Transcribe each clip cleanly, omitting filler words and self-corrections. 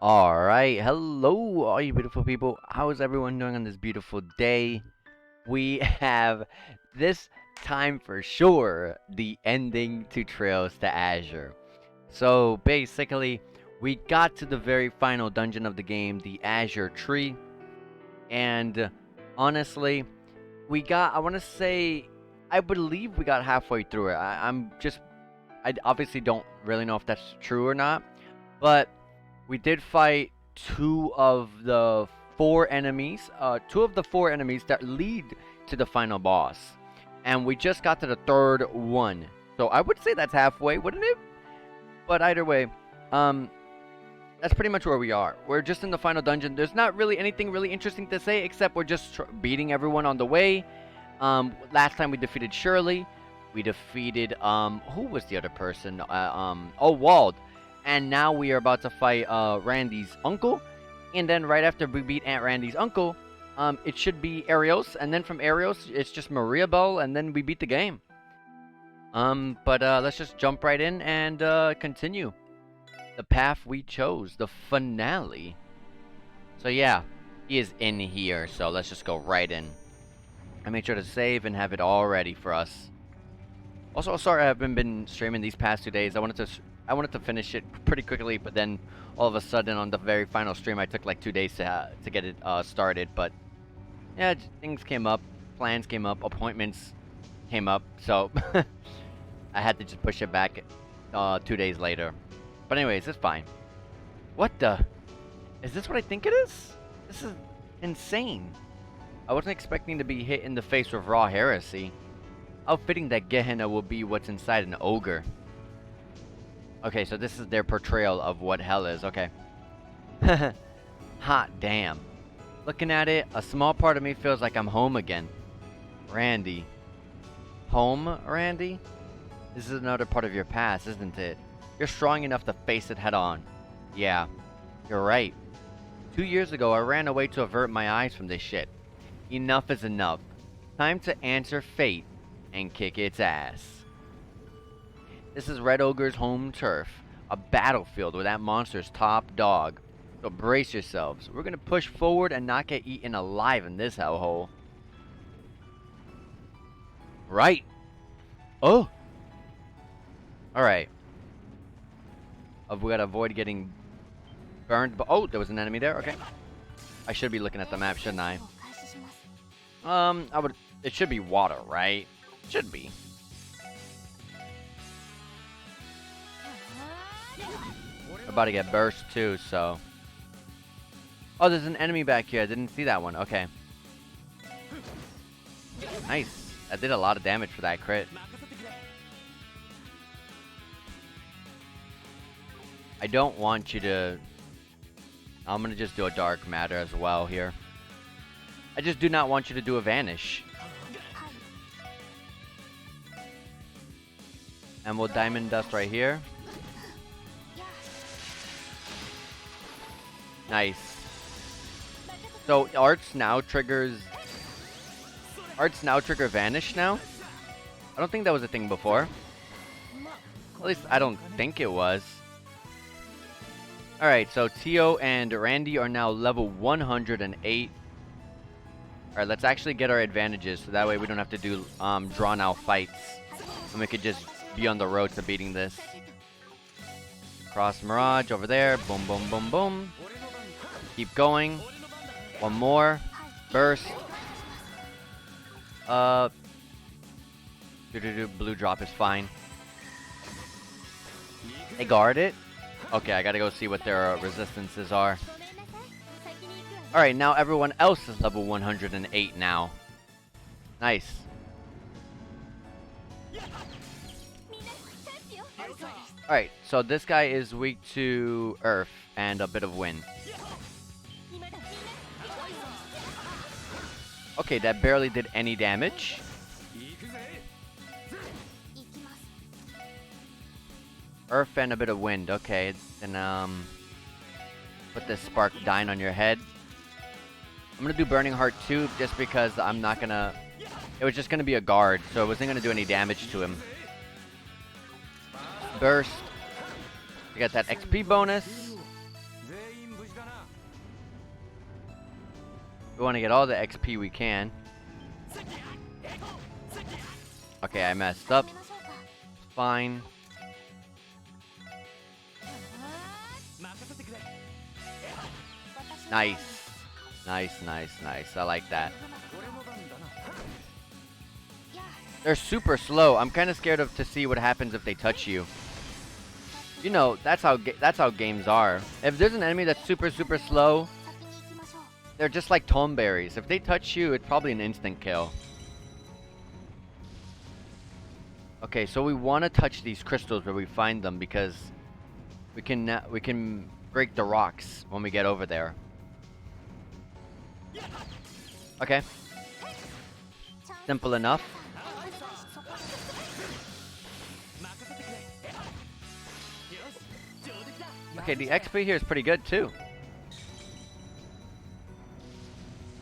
Alright, hello all you beautiful people. How is everyone doing on this beautiful day? We have this time for sure the ending to Trails to Azure. So basically, we got to the very final dungeon of the game, the Azure Tree, and honestly, I want to say, I believe we got halfway through it. I obviously don't really know if that's true or not, but we did fight two of the four enemies that lead to the final boss. And we just got to the third one. So I would say that's halfway, wouldn't it? But either way, um, that's pretty much where we are. We're just in the final dungeon. There's not really anything really interesting to say, except we're just beating everyone on the way. Last time we defeated Shirley. We defeated, who was the other person? Wald. And now we are about to fight, Randy's uncle. And then right after we beat Aunt Randy's uncle, it should be Arios. And then from Arios, it's just Maria Bell, and then we beat the game. Let's just jump right in and, continue. The path we chose, the finale. So yeah, he is in here, so let's just go right in. I made sure to save and have it all ready for us. Also, sorry I haven't been streaming these past 2 days. I wanted to finish it pretty quickly, but then all of a sudden on the very final stream, I took like 2 days to get it started. But yeah, things came up, plans came up, appointments came up, so I had to just push it back 2 days later. But anyways, it's fine. What the? Is this what I think it is? This is insane. I wasn't expecting to be hit in the face with raw heresy. How fitting that Gehenna will be what's inside an ogre. Okay, so this is their portrayal of what hell is. Okay. Hot damn. Looking at it, a small part of me feels like I'm home again. Randy. Home, Randy? This is another part of your past, isn't it? You're strong enough to face it head on. Yeah, you're right. 2 years ago, I ran away to avert my eyes from this shit. Enough is enough. Time to answer fate and kick its ass. This is Red Ogre's home turf, a battlefield where that monster's top dog. So brace yourselves. We're gonna push forward and not get eaten alive in this hellhole. Right. Oh. Alright. We gotta avoid getting burned. But oh, there was an enemy there. Okay. I should be looking at the map, shouldn't I? It should be water, right? Should be. We're about to get burst too, so. Oh, there's an enemy back here. I didn't see that one. Okay. Nice. I did a lot of damage for that crit. I don't want you to... I'm gonna just do a dark matter as well here. I just do not want you to do a vanish. And we'll diamond dust right here. Nice. So arts now trigger vanish now? I don't think that was a thing before. At least I don't think it was. Alright, so Tio and Randy are now level 108. Alright, let's actually get our advantages, so that way we don't have to do drawn out fights. And we could just be on the road to beating this. Cross Mirage over there. Boom, boom, boom, boom. Keep going. One more. Burst. Blue drop is fine. They guard it. Okay, I gotta go see what their resistances are. Alright, now everyone else is level 108 now. Nice. Alright, so this guy is weak to earth and a bit of wind. Okay, that barely did any damage. Earth and a bit of wind. Okay, then put this spark dying on your head. I'm gonna do Burning Heart too, just because I'm not gonna... It was just gonna be a guard, so it wasn't gonna do any damage to him. Burst. We got that XP bonus. We want to get all the XP we can. Okay, I messed up. Fine. Nice. Nice, nice, nice. I like that. They're super slow. I'm kind of scared to see what happens if they touch you. You know, that's how games are. If there's an enemy that's super slow, they're just like tomberries. If they touch you, it's probably an instant kill. Okay, so we want to touch these crystals where we find them because we can break the rocks when we get over there. Okay. Simple enough. Okay, the XP here is pretty good too.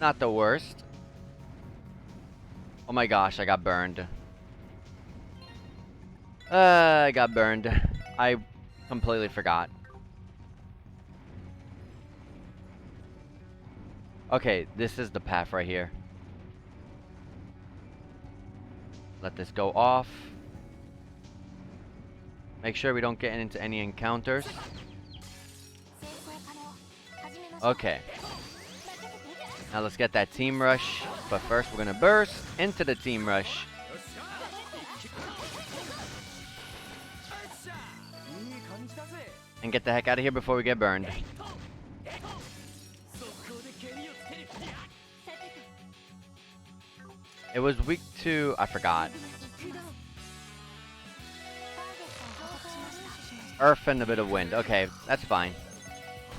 Not the worst. Oh my gosh, I got burned. I got burned. I completely forgot. Okay, this is the path right here. Let this go off. Make sure we don't get into any encounters. Okay. Now let's get that team rush. But first we're gonna burst into the team rush. And get the heck out of here before we get burned. It was weak to... I forgot. Earth and a bit of wind. Okay, that's fine.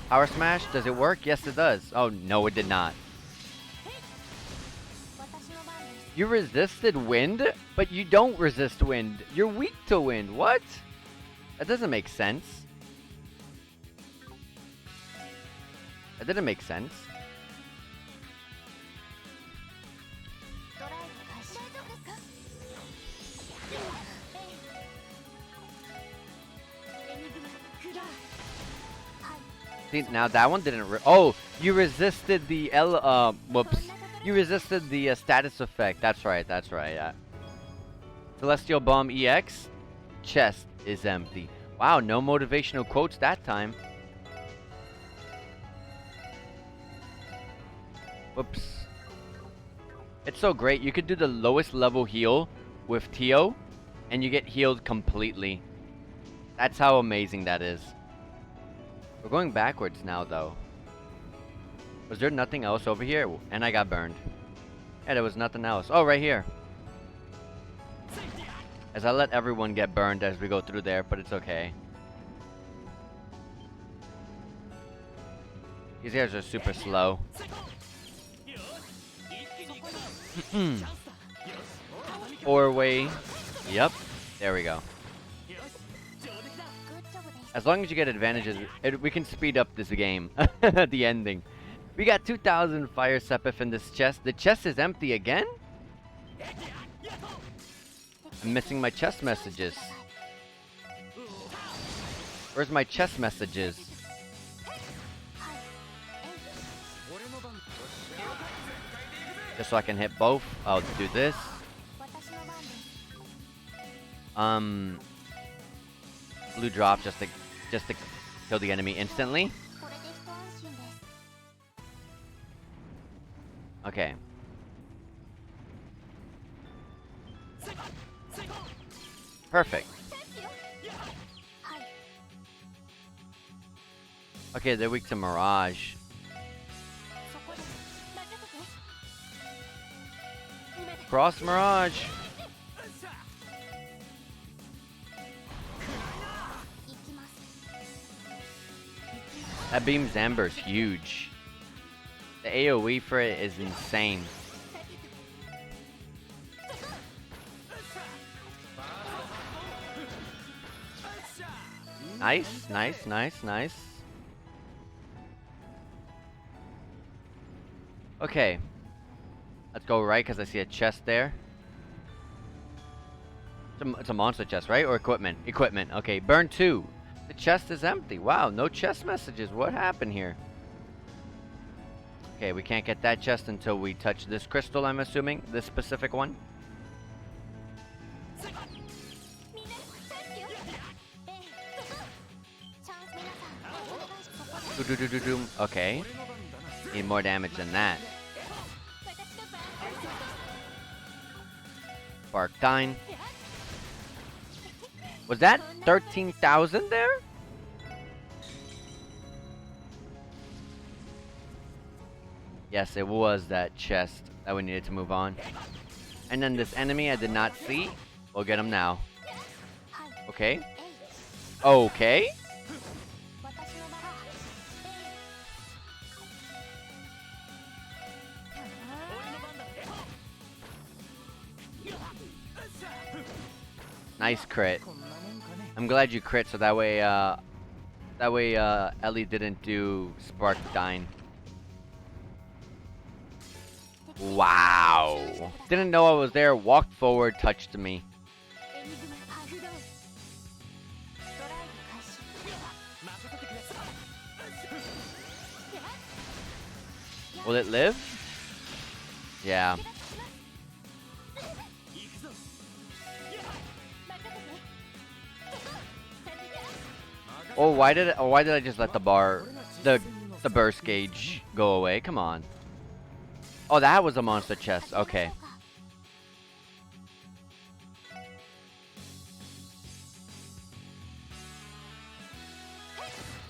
Power Smash, does it work? Yes, it does. Oh, no, it did not. You resisted wind, but you don't resist wind. You're weak to wind. What? That doesn't make sense. That didn't make sense. See, now that one didn't oh, you resisted the whoops. You resisted the status effect. That's right, that's right. Yeah. Celestial Bomb EX. Chest is empty. Wow, no motivational quotes that time. Whoops. It's so great. You could do the lowest level heal with Tio, and you get healed completely. That's how amazing that is. We're going backwards now, though. Was there nothing else over here? And I got burned. Yeah, there was nothing else. Oh, right here. As I let everyone get burned as we go through there, but it's okay. These guys are super slow. Four-way. Yep. There we go. As long as you get advantages, we can speed up this game. The ending. We got 2,000 fire sepith in this chest. The chest is empty again? I'm missing my chest messages. Where's my chest messages? Just so I can hit both, I'll do this. Blue drop just to kill the enemy instantly. Okay. Perfect. Okay, they're weak to Mirage. Cross Mirage. That Beam Zamber is huge. The AoE for it is insane. Nice, nice, nice, nice. Okay. Let's go right, because I see a chest there. It's a monster chest, right? Or equipment? Equipment. Okay, burn 2. The chest is empty. Wow, no chest messages. What happened here? Okay, we can't get that chest until we touch this crystal, I'm assuming. This specific one. Okay. Need more damage than that. Spark Dine. Was that 13,000 there? Yes, it was that chest that we needed to move on. And then this enemy I did not see. We'll get him now. Okay. Okay. Nice crit. I'm glad you crit so that way Ellie didn't do Spark Dine. Wow. Didn't know I was there, walked forward, touched me. Will it live? Yeah. Oh, why did I just let the burst gauge go away? Come on. Oh, that was a monster chest. Okay.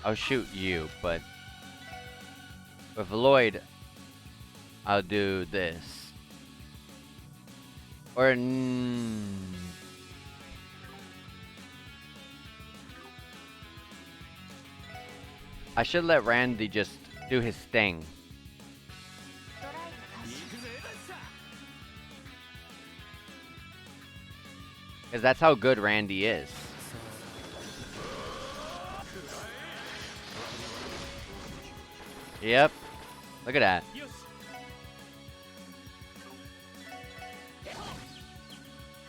I'll shoot you, but with Lloyd, I'll do this. Or I should let Randy just do his thing. Because that's how good Randy is. Yep. Look at that.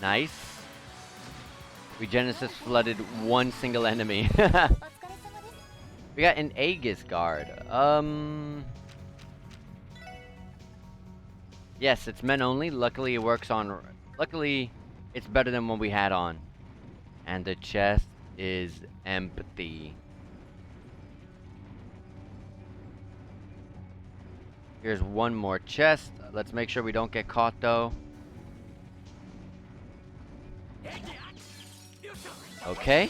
Nice. We Genesis flooded one single enemy. We got an Aegis guard. Yes, it's men only. Luckily it works on... Luckily, it's better than what we had on. And the chest is empty. Here's one more chest. Let's make sure we don't get caught though. Okay.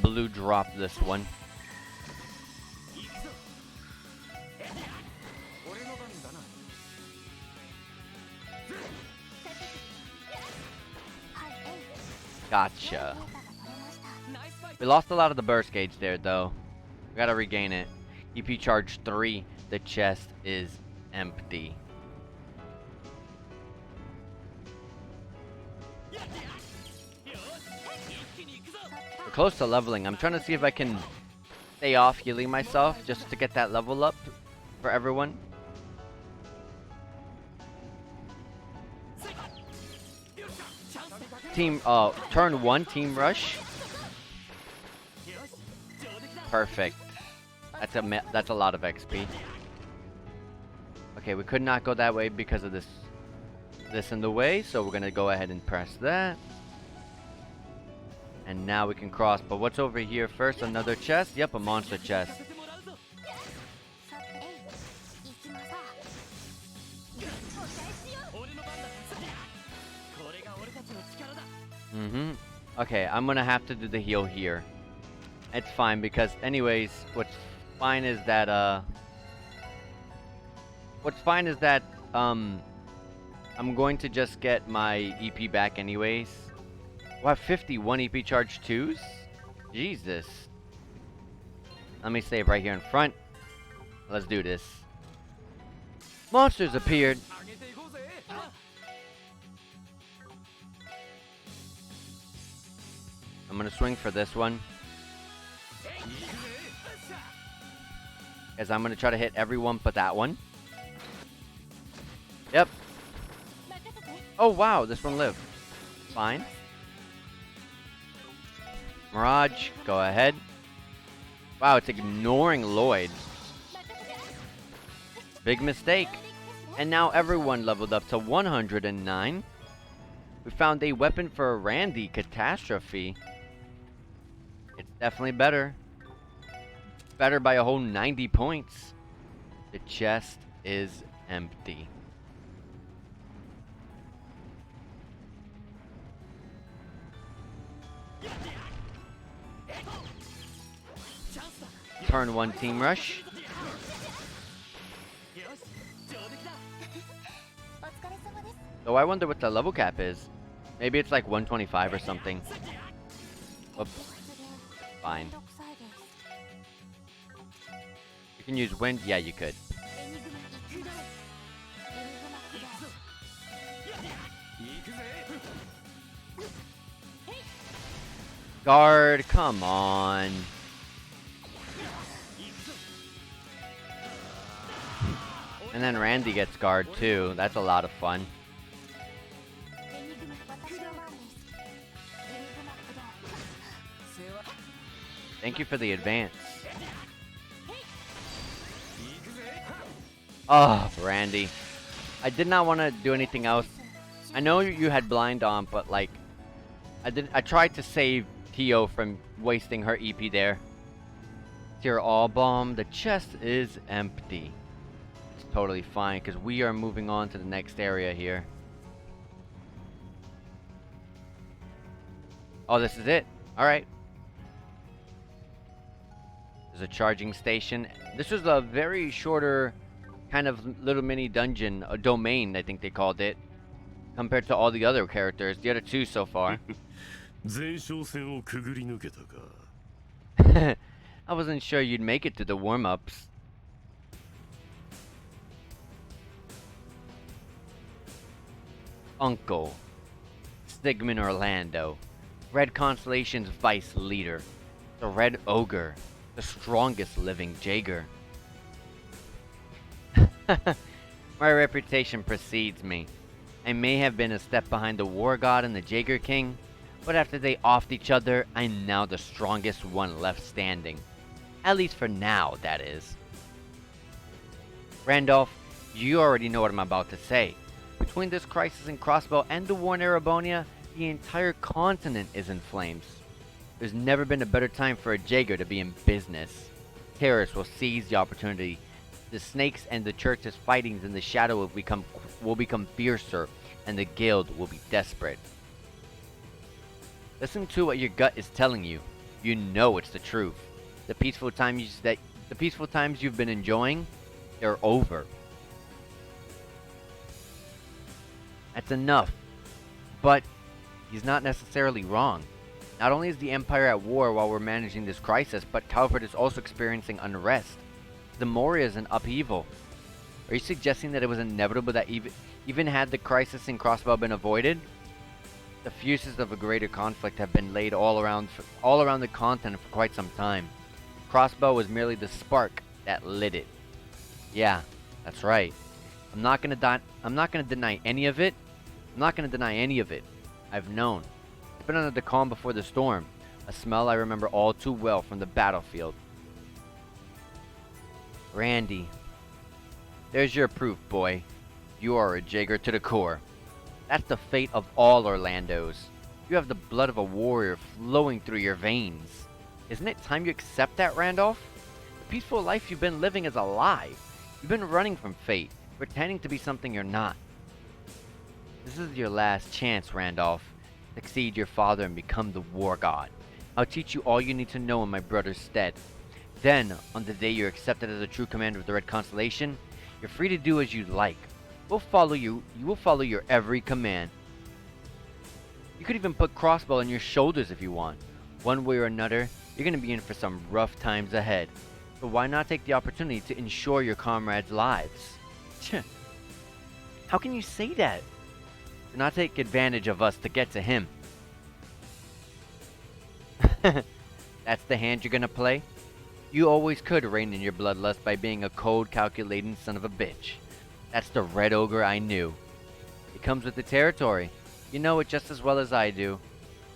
Blue drop this one. Gotcha. We lost a lot of the burst gauge there though. We gotta regain it. EP charge 3. The chest is empty. We're close to leveling. I'm trying to see if I can stay off healing myself just to get that level up for everyone. Turn 1 team rush. Perfect. That's a lot of XP. Okay, we could not go that way because of this in the way, so we're gonna go ahead and press that. And now we can cross. But what's over here first? Another chest? Yep, a monster chest. Okay, I'm gonna have to do the heal here. It's fine because anyways, what's fine is that I'm going to just get my EP back anyways. Wow, 51 EP charge 2s? Jesus. Let me save right here in front. Let's do this. Monsters appeared. I'm gonna swing for this one. As I'm gonna try to hit everyone but that one. Yep. Oh wow, this one lived. Fine. Mirage, go ahead. Wow, it's ignoring Lloyd. Big mistake. And now everyone leveled up to 109. We found a weapon for Randy, Catastrophe. It's definitely better. Better by a whole 90 points. The chest is empty. Turn 1 team rush. So I wonder what the level cap is. Maybe it's like 125 or something. Oops. Fine. You can use wind? Yeah, you could. Guard, come on. And then Randy gets guard too. That's a lot of fun. Thank you for the advance. Oh, Randy. I did not want to do anything else. I know you had blind on, but like I tried to save Tio from wasting her EP there. Tear all bomb. The chest is empty. It's totally fine because we are moving on to the next area here. Oh, this is it. All right. There's a charging station. This was a very shorter kind of little mini dungeon, a domain, I think they called it, compared to all the other characters, the other two so far. I wasn't sure you'd make it to the warm-ups. Uncle Stigman Orlando, Red Constellation's vice leader, the Red Ogre, the strongest living Jaeger. My reputation precedes me. I may have been a step behind the War God and the Jaeger King, but after they offed each other, I'm now the strongest one left standing. At least for now, that is. Randolph, you already know what I'm about to say. Between this crisis in Crossbow and the war in Erebonia, the entire continent is in flames. There's never been a better time for a Jaeger to be in business. Terrorists will seize the opportunity. The snakes and the church's fightings in the shadow will become fiercer, and the guild will be desperate. Listen to what your gut is telling you. You know it's the truth. The peaceful times you've been enjoying, they're over. That's enough. But he's not necessarily wrong. Not only is the Empire at war while we're managing this crisis, but Calvert is also experiencing unrest. The Moria is in upheaval. Are you suggesting that it was inevitable that even had the crisis in Crossbow been avoided? The fuses of a greater conflict have been laid all around the continent for quite some time. Crossbow was merely the spark that lit it. Yeah, that's right. I'm not gonna deny any of it. I've known. It's been under the calm before the storm. A smell I remember all too well from the battlefield. Randy. There's your proof, boy. You are a Jaeger to the core. That's the fate of all Orlandos. You have the blood of a warrior flowing through your veins. Isn't it time you accept that, Randolph? The peaceful life you've been living is a lie. You've been running from fate, pretending to be something you're not. This is your last chance, Randolph. Succeed your father and become the war god. I'll teach you all you need to know in my brother's stead. Then, on the day you're accepted as a true commander of the Red Constellation, you're free to do as you like. We'll follow you. You will follow your every command. You could even put Crossbow on your shoulders if you want. One way or another, you're going to be in for some rough times ahead. So why not take the opportunity to ensure your comrades' lives? How can you say that? Do not take advantage of us to get to him. That's the hand you're going to play? You always could rein in your bloodlust by being a cold, calculating son of a bitch. That's the Red Ogre I knew. It comes with the territory. You know it just as well as I do.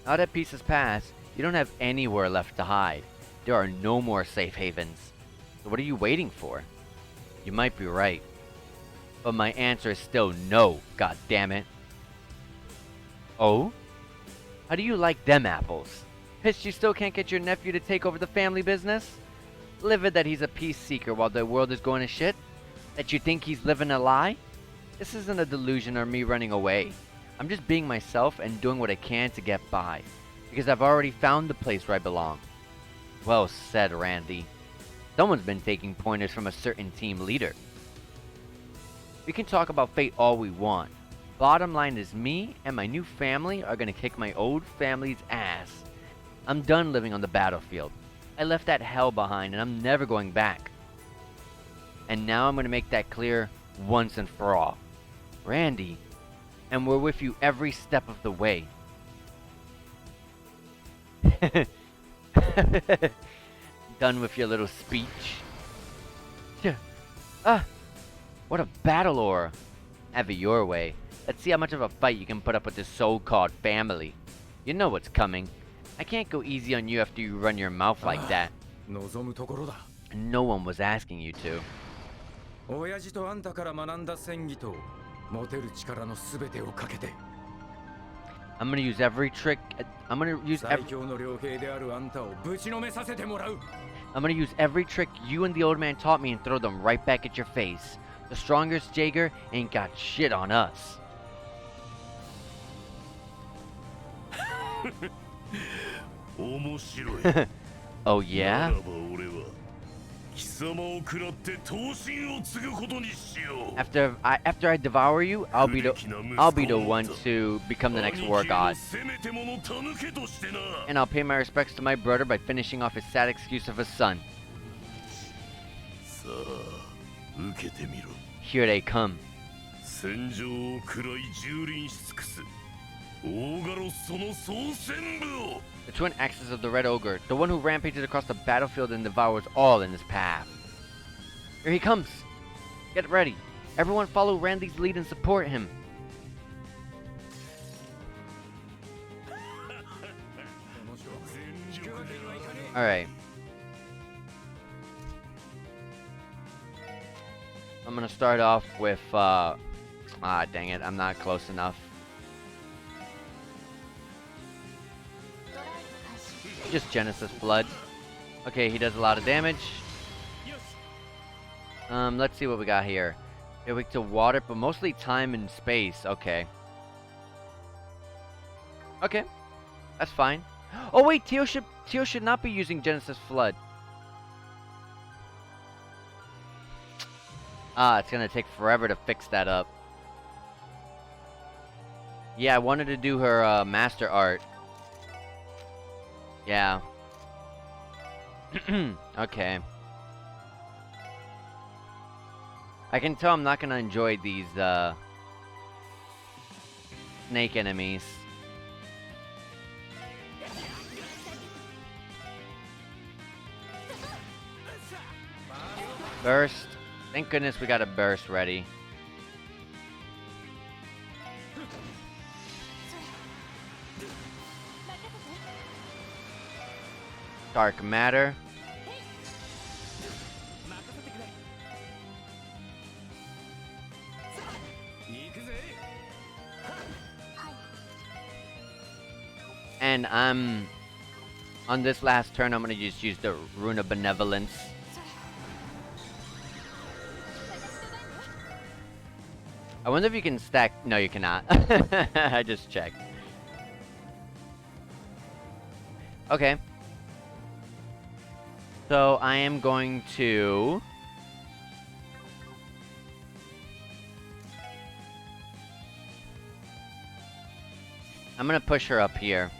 Now that peace has passed, you don't have anywhere left to hide. There are no more safe havens. So what are you waiting for? You might be right. But my answer is still no, goddammit. Oh? How do you like them apples? Pissed you still can't get your nephew to take over the family business? Livid that he's a peace seeker while the world is going to shit? That you think he's living a lie? This isn't a delusion or me running away. I'm just being myself and doing what I can to get by. Because I've already found the place where I belong. Well said, Randy. Someone's been taking pointers from a certain team leader. We can talk about fate all we want. Bottom line is me and my new family are gonna kick my old family's ass. I'm done living on the battlefield. I left that hell behind and I'm never going back. And now I'm gonna make that clear once and for all. Randy, and we're with you every step of the way. Done with your little speech. What a battle aura. Have it your way. Let's see how much of a fight you can put up with this so-called family. You know what's coming. I can't go easy on you after you run your mouth like that. No one was asking you to. I'm gonna use every trick. I'm gonna use every trick you and the old man taught me and throw them right back at your face. The strongest Jaeger ain't got shit on us. Oh yeah? After I devour you, I'll be the one to become the next war god. And I'll pay my respects to my brother by finishing off his sad excuse of a son. Here they come. The twin axes of the Red Ogre, the one who rampages across the battlefield and devours all in his path. Here he comes! Get ready! Everyone follow Randy's lead and support him! Alright. I'm gonna start off with, dang it, I'm not close enough. Just Genesis Flood. Okay, he does a lot of damage. Let's see what we got here. They're weak to water, but mostly time and space. Okay. Okay. That's fine. Oh wait, Teal should not be using Genesis Flood. It's gonna take forever to fix that up. Yeah, I wanted to do her master art. Yeah. Okay. I can tell I'm not gonna enjoy these snake enemies. Burst. Thank goodness we got a burst ready. Dark matter. And I'm on this last turn, I'm gonna just use the Rune of Benevolence. I wonder if you can stack. No, you cannot. I just checked. Okay. So I am going to push her up here.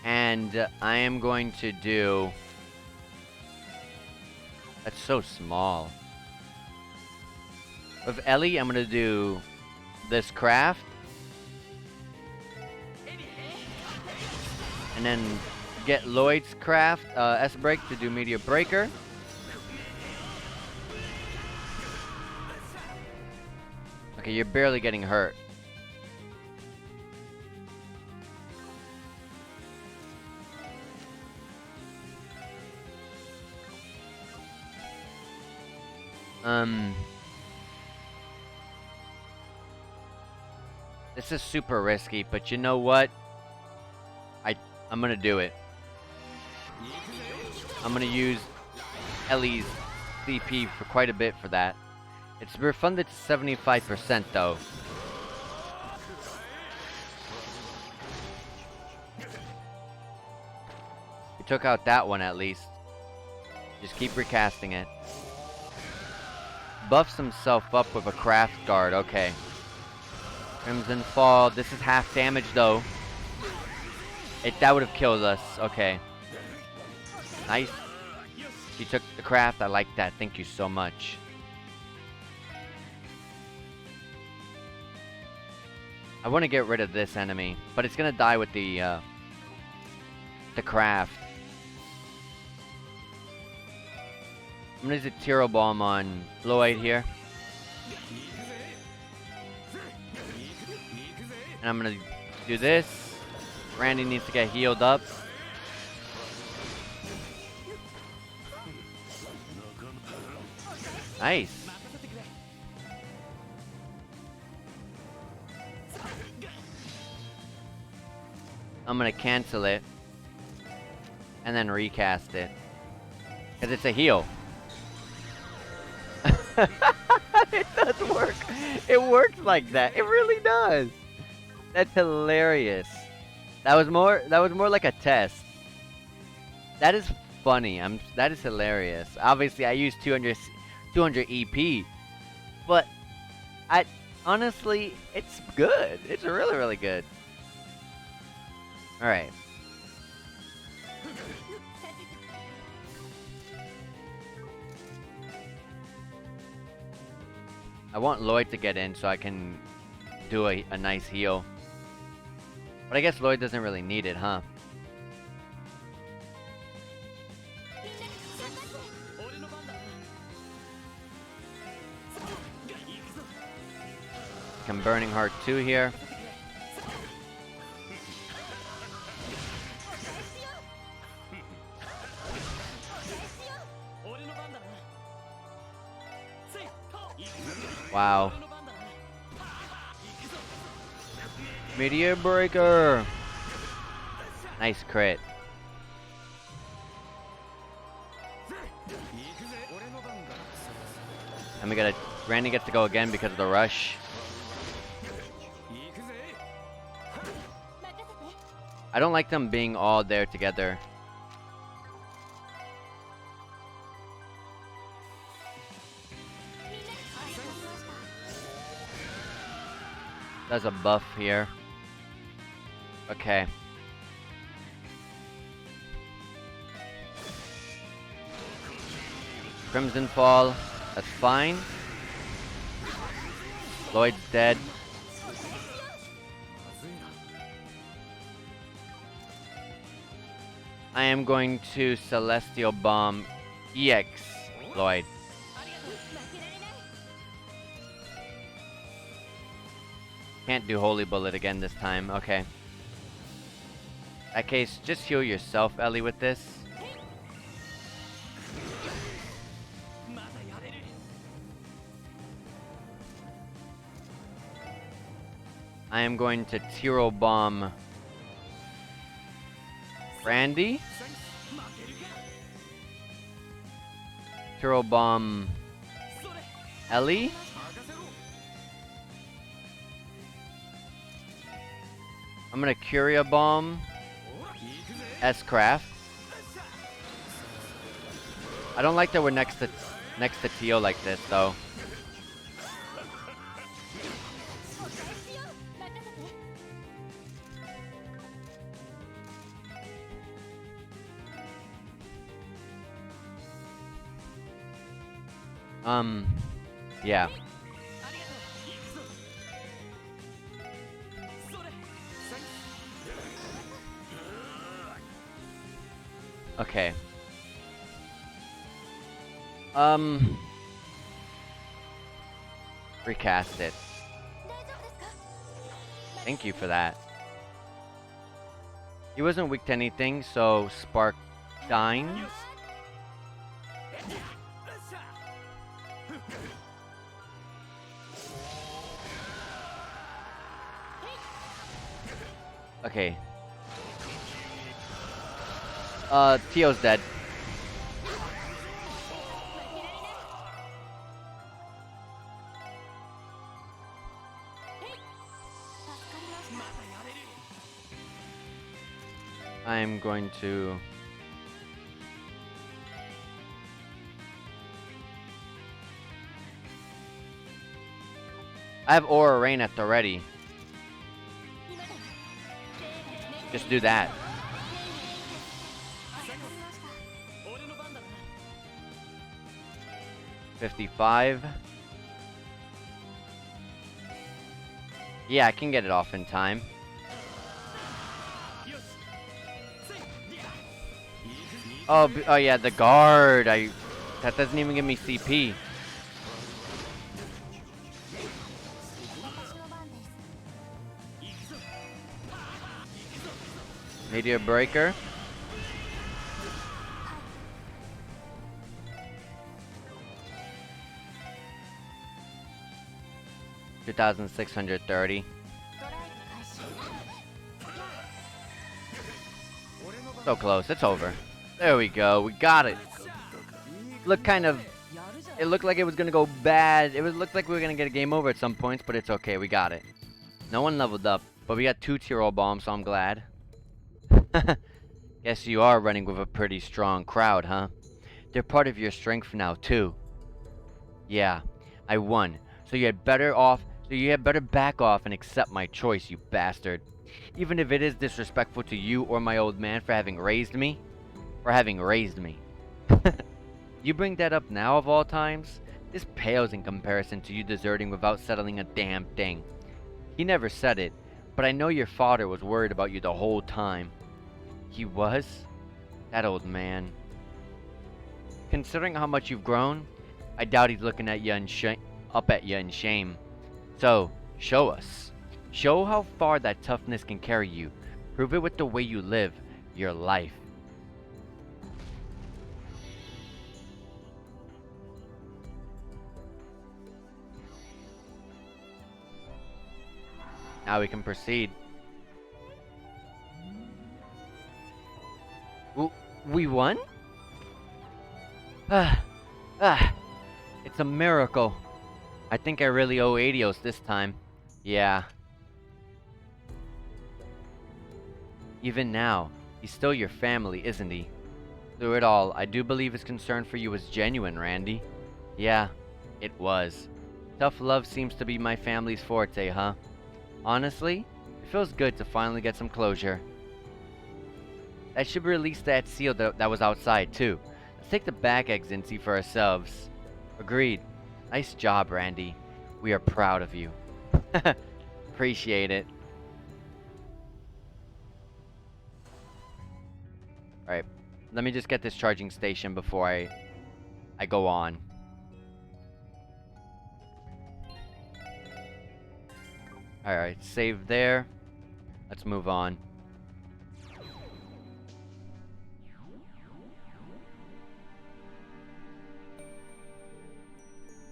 And I am going to do... That's so small. With Ellie, I'm going to do this craft. And then get Lloyd's craft, S-Break to do Meteor Breaker. Okay, you're barely getting hurt. This is super risky, but you know what? I'm gonna do it. I'm gonna use Ellie's CP for quite a bit for that. It's refunded to 75% though. We took out that one at least. Just keep recasting it. Buffs himself up with a craft guard, okay. Crimson Fall, this is half damage though. That would have killed us, okay. Nice. He took the craft, I like that, thank you so much. I want to get rid of this enemy, but it's gonna die with the craft. I'm gonna use a Tiro Bomb on Lloyd here. And I'm gonna do this. Randy needs to get healed up. Nice. I'm gonna cancel it. And then recast it. Because it's a heal. It does work. It works like that. It really does. That's hilarious. That was more like a test. That is funny. That is hilarious. Obviously I used 200 EP. But honestly, it's good. It's really, really good. All right. I want Lloyd to get in so I can do a nice heal. But I guess Lloyd doesn't really need it, huh? I'm Burning Heart 2 here. Wow. Meteor Breaker. Nice crit. And we gotta... Randy gets to go again because of the rush. I don't like them being all there together. There's a buff here. Okay. Crimson Fall. That's fine. Lloyd's dead. I am going to Celestial Bomb EX Lloyd. Can't do Holy Bullet again this time. Okay. In that case, just heal yourself, Ellie, with this. I am going to Tiro Bomb Randy. Tiro Bomb Ellie. I'm gonna KeA Bomb S-Craft. I don't like that we're next to Tio like this though. Yeah. Okay. Recast it. Thank you for that. He wasn't weak to anything, so Spark Dine. Okay. Tio's dead. I'm going to... I have Aura Rain at the ready. Just do that. $55. Yeah, I can get it off in time. Oh, oh yeah, the guard. That doesn't even give me CP. Meteor Breaker. $2,630. So close. It's over. There we go. We got it. Looked kind of... It looked like it was going to go bad. Looked like we were going to get a game over at some points, but it's okay. We got it. No one leveled up, but we got 2 tier-0 bombs, so I'm glad. Guess you are running with a pretty strong crowd, huh? They're part of your strength now, too. Yeah, I won. So you had better back off and accept my choice, you bastard. Even if it is disrespectful to you or my old man for having raised me. You bring that up now of all times? This pales in comparison to you deserting without settling a damn thing. He never said it, but I know your father was worried about you the whole time. He was? That old man. Considering how much you've grown, I doubt he's looking at you up at you in shame. So, show us. Show how far that toughness can carry you. Prove it with the way you live your life. Now we can proceed. We won? It's a miracle. I think I really owe Adios this time. Yeah. Even now, he's still your family, isn't he? Through it all, I do believe his concern for you was genuine, Randy. Yeah, it was. Tough love seems to be my family's forte, huh? Honestly, it feels good to finally get some closure. I should release that seal that was outside, too. Let's take the back exit for ourselves. Agreed. Nice job, Randy. We are proud of you. Appreciate it. Alright, let me just get this charging station before I go on. Alright, save there. Let's move on.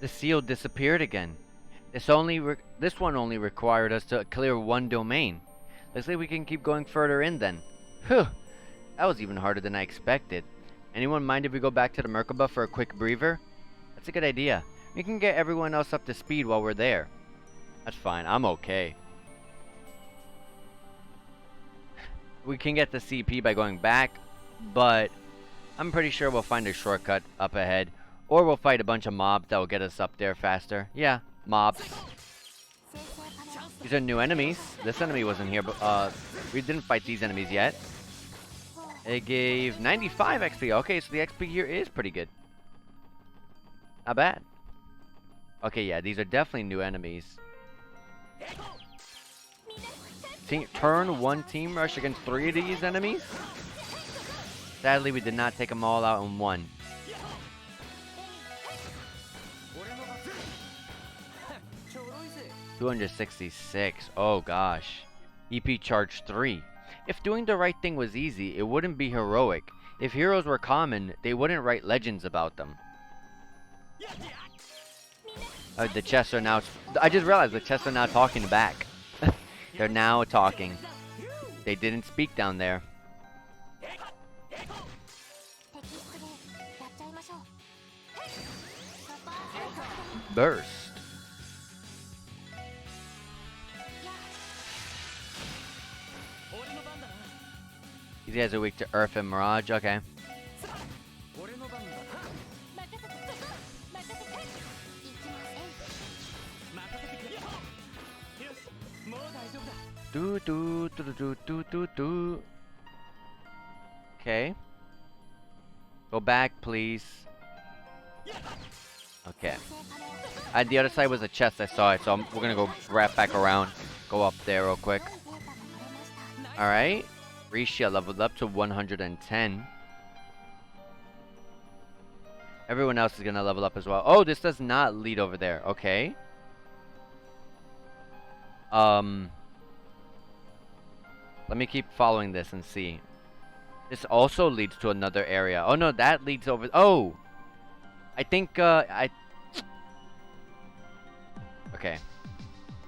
The seal disappeared again. This one only required us to clear one domain. Looks like we can keep going further in then. Whew, that was even harder than I expected. Anyone mind if we go back to the Merkaba for a quick breather? That's a good idea. We can get everyone else up to speed while we're there. That's fine, I'm okay. We can get the CP by going back, but I'm pretty sure we'll find a shortcut up ahead. Or we'll fight a bunch of mobs that will get us up there faster. Yeah, mobs. These are new enemies. This enemy wasn't here, but we didn't fight these enemies yet. It gave 95 XP. Okay, so the XP here is pretty good. Not bad. Okay, yeah, these are definitely new enemies. Turn 1 team rush against 3 of these enemies? Sadly, we did not take them all out in one. 266. Oh gosh. EP charge 3. If doing the right thing was easy, it wouldn't be heroic. If heroes were common, they wouldn't write legends about them. The chests are now... I just realized the chests are now talking back. They're now talking. They didn't speak down there. Burst. These guys are weak to Earth and Mirage. Okay. Do. Okay. Go back, please. Okay. The other side was a chest. I saw it, so we're gonna go wrap back around. Go up there real quick. All right. Risha leveled up to 110. Everyone else is gonna level up as well. Oh, this does not lead over there. Okay. Let me keep following this and see. This also leads to another area. Oh no, that leads over. Oh, I think okay.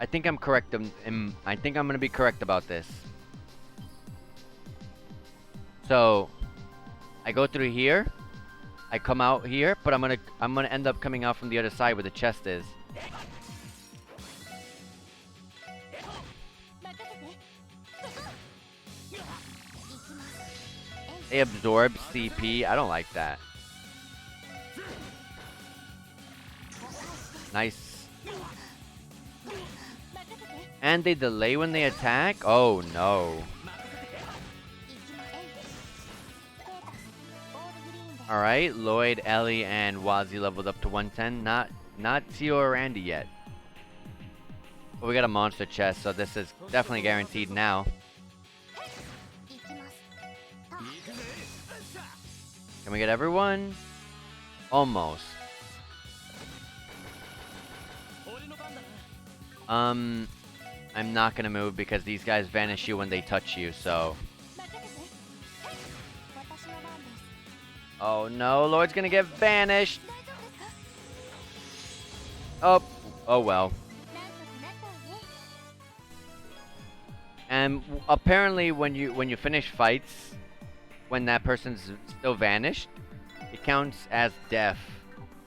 I think I'm correct. I think I'm gonna be correct about this. So, I go through here. I come out here, but I'm gonna end up coming out from the other side where the chest is. They absorb CP. I don't like that. Nice. And they delay when they attack? Oh no. Alright, Lloyd, Ellie, and Wazzy leveled up to 110. Not Tio or Randy yet. But we got a monster chest, so this is definitely guaranteed now. Can we get everyone? Almost. I'm not gonna move because these guys vanish you when they touch you, so. Oh no, Lord's gonna get vanished. Oh well. And apparently when you finish fights, when that person's still vanished, it counts as death,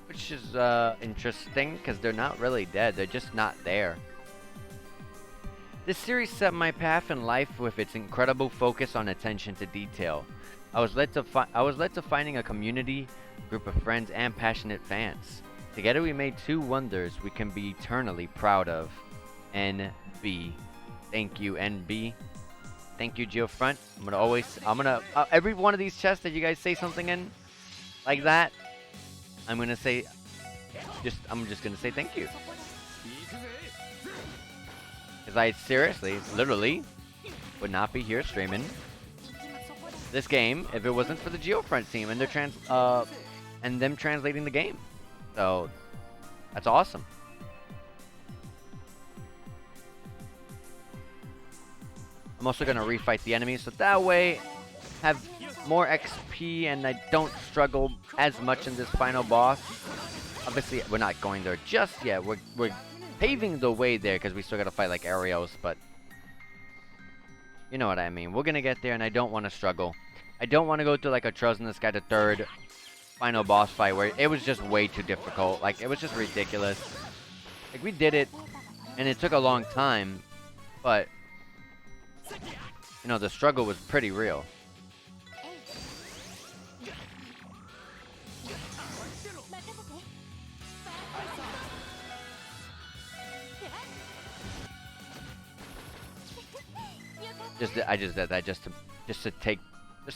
which is interesting because they're not really dead, they're just not there. This series set my path in life with its incredible focus on attention to detail. I was led to finding a community, group of friends, and passionate fans. Together we made two wonders we can be eternally proud of. NB. Thank you, NB. Thank you, Geofront. Every one of these chests that you guys say something in, like that, I'm just gonna say thank you. Because I seriously, literally, would not be here streaming this game if it wasn't for the Geofront team and them translating the game. So that's awesome. I'm also gonna refight the enemies so that way have more XP and I don't struggle as much in this final boss. Obviously we're not going there just yet. We're paving the way there because we still gotta fight like Arios, but you know what I mean. We're gonna get there and I don't want to struggle. I don't want to go through like a Trust in the Sky, the third final boss fight where it was just way too difficult. Like it was just ridiculous. Like we did it and it took a long time, but you know, the struggle was pretty real. I just did that just to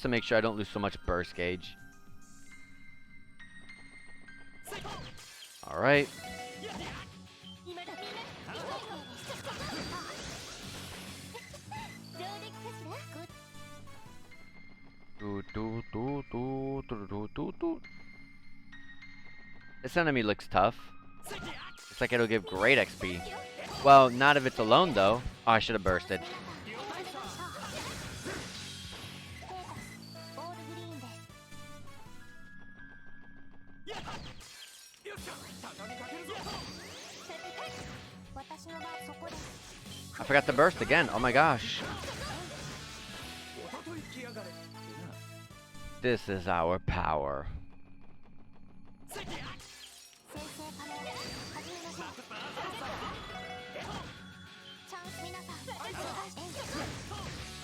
make sure I don't lose so much burst gauge. All right. This enemy looks tough. Looks like it'll give great XP. Well, not if it's alone, though. Oh, I should have bursted. I forgot to burst again. Oh my gosh. This is our power.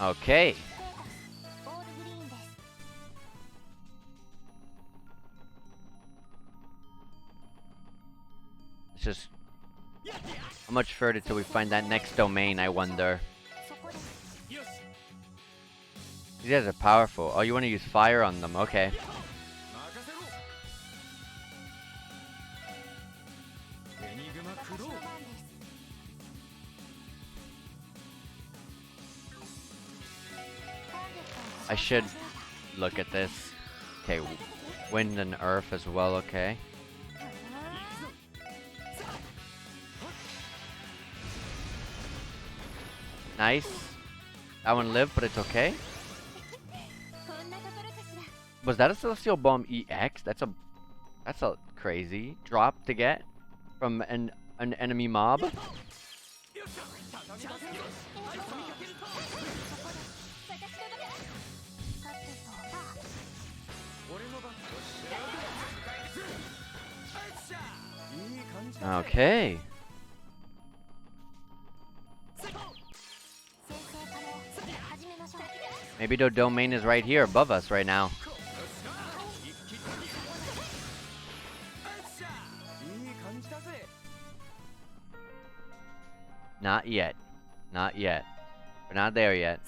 Okay. It's just... how much further till we find that next domain, I wonder. These guys are powerful. Oh, you want to use fire on them. Okay. I should look at this. Okay, wind and earth as well, okay. Nice. That one lived, but it's okay. Was that a Celestial Bomb EX? That's a crazy drop to get from an enemy mob. Okay. Maybe the domain is right here above us right now. Not yet. Not yet. We're not there yet.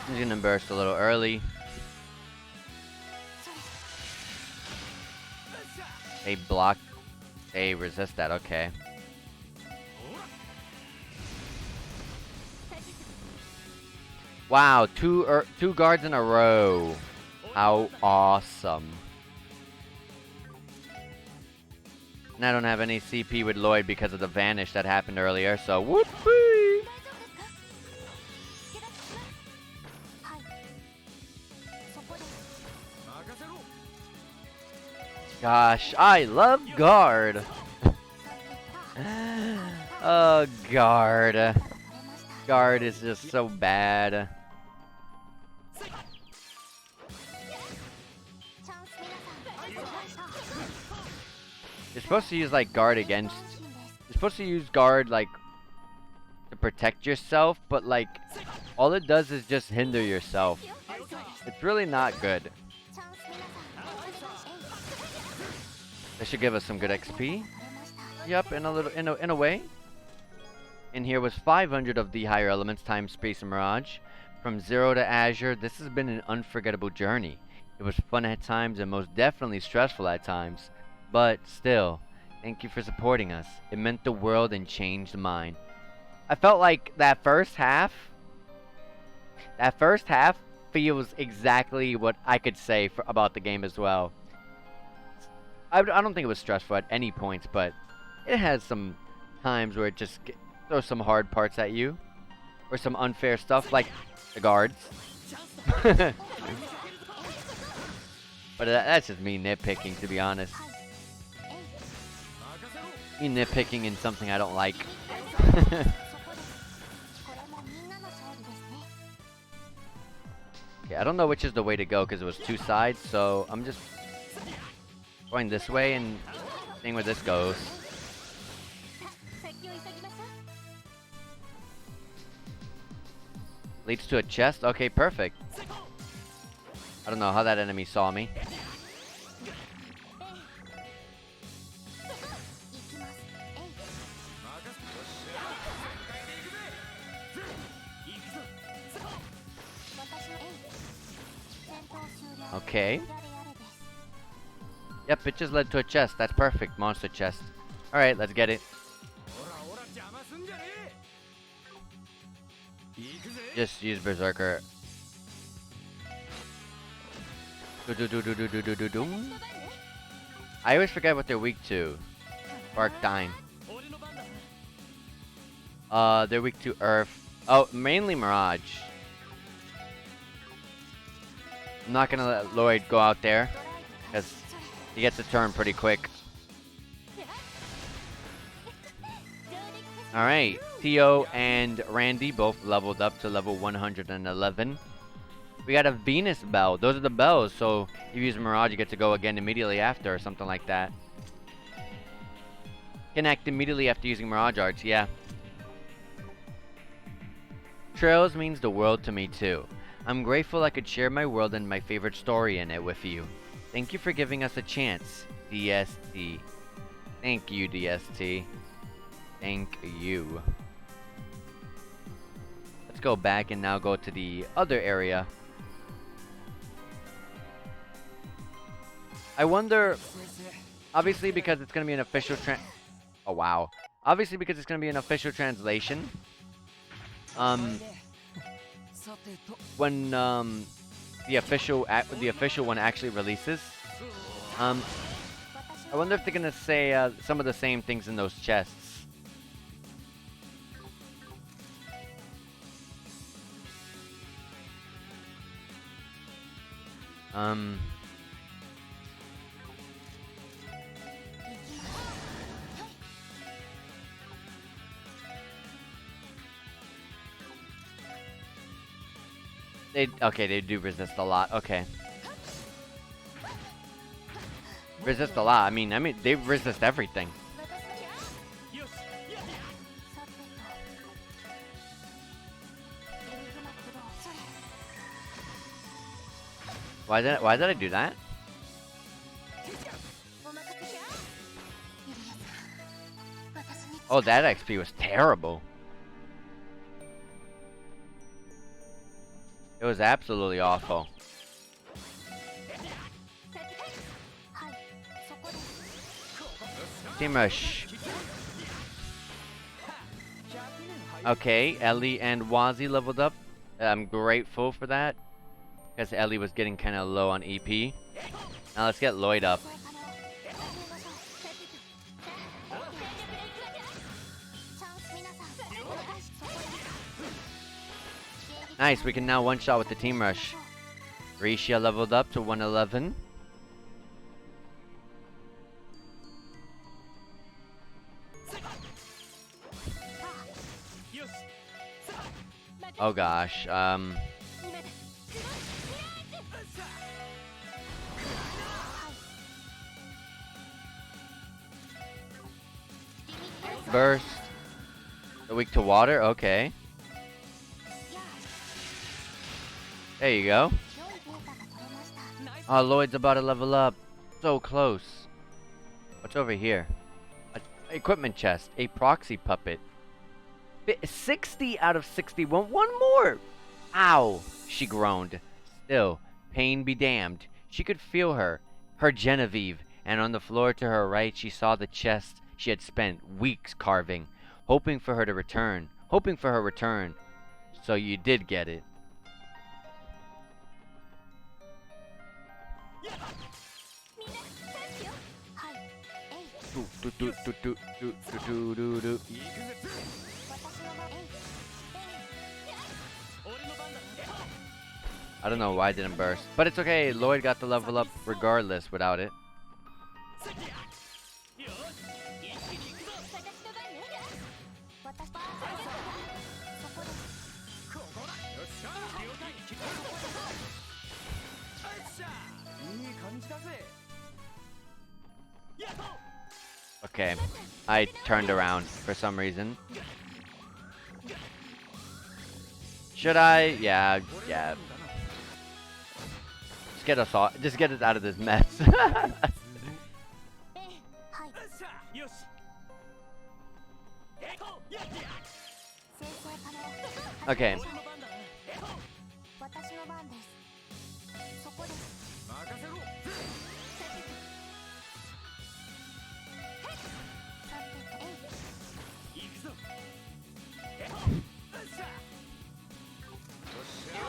He's gonna burst a little early. They block. They resist that. Okay. Wow, two guards in a row. How awesome. And I don't have any CP with Lloyd because of the vanish that happened earlier, so whoopee! Gosh, I love guard. Oh, guard. Guard is just so bad. You're supposed to use like guard against. You're supposed to use guard like to protect yourself, but like all it does is just hinder yourself. It's really not good. This should give us some good XP. Yep, in a way. And here was 500 of the higher elements times Space and Mirage. From Zero to Azure, this has been an unforgettable journey. It was fun at times and most definitely stressful at times. But still, thank you for supporting us. It meant the world and changed mine. I felt like that first half feels exactly what I could say about the game as well. I don't think it was stressful at any points, but it has some times where it just throws some hard parts at you. Or some unfair stuff, like the guards. But that's just me nitpicking, to be honest. Me nitpicking in something I don't like. Okay, I don't know which is the way to go because it was two sides, so I'm just going this way and seeing where this goes. Leads to a chest? Okay, perfect. I don't know how that enemy saw me. Okay. Yep, it just led to a chest. That's perfect. Monster chest. Alright, let's get it. Just use Berserker. I always forget what they're weak to. Spark Dime. They're weak to Earth. Oh, mainly Mirage. I'm not gonna let Lloyd go out there, because he gets a turn pretty quick. Alright, Theo and Randy both leveled up to level 111. We got a Venus Bell. Those are the bells, so if you use Mirage, you get to go again immediately after, or something like that. Connect immediately after using Mirage Arts, yeah. Trails means the world to me too. I'm grateful I could share my world and my favorite story in it with you. Thank you for giving us a chance, DST. Thank you, DST. Thank you. Let's go back and now go to the other area. I wonder, obviously because it's going to be an official oh wow. Obviously because it's going to be an official translation. When the official one actually releases, I wonder if they're gonna say some of the same things in those chests. Okay, they do resist a lot. Okay. Resist a lot. I mean, they resist everything. Why did I do that? Oh, that XP was terrible. It was absolutely awful. Team Rush. Okay, Ellie and Wazi leveled up. I'm grateful for that, because Ellie was getting kind of low on EP. Now let's get Lloyd up. Nice, we can now one-shot with the Team Rush. Risha leveled up to 111. Oh gosh, Burst. The weak to water, okay. There you go. Oh, Lloyd's about to level up. So close. What's over here? Equipment chest. A proxy puppet. 60 out of 61. One more! Ow! She groaned. Still, pain be damned. She could feel her Genevieve, and on the floor to her right she saw the chest she had spent weeks carving, hoping for her return. So you did get it. I don't know why it didn't burst, but it's okay. Lloyd got the level up regardless without it. Okay, I turned around for some reason. Should I? Yeah. Just get us out of this mess. Okay.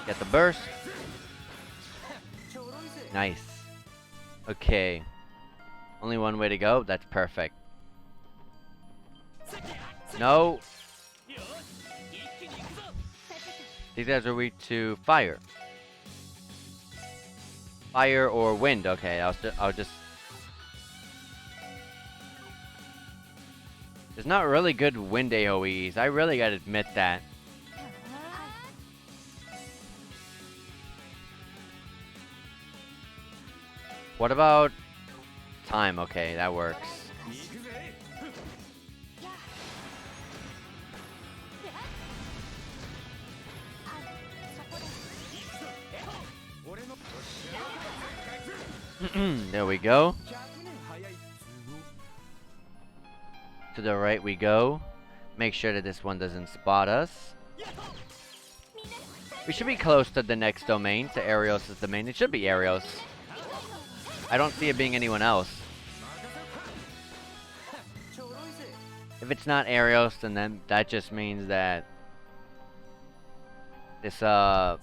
Get the burst. Nice. Okay. Only one way to go? That's perfect. No! These guys are weak to fire. Fire or wind. Okay, I'll just... There's not really good wind AoEs. I really gotta admit that. What about time? Okay, that works. There we go. To the right we go. Make sure that this one doesn't spot us. We should be close to the next domain, to Arios' domain. It should be Arios. I don't see it being anyone else. If it's not Arios, then that just means that this this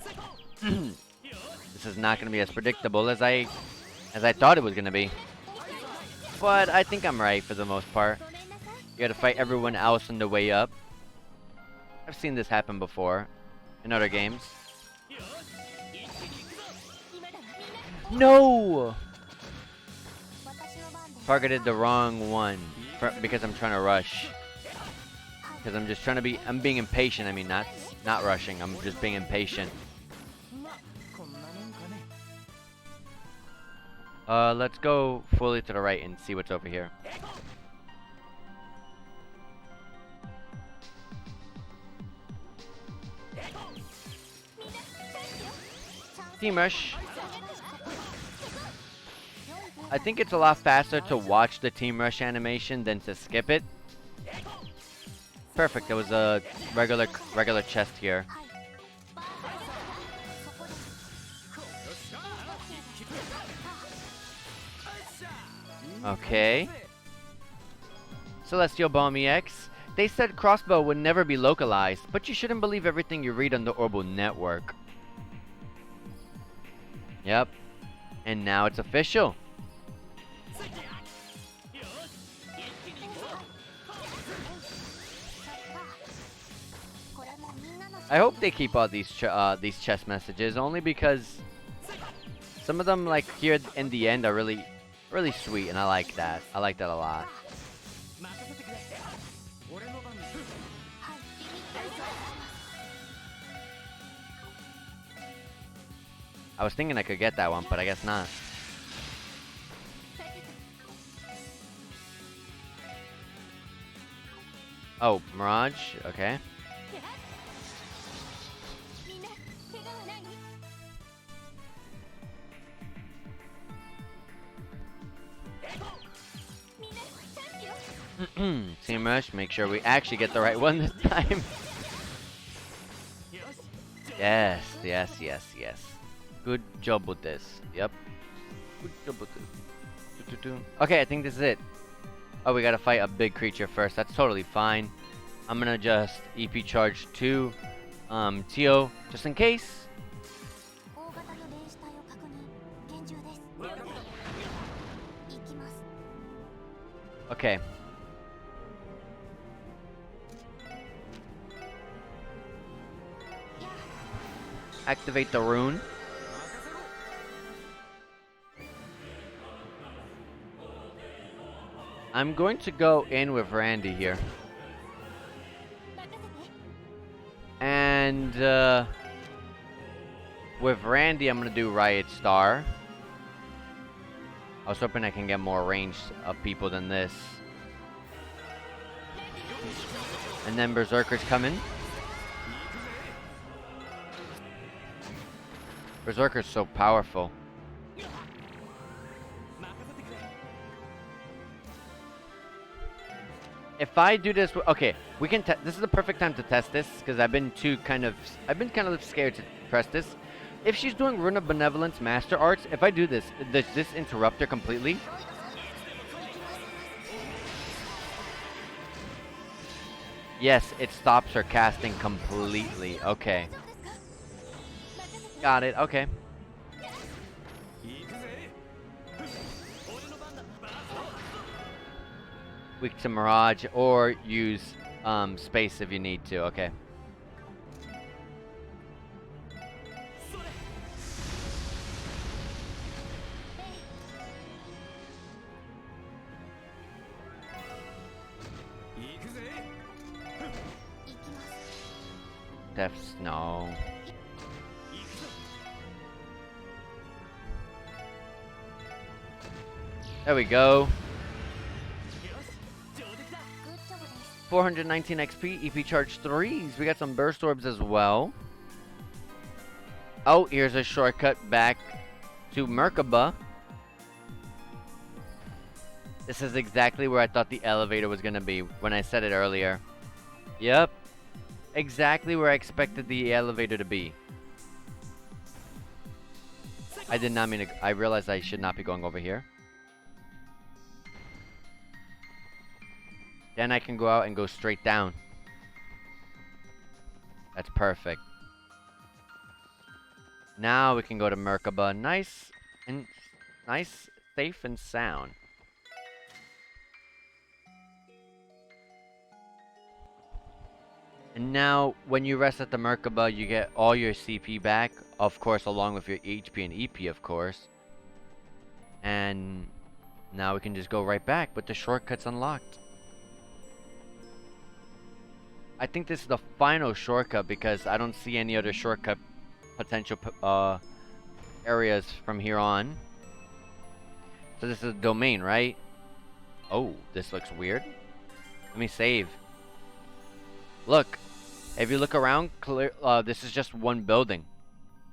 is not gonna be as predictable as I thought it was gonna be. But I think I'm right for the most part. You gotta fight everyone else on the way up. I've seen this happen before in other games. No! Targeted the wrong one because I'm trying to rush. Because I'm just trying to be, I'm being impatient. I mean, not rushing. I'm just being impatient. Let's go fully to the right and see what's over here. Team rush. I think it's a lot faster to watch the team rush animation than to skip it. Perfect. There was a regular chest here. Okay. Celestial Bomb EX. They said crossbow would never be localized, but you shouldn't believe everything you read on the Orbital Network. Yep. And now it's official. I hope they keep all these chest messages, only because some of them, like here in the end, are really sweet, and I like that. I like that a lot. I was thinking I could get that one, but I guess not. Oh, Mirage? Okay. Team Rush, make sure we actually get the right one this time. Yes, yes, yes, yes. Good job with this. Yep. Good job with this. Okay, I think this is it. Oh, we gotta fight a big creature first. That's totally fine. I'm gonna just EP charge 2 Tio, just in case. Okay. Activate the rune. I'm going to go in with Randy here. And with Randy, I'm going to do Riot Star. I was hoping I can get more range of people than this. And then Berserker's coming. Berserker's so powerful. If I do this, okay, we can. This is the perfect time to test this because I've been kind of scared to press this. If she's doing Rune of Benevolence Master Arts, if I do this, does this interrupt her completely? Yes, it stops her casting completely. Okay. Got it. Okay. weak to Mirage, or use space if you need to. Okay. Death Snow. There we go. 419 XP, EP charge 3s. We got some burst orbs as well. Oh, here's a shortcut back to Merkaba. This is exactly where I thought the elevator was going to be when I said it earlier. Yep. Exactly where I expected the elevator to be. I did not mean to. I realized I should not be going over here. Then I can go out and go straight down. That's perfect. Now we can go to Merkaba. Nice, safe and sound. And now, when you rest at the Merkaba, you get all your CP back, of course, along with your HP and EP, of course. And now we can just go right back with the shortcuts unlocked. I think this is the final shortcut because I don't see any other shortcut potential areas from here on. So this is a domain, right? Oh, this looks weird. Let me save. Look, if you look around, this is just one building.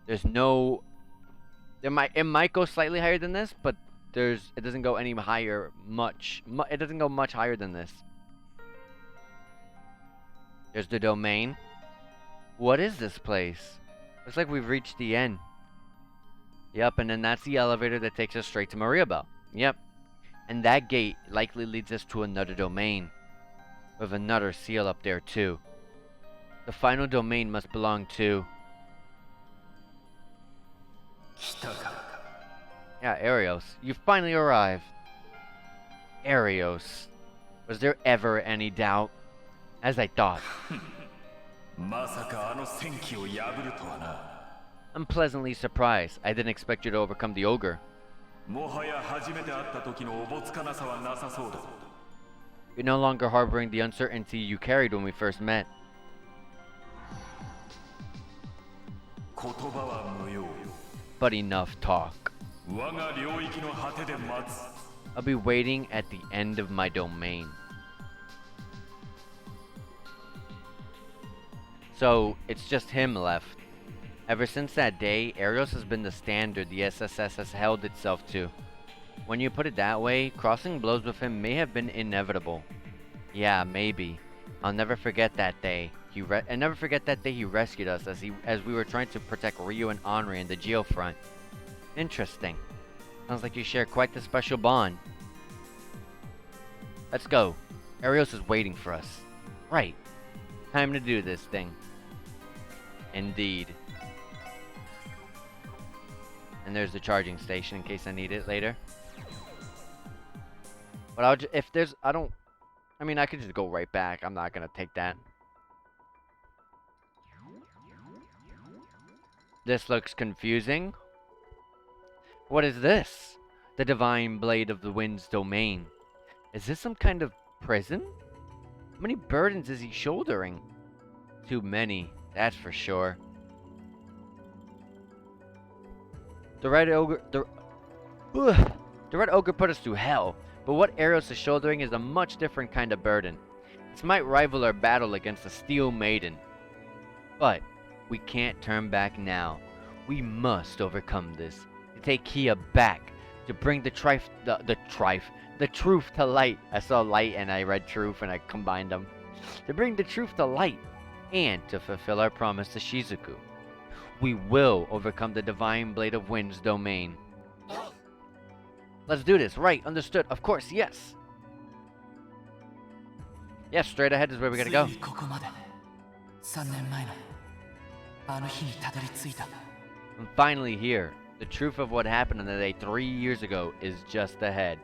There's no. It might go slightly higher than this, but it doesn't go any higher. It doesn't go much higher than this. There's the domain. What is this place? Looks like we've reached the end. Yep, and then that's the elevator that takes us straight to Mariabel. Yep. And that gate likely leads us to another domain. With another seal up there too. The final domain must belong to... Yeah, Arios. You finally arrived. Arios. Was there ever any doubt? As I thought. I'm pleasantly surprised. I didn't expect you to overcome the ogre. You're no longer harboring the uncertainty you carried when we first met. But enough talk. I'll be waiting at the end of my domain. So, it's just him left. Ever since that day, Arios has been the standard the SSS has held itself to. When you put it that way, crossing blows with him may have been inevitable. Yeah, maybe. I'll never forget that day. I never forget that day he rescued us as we were trying to protect Ryu and Henri in the Geofront. Interesting. Sounds like you share quite the special bond. Let's go. Arios is waiting for us. Right. Time to do this thing. Indeed. And there's the charging station in case I need it later. But I could just go right back. I'm not gonna take that. This looks confusing. What is this? The Divine Blade of the Wind's domain. Is this some kind of prison? How many burdens is he shouldering? Too many, that's for sure. The Red Ogre put us through hell, but what Arios is shouldering is a much different kind of burden. This might rival our battle against the Steel Maiden. But we can't turn back now. We must overcome this. To take KeA back. To bring the truth to light. I saw light and I read truth and I combined them. To bring the truth to light. And to fulfill our promise to Shizuku. We will overcome the Divine Blade of Wind's domain. Let's do this. Right, understood. Of course, yes. Yes, straight ahead is where we gotta go. I'm finally here. The truth of what happened on the day 3 years ago is just ahead.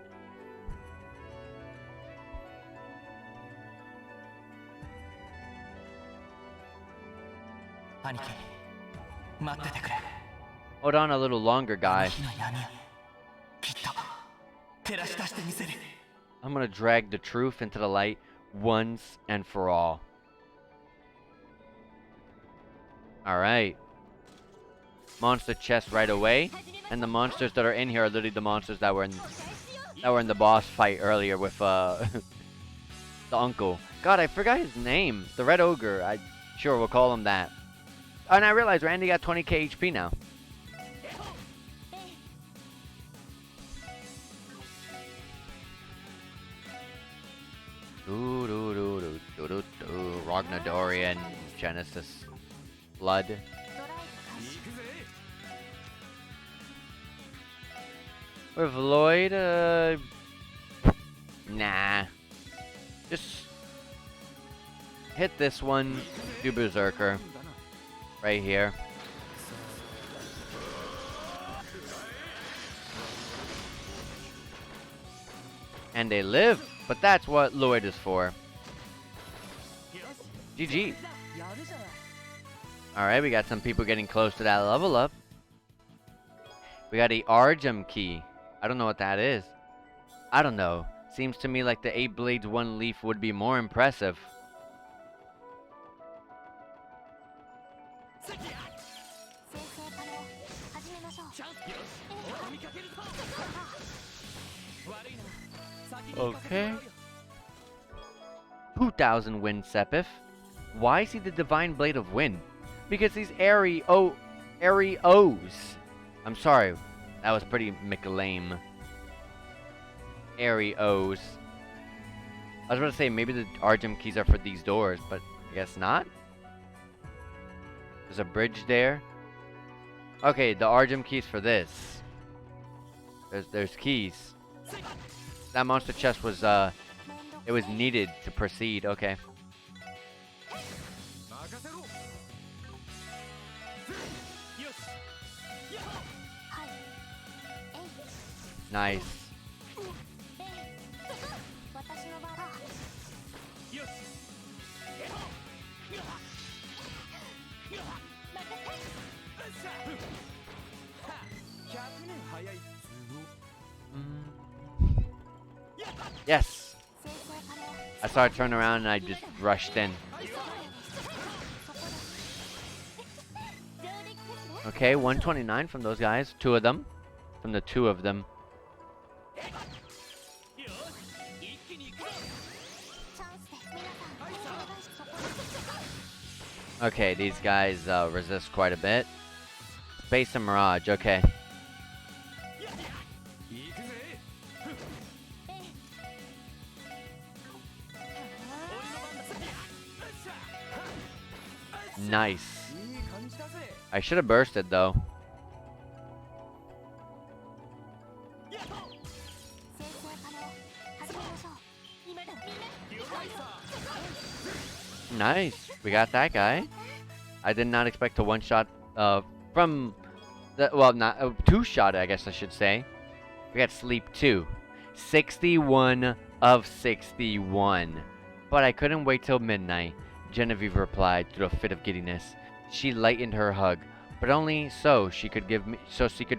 Hold on a little longer, guy. I'm gonna drag the truth into the light once and for all. Alright. Monster chest right away. And the monsters that are in here are literally the monsters that were in the boss fight earlier with the uncle. God, I forgot his name. The Red Ogre. Sure, we'll call him that. And I realized Randy got 20k HP now. Ragnadorian Genesis Blood. With Lloyd, nah. Just hit this one, do Berserker. Right here. And they live, but that's what Lloyd is for. GG. Alright, we got some people getting close to that level up. We got a Azure Key. I don't know what that is. I don't know. Seems to me like the 8 blades 1 leaf would be more impressive. Okay. 2000 Wind Sepith. Why is he the Divine Blade of Wind? Because he's Airy O's. I'm sorry. That was pretty lame. Airy O's. I was about to say maybe the Azure keys are for these doors, but I guess not. There's a bridge there. Okay, the Azure keys for this. There's keys. That monster chest was it was needed to proceed. Okay. Nice. Yes. I saw it turn around and I just rushed in. Okay, 129 from those guys. Two of them. From the two of them. Okay, these guys resist quite a bit. Space and Mirage, okay. Nice. I should have bursted though. Nice. We got that guy. I did not expect to one-shot from the, well, not two-shot, I guess I should say. We got Sleep 2. 61 of 61. But I couldn't wait till midnight. Genevieve replied through a fit of giddiness. She lightened her hug, but only so she could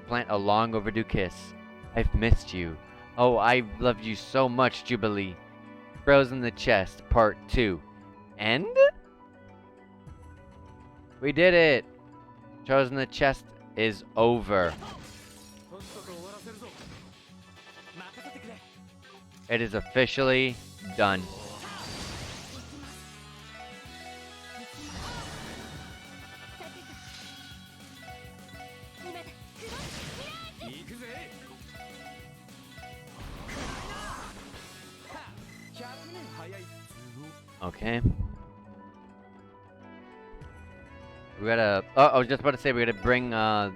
plant a long overdue kiss. I've missed you. Oh, I've loved you so much, Jubilee. Bros in the Chest, Part 2. End? We did it! Chosen the Chest is over. It is officially done. Okay. We gotta... Oh, I was just about to say we gotta bring the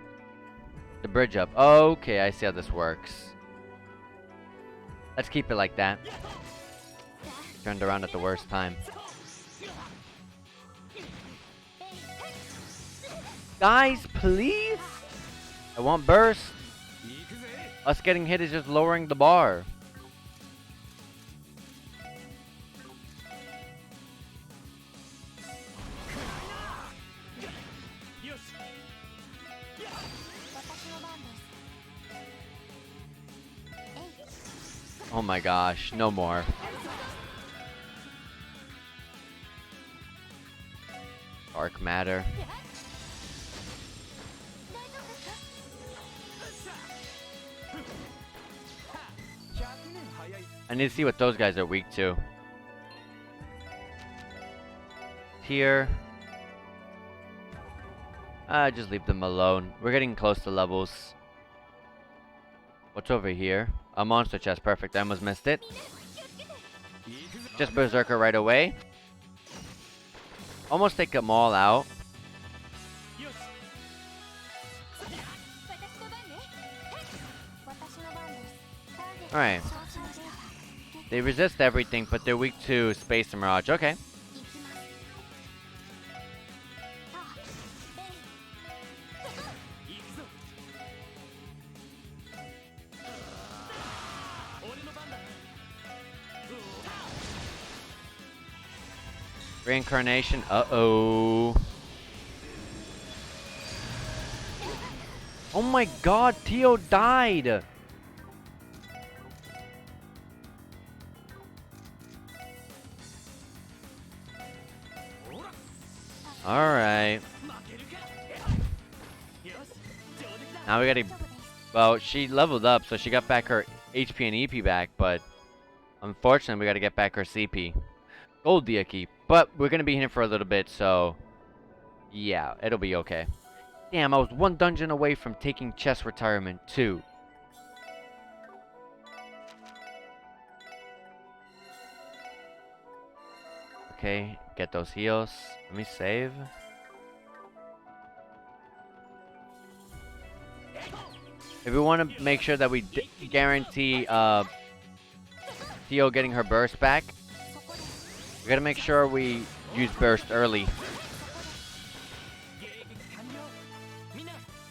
bridge up. Okay, I see how this works. Let's keep it like that. Turned around at the worst time. Guys, please! I want burst. Us getting hit is just lowering the bar. Oh my gosh, no more. Dark matter. I need to see what those guys are weak to. Here. Just leave them alone. We're getting close to levels. What's over here? A monster chest. Perfect. I almost missed it. Just Berserker right away. Almost take them all out. Alright. They resist everything, but they're weak to Space and Mirage. Okay. Reincarnation. Uh-oh. Oh my god, Tio died! Alright. Now we gotta... Well, she leveled up, so she got back her HP and EP back, but... Unfortunately, we gotta get back her CP. Goldia Key. But we're gonna be here for a little bit, so... Yeah, it'll be okay. Damn, I was one dungeon away from taking chest retirement, too. Okay, get those heals. Let me save. If we want to make sure that we guarantee Theo getting her burst back, we gotta make sure we use burst early.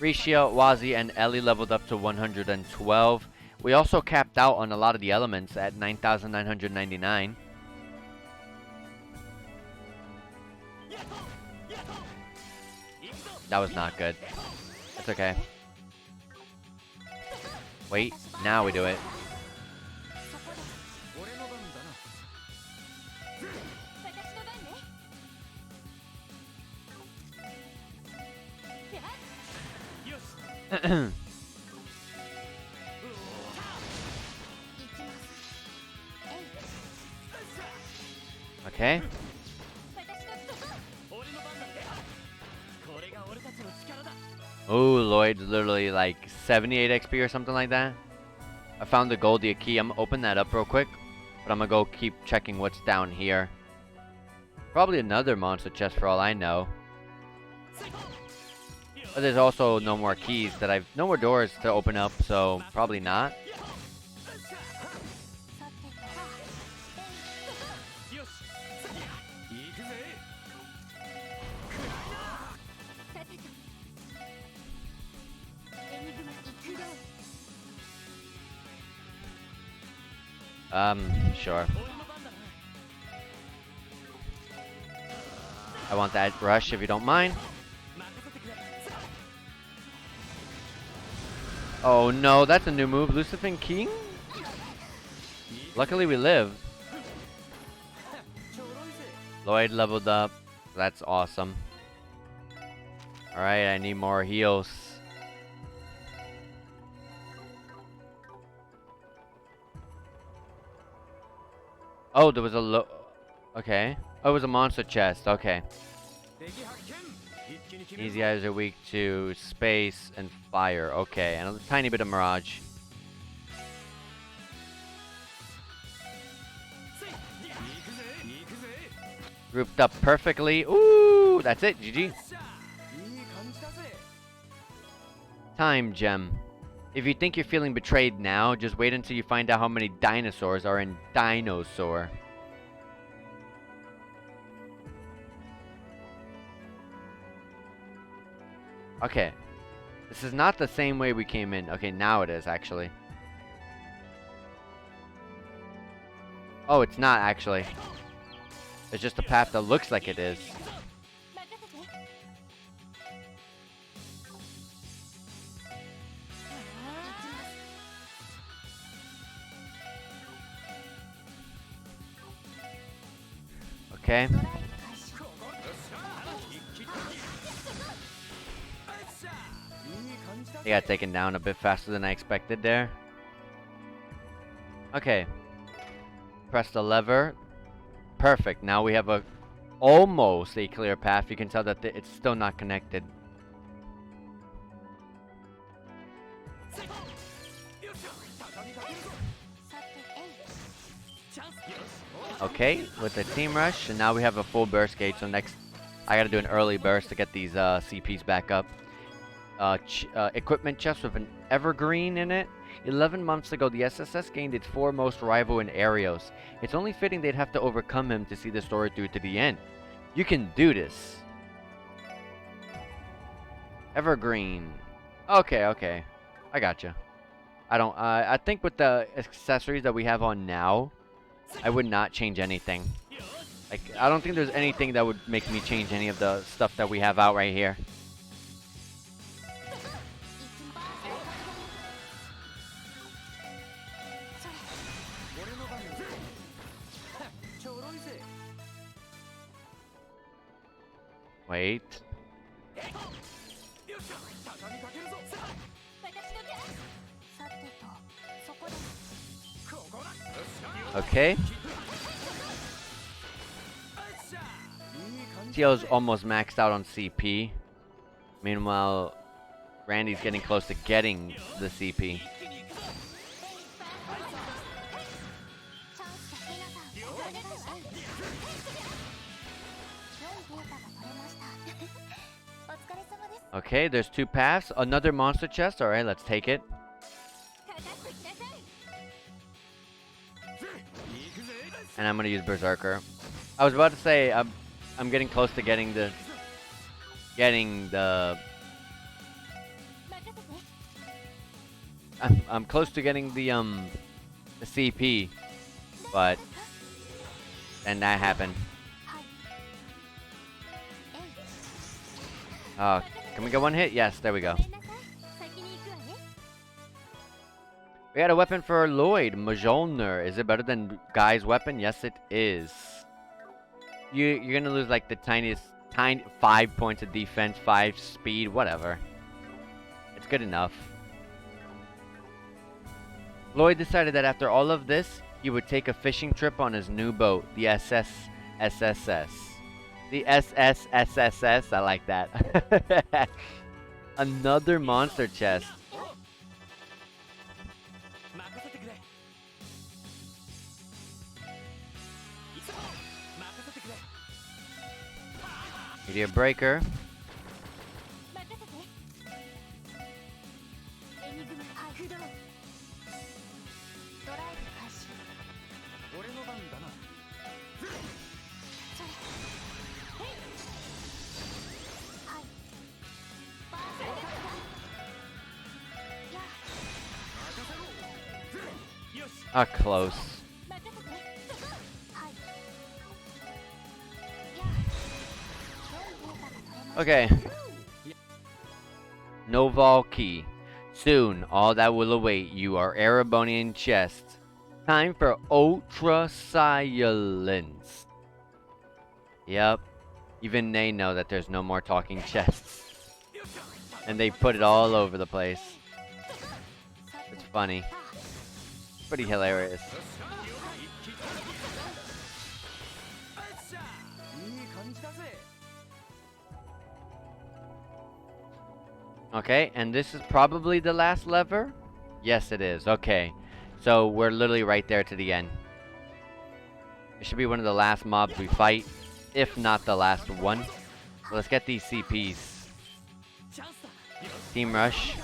Rishia, Wazi, and Ellie leveled up to 112. We also capped out on a lot of the elements at 9,999. That was not good. That's okay. Wait, now we do it. Okay. Oh, Lloyd's literally like 78 XP or something like that. I found the Goldia Key. I'm gonna open that up real quick, but I'm gonna go keep checking what's down here. Probably another monster chest for all I know. But there's also no more keys that I've... No more doors to open up, so probably not. Sure. I want that rush if you don't mind. Oh no, that's a new move. Lucifin King? Luckily we live. Lloyd leveled up. That's awesome. Alright, I need more heals. Oh, there was a okay. Oh, it was a monster chest. Okay. Easy eyes are weak to space and fire. Okay, and a tiny bit of mirage. Grouped up perfectly. Ooh, that's it. GG. Time gem. If you think you're feeling betrayed now, just wait until you find out how many dinosaurs are in Dinosaur. Okay. This is not the same way we came in. Okay, now it is, actually. Oh, it's not, actually. It's just a path that looks like it is. Okay. He got taken down a bit faster than I expected there. Okay. Press the lever. Perfect. Now we have almost a clear path. You can tell that it's still not connected. Okay, with the team rush, and now we have a full burst gauge. So next, I gotta do an early burst to get these CPs back up. Equipment chest with an evergreen in it. 11 months ago, the SSS gained its foremost rival in Arios. It's only fitting they'd have to overcome him to see the story through to the end. You can do this. Evergreen. Okay, okay. I gotcha. I think with the accessories that we have on now, I would not change anything. Like, I don't think there's anything that would make me change any of the stuff that we have out right here. Wait. Okay. Teo's almost maxed out on CP. Meanwhile, Randy's getting close to getting the CP. Okay, there's 2 paths. Another monster chest. Alright, let's take it. And I'm gonna use Berserker. I was about to say I'm getting close to getting the I'm close to getting the CP, but then that happened. Can we get one hit? Yes, there we go. We got a weapon for Lloyd, Mjolnir. Is it better than Guy's weapon? Yes, it is. You're gonna lose like the tiny 5 points of defense, 5 speed, whatever. It's good enough. Lloyd decided that after all of this, he would take a fishing trip on his new boat, the SSS. The SSSS, I like that. Another monster chest. Meteor breaker. Close. Okay. Goldia Key. Soon, all that will await you are Erebonian chests. Time for Ultra Silence. Yep. Even they know that there's no more talking chests. And they put it all over the place. It's funny. Pretty hilarious. Okay, and this is probably the last lever? Yes, it is. Okay. So we're literally right there to the end. It should be one of the last mobs we fight, if not the last one. So let's get these CPs. Team rush.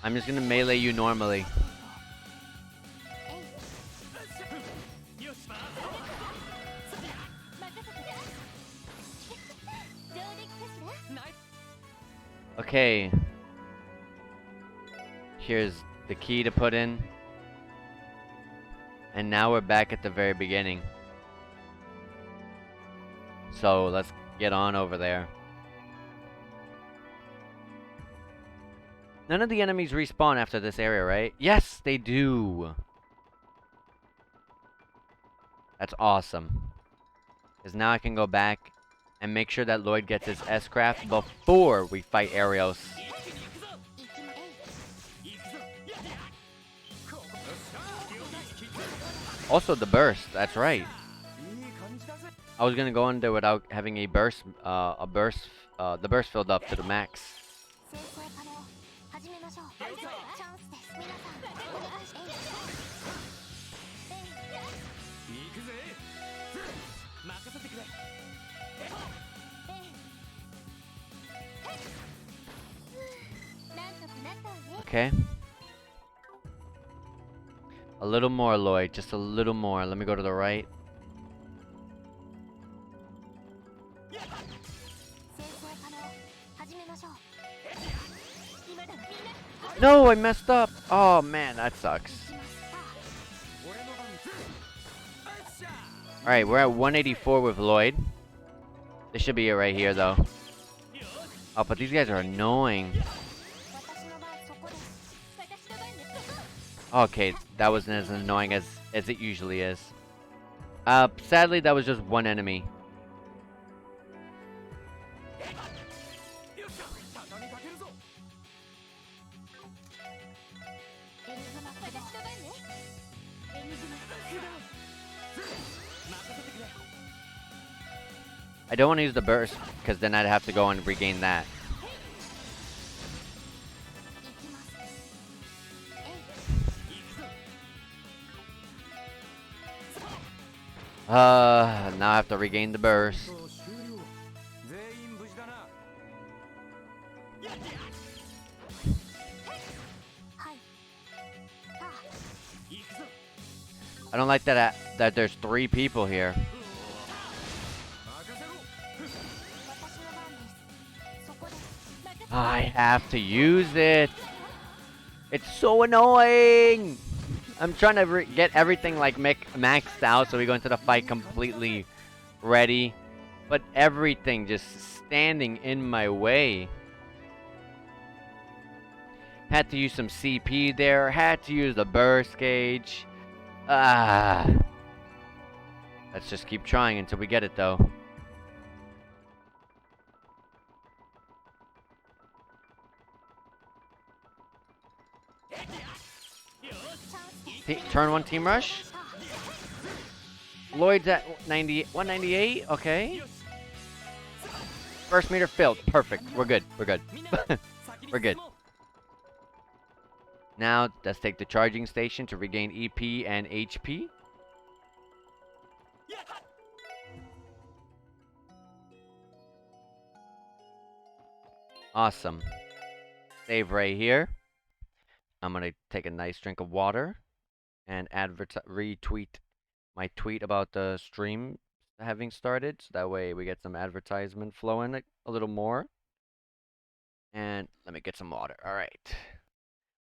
I'm just gonna melee you normally. Okay. Here's the key to put in. And now we're back at the very beginning. So let's get on over there. None of the enemies respawn after this area, right? Yes, they do. That's awesome. Because now I can go back and make sure that Lloyd gets his S-Craft before we fight Arios. Also the burst, that's right. I was gonna go in there without having the burst filled up to the max. Okay. A little more, Lloyd. Just a little more. Let me go to the right. No, I messed up. Oh, man, that sucks. Alright, we're at 184 with Lloyd. This should be it right here, though. Oh, but these guys are annoying. Okay, that wasn't as annoying as it usually is. Sadly, that was just one enemy. I don't want to use the burst, because then I'd have to go and regain that. Now I have to regain the burst. I don't like that there's 3 people here. I have to use it. It's so annoying. I'm trying to get everything like maxed out so we go into the fight completely ready. But everything just standing in my way. Had to use some CP there. Had to use the burst gauge. Let's just keep trying until we get it though. Turn 1 team rush. Lloyd's at 198. Okay. First meter filled. Perfect. We're good. We're good. We're good. Now let's take the charging station to regain EP and HP. Awesome. Save right here. I'm gonna take a nice drink of water and retweet my tweet about the stream having started, so that way we get some advertisement flowing a little more. And let me get some water. All right.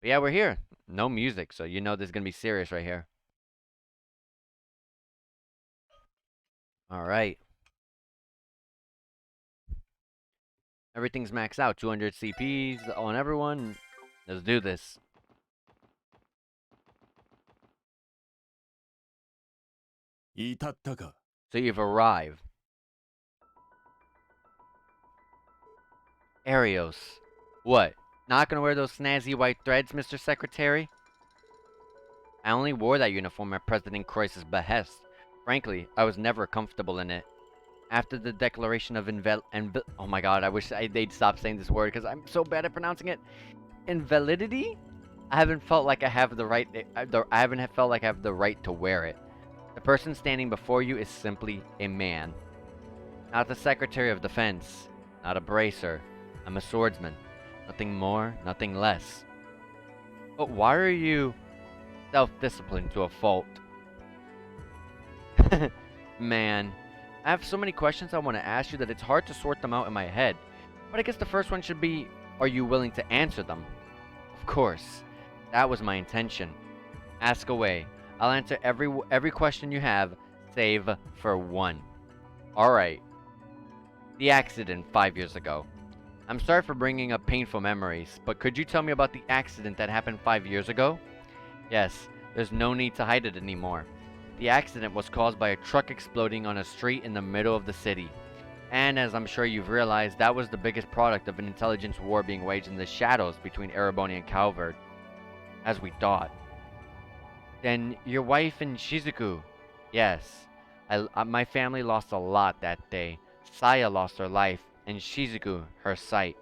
But yeah, we're here. No music, so you know this is gonna be serious right here. All right. Everything's maxed out. 200 CPs on everyone. Let's do this. So you've arrived. Arios. What? Not gonna wear those snazzy white threads, Mr. Secretary? I only wore that uniform at President Croiss's behest. Frankly, I was never comfortable in it. After the declaration of oh my god, I wish they'd stop saying this word because I'm so bad at pronouncing it. Invalidity? I haven't felt like I have the right. I haven't felt like I have the right to wear it. The person standing before you is simply a man. Not the Secretary of Defense. Not a bracer. I'm a swordsman. Nothing more, nothing less. But why are you self-disciplined to a fault? Man, I have so many questions I want to ask you that it's hard to sort them out in my head. But I guess the first one should be, are you willing to answer them? Of course. That was my intention. Ask away. I'll answer every question you have, save for one. Alright. The accident 5 years ago. I'm sorry for bringing up painful memories, but could you tell me about the accident that happened 5 years ago? Yes, there's no need to hide it anymore. The accident was caused by a truck exploding on a street in the middle of the city. And as I'm sure you've realized, that was the biggest product of an intelligence war being waged in the shadows between Ereboni and Calvard, as we thought. Then your wife and Shizuku. Yes, my family lost a lot that day. Saya lost her life, and Shizuku her sight.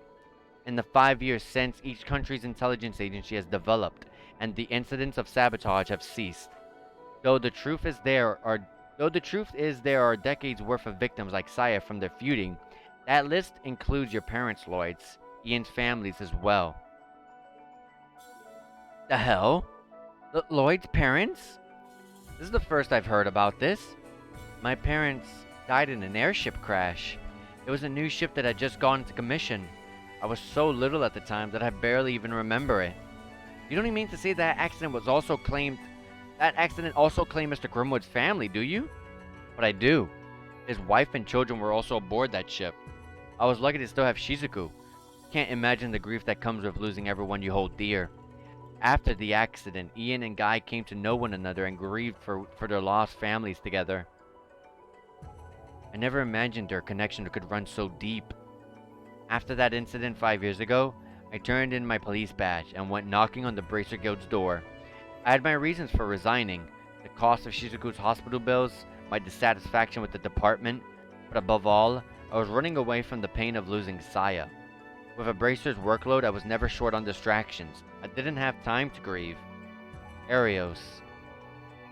In the 5 years since, each country's intelligence agency has developed, and the incidents of sabotage have ceased. Though the truth is there are decades worth of victims like Saya from their feuding, that list includes your parents, Lloyd's, Ian's families as well. The hell? Lloyd's parents? This is the first I've heard about this. My parents died in an airship crash. It was a new ship that had just gone into commission. I was so little at the time that I barely even remember it. You don't even mean to say that accident also claimed Mr. Grimwood's family, do you? But I do. His wife and children were also aboard that ship. I was lucky to still have Shizuku. Can't imagine the grief that comes with losing everyone you hold dear. After the accident, Ian and Guy came to know one another and grieved for their lost families together. I never imagined their connection could run so deep. After that incident 5 years ago, I turned in my police badge and went knocking on the Bracer Guild's door. I had my reasons for resigning: the cost of Shizuku's hospital bills, my dissatisfaction with the department, but above all, I was running away from the pain of losing Saya. With a Bracer's workload, I was never short on distractions. I didn't have time to grieve. Arios.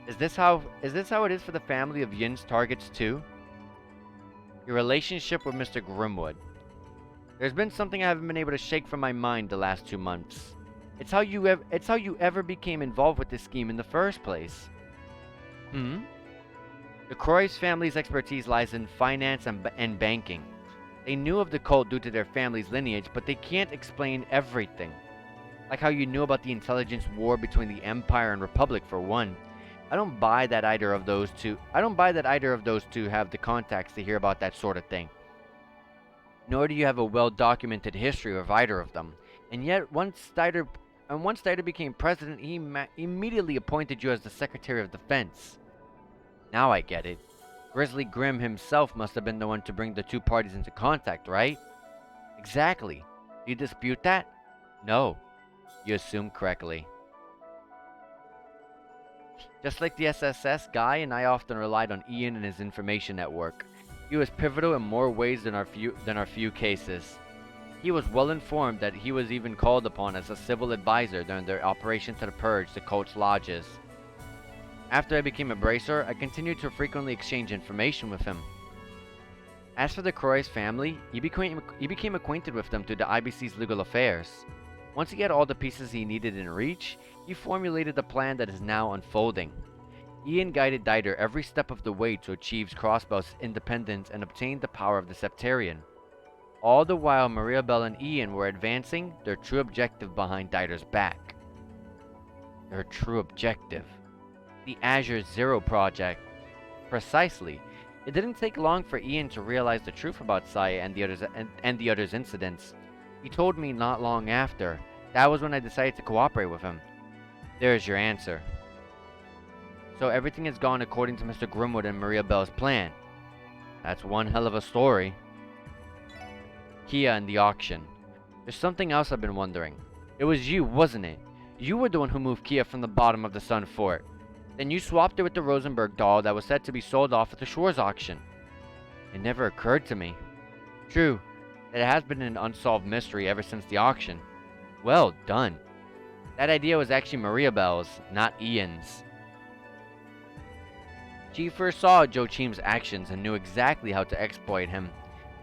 Is this how it is for the family of Yin's targets too? Your relationship with Mr. Grimwood. There's been something I haven't been able to shake from my mind the last 2 months. It's how you ever became involved with this scheme in the first place. The Croix family's expertise lies in finance and banking. They knew of the cult due to their family's lineage, but they can't explain everything. Like how you knew about the intelligence war between the Empire and Republic, for one. I don't buy that either of those two have the contacts to hear about that sort of thing. Nor do you have a well-documented history of either of them. And yet, once Steiner became president, he immediately appointed you as the Secretary of Defense. Now I get it. Grizzly Grim himself must have been the one to bring the two parties into contact, right? Exactly. Do you dispute that? No. You assume correctly. Just like the SSS, Guy and I often relied on Ian and his information network. He was pivotal in more ways than our few cases. He was well informed that he was even called upon as a civil advisor during their operation to purge the cult's lodges. After I became a Bracer, I continued to frequently exchange information with him. As for the Croix family, he became acquainted with them through the IBC's legal affairs. Once he had all the pieces he needed in reach, he formulated a plan that is now unfolding. Ian guided Dieter every step of the way to achieve Crossbow's independence and obtain the power of the Septarian. All the while, Maria Bell and Ian were advancing their true objective behind Dieter's back. Their true objective. The Azure Zero project. Precisely. It didn't take long for Ian to realize the truth about Saya and the others' incidents. He told me not long after. That was when I decided to cooperate with him. There's your answer. So everything has gone according to Mr. Grimwood and Maria Bell's plan. That's one hell of a story. KeA and the auction. There's something else I've been wondering. It was you, wasn't it? You were the one who moved KeA from the bottom of the Sun Fort. Then you swapped it with the Rosenberg doll that was said to be sold off at the Shores auction. It never occurred to me. True, that it has been an unsolved mystery ever since the auction. Well done. That idea was actually Maria Bell's, not Ian's. She first saw Joe Cheem's actions and knew exactly how to exploit him.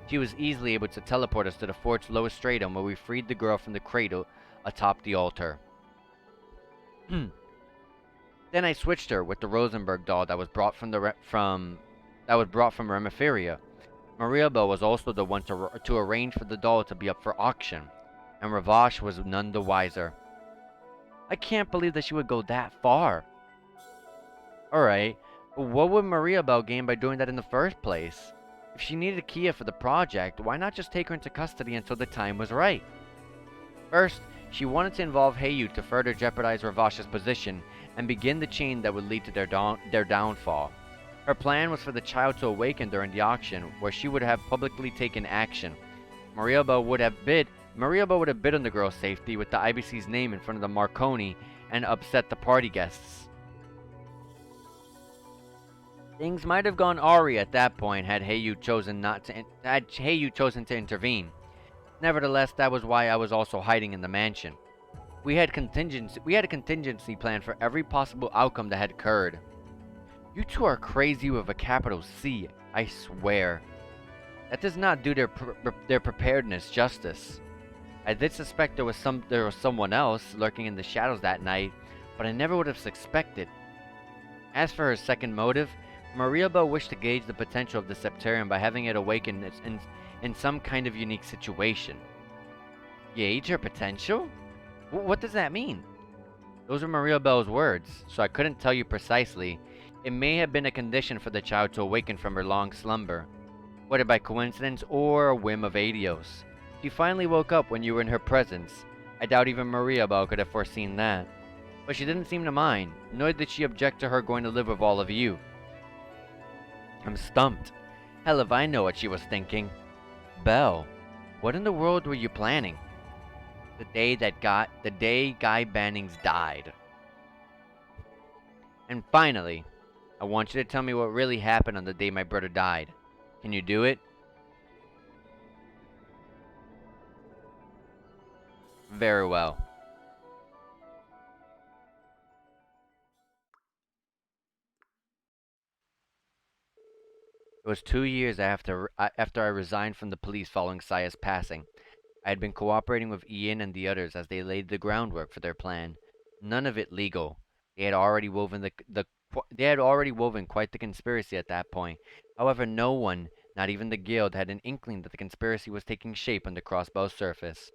She was easily able to teleport us to the fort's lowest stratum where we freed the girl from the cradle atop the altar. Then I switched her with the Rosenberg doll that was brought from Remiferia. Maria Bell was also the one to arrange for the doll to be up for auction, and Ravash was none the wiser. I can't believe that she would go that far. Alright, but what would Maria Bell gain by doing that in the first place? If she needed KeA for the project, why not just take her into custody until the time was right? First, she wanted to involve Heyu to further jeopardize Ravash's position, and begin the chain that would lead to their downfall. Her plan was for the child to awaken during the auction, where she would have publicly taken action. Marielba would have bid on the girl's safety with the IBC's name in front of the Marconi and upset the party guests. Things might have gone awry at that point had Heiyu chosen to intervene. Nevertheless, that was why I was also hiding in the mansion. We had a contingency plan for every possible outcome that had occurred. You two are crazy with a capital C, I swear. That does not do their preparedness justice. I did suspect there was someone else lurking in the shadows that night, but I never would have suspected. As for her second motive, Marielba wished to gauge the potential of the Septarium by having it awaken in some kind of unique situation. Gauge her potential? What does that mean? Those were Marielba's words, so I couldn't tell you precisely. It may have been a condition for the child to awaken from her long slumber, whether by coincidence or a whim of Adios. She finally woke up when you were in her presence. I doubt even Marielba could have foreseen that. But she didn't seem to mind, nor did she object to her going to live with all of you. I'm stumped. Hell if I know what she was thinking. Belle, what in the world were you planning? The day Guy Bannings died. And finally, I want you to tell me what really happened on the day my brother died. Can you do it? Very well. It was 2 years after I resigned from the police following Saya's passing. I had been cooperating with Ian and the others as they laid the groundwork for their plan. None of it legal. They had already woven quite the conspiracy at that point. However, no one, not even the guild, had an inkling that the conspiracy was taking shape on the Crossbow's surface.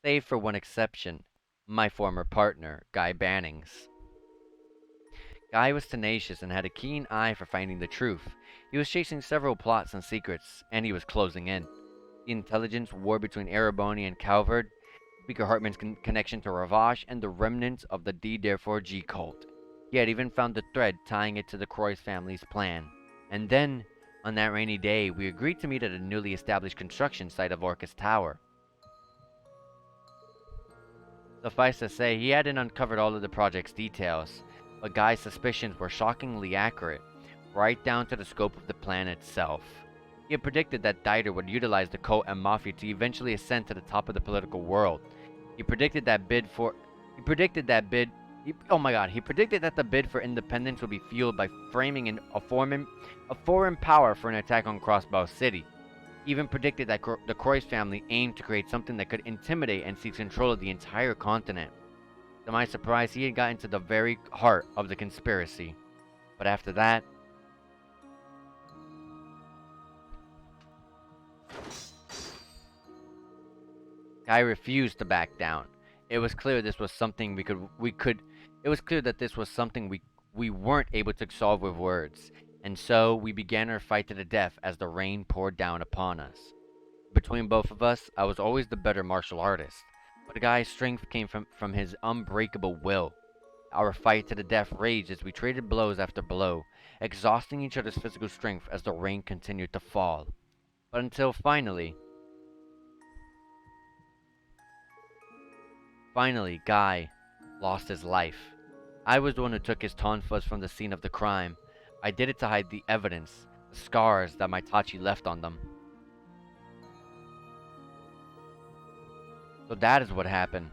Save for one exception, my former partner, Guy Bannings. Guy was tenacious and had a keen eye for finding the truth. He was chasing several plots and secrets, and he was closing in. The intelligence war between Ereboni and Calvard, Speaker Hartman's connection to Ravash, and the remnants of the D-Therefore-G cult. He had even found the thread tying it to the Croix family's plan. And then, on that rainy day, we agreed to meet at a newly established construction site of Orcus Tower. Suffice to say, he hadn't uncovered all of the project's details, but Guy's suspicions were shockingly accurate, right down to the scope of the plan itself. He had predicted that Dieter would utilize the cult and mafia to eventually ascend to the top of the political world. He predicted that he predicted that the bid for independence would be fueled by framing a foreign power for an attack on Crossbow City. He even predicted that the Croix family aimed to create something that could intimidate and seize control of the entire continent. To my surprise, he had gotten to the very heart of the conspiracy. But after that, Guy refused to back down. It was clear this was something it was clear that this was something we weren't able to solve with words. And so we began our fight to the death as the rain poured down upon us. Between both of us, I was always the better martial artist, but Guy's strength came from his unbreakable will. Our fight to the death raged as we traded blows after blow, exhausting each other's physical strength as the rain continued to fall. But until finally, Guy lost his life. I was the one who took his tonfas from the scene of the crime. I did it to hide the evidence, the scars that my Tachi left on them. So that is what happened.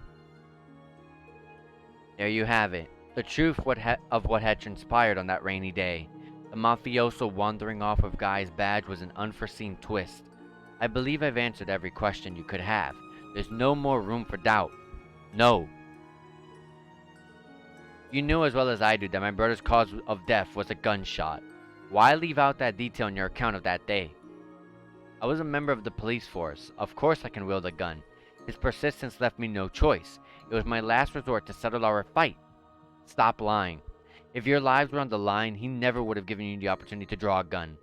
There you have it. The truth of what had transpired on that rainy day. The mafioso wandering off with Guy's badge was an unforeseen twist. I believe I've answered every question you could have. There's no more room for doubt. No. You knew as well as I do that my brother's cause of death was a gunshot. Why leave out that detail in your account of that day? I was a member of the police force. Of course I can wield a gun. His persistence left me no choice. It was my last resort to settle our fight. Stop lying. If your lives were on the line, he never would have given you the opportunity to draw a gun.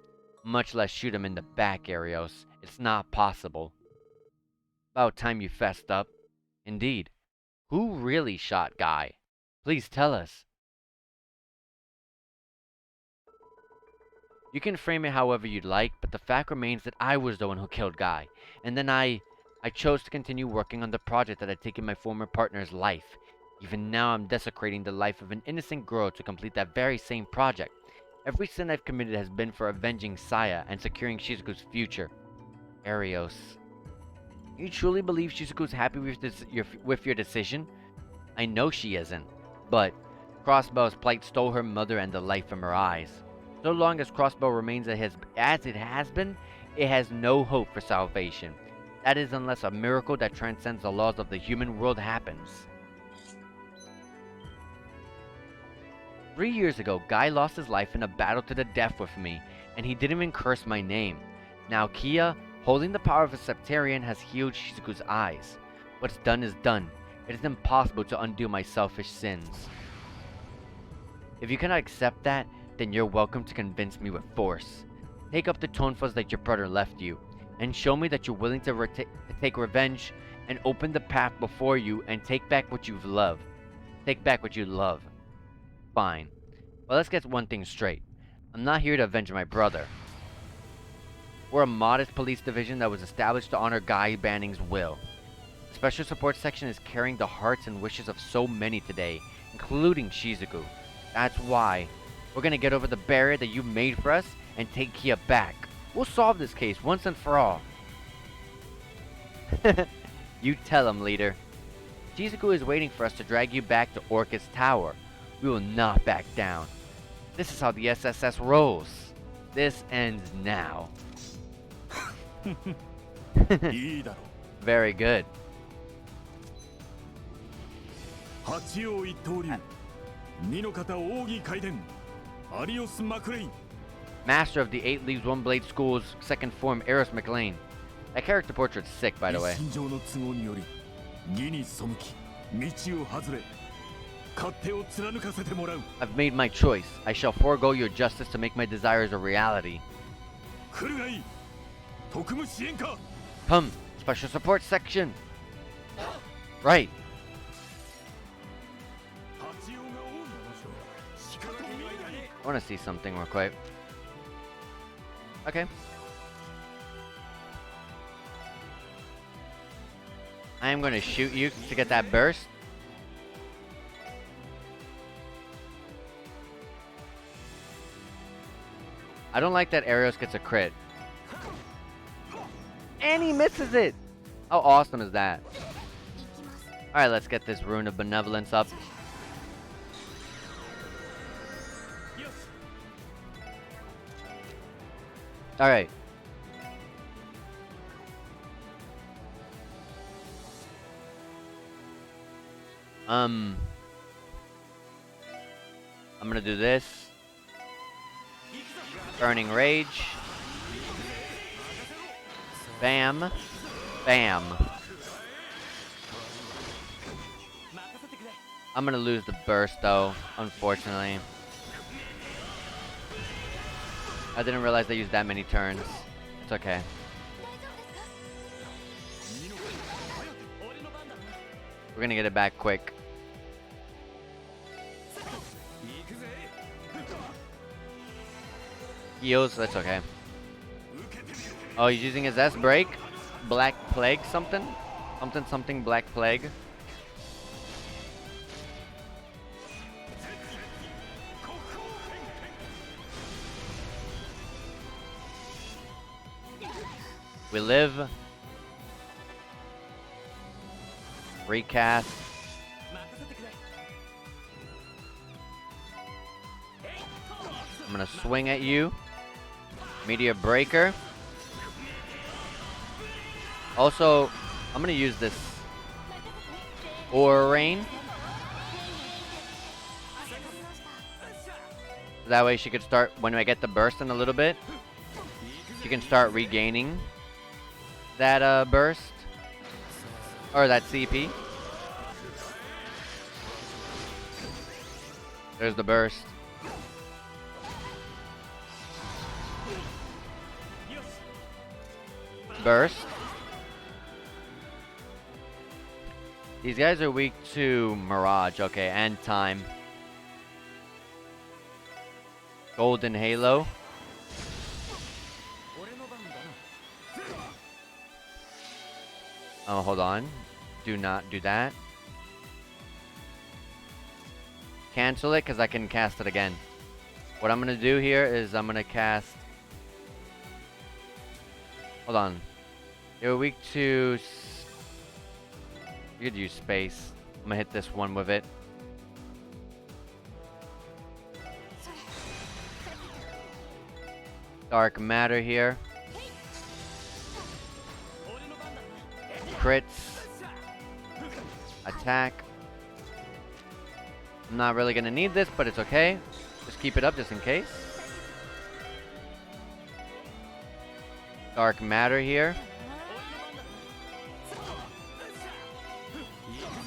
Much less shoot him in the back, Arios. It's not possible. About time you fessed up. Indeed. Who really shot Guy? Please tell us. You can frame it however you'd like, but the fact remains that I was the one who killed Guy. And then I chose to continue working on the project that had taken my former partner's life. Even now I'm desecrating the life of an innocent girl to complete that very same project. Every sin I've committed has been for avenging Saya and securing Shizuku's future. Arios. You truly believe Shizuku's happy with your decision? I know she isn't, but Crossbow's plight stole her mother and the light from her eyes. So long as Crossbow remains as it has been, it has no hope for salvation. That is unless a miracle that transcends the laws of the human world happens. 3 years ago, Guy lost his life in a battle to the death with me, and he didn't even curse my name. Now KeA, holding the power of a Septarian, has healed Shizuku's eyes. What's done is done. It is impossible to undo my selfish sins. If you cannot accept that, then you're welcome to convince me with force. Take up the tonefas that your brother left you, and show me that you're willing to take revenge and open the path before you and take back what you've loved. Take back what you love. Fine. Well, let's get one thing straight. I'm not here to avenge my brother. We're a modest police division that was established to honor Guy Banning's will. The Special Support Section is carrying the hearts and wishes of so many today, including Shizuku. That's why we're gonna get over the barrier that you made for us and take KeA back. We'll solve this case once and for all. You tell him, leader. Shizuku is waiting for us to drag you back to Orcus Tower. We will not back down. This is how the SSS rolls. This ends now. Very good. Master of the 8 Leaves One Blade School's second form, Eros McLean. That character portrait's sick, by the way. I've made my choice. I shall forego your justice to make my desires a reality. Come, Special Support Section. Right. I want to see something real quick. Okay. I am going to shoot you to get that burst. I don't like that Arios gets a crit. And he misses it! How awesome is that? Alright, let's get this Rune of Benevolence up. Alright. I'm gonna do this. Burning Rage. Bam. Bam. I'm gonna lose the burst though, unfortunately. I didn't realize they used that many turns. It's okay. We're gonna get it back quick. Heals, that's okay. Oh, he's using his S break? Black Plague something? Something Black Plague. We live. Recast. I'm gonna swing at you. Meteor Breaker. Also, I'm gonna use this Aura Rain. That way she could start, when I get the burst in a little bit, she can start regaining that burst. Or that CP. There's the burst. Burst. These guys are weak to Mirage, okay, and Time. Golden Halo. Oh, hold on. Do not do that. Cancel it, because I can cast it again. What I'm going to do here is I'm going to cast... Hold on. You're weak to... You could use space. I'm going to hit this one with it. Dark matter here. Crits. Attack. I'm not really going to need this, but it's okay. Just keep it up just in case. Dark matter here.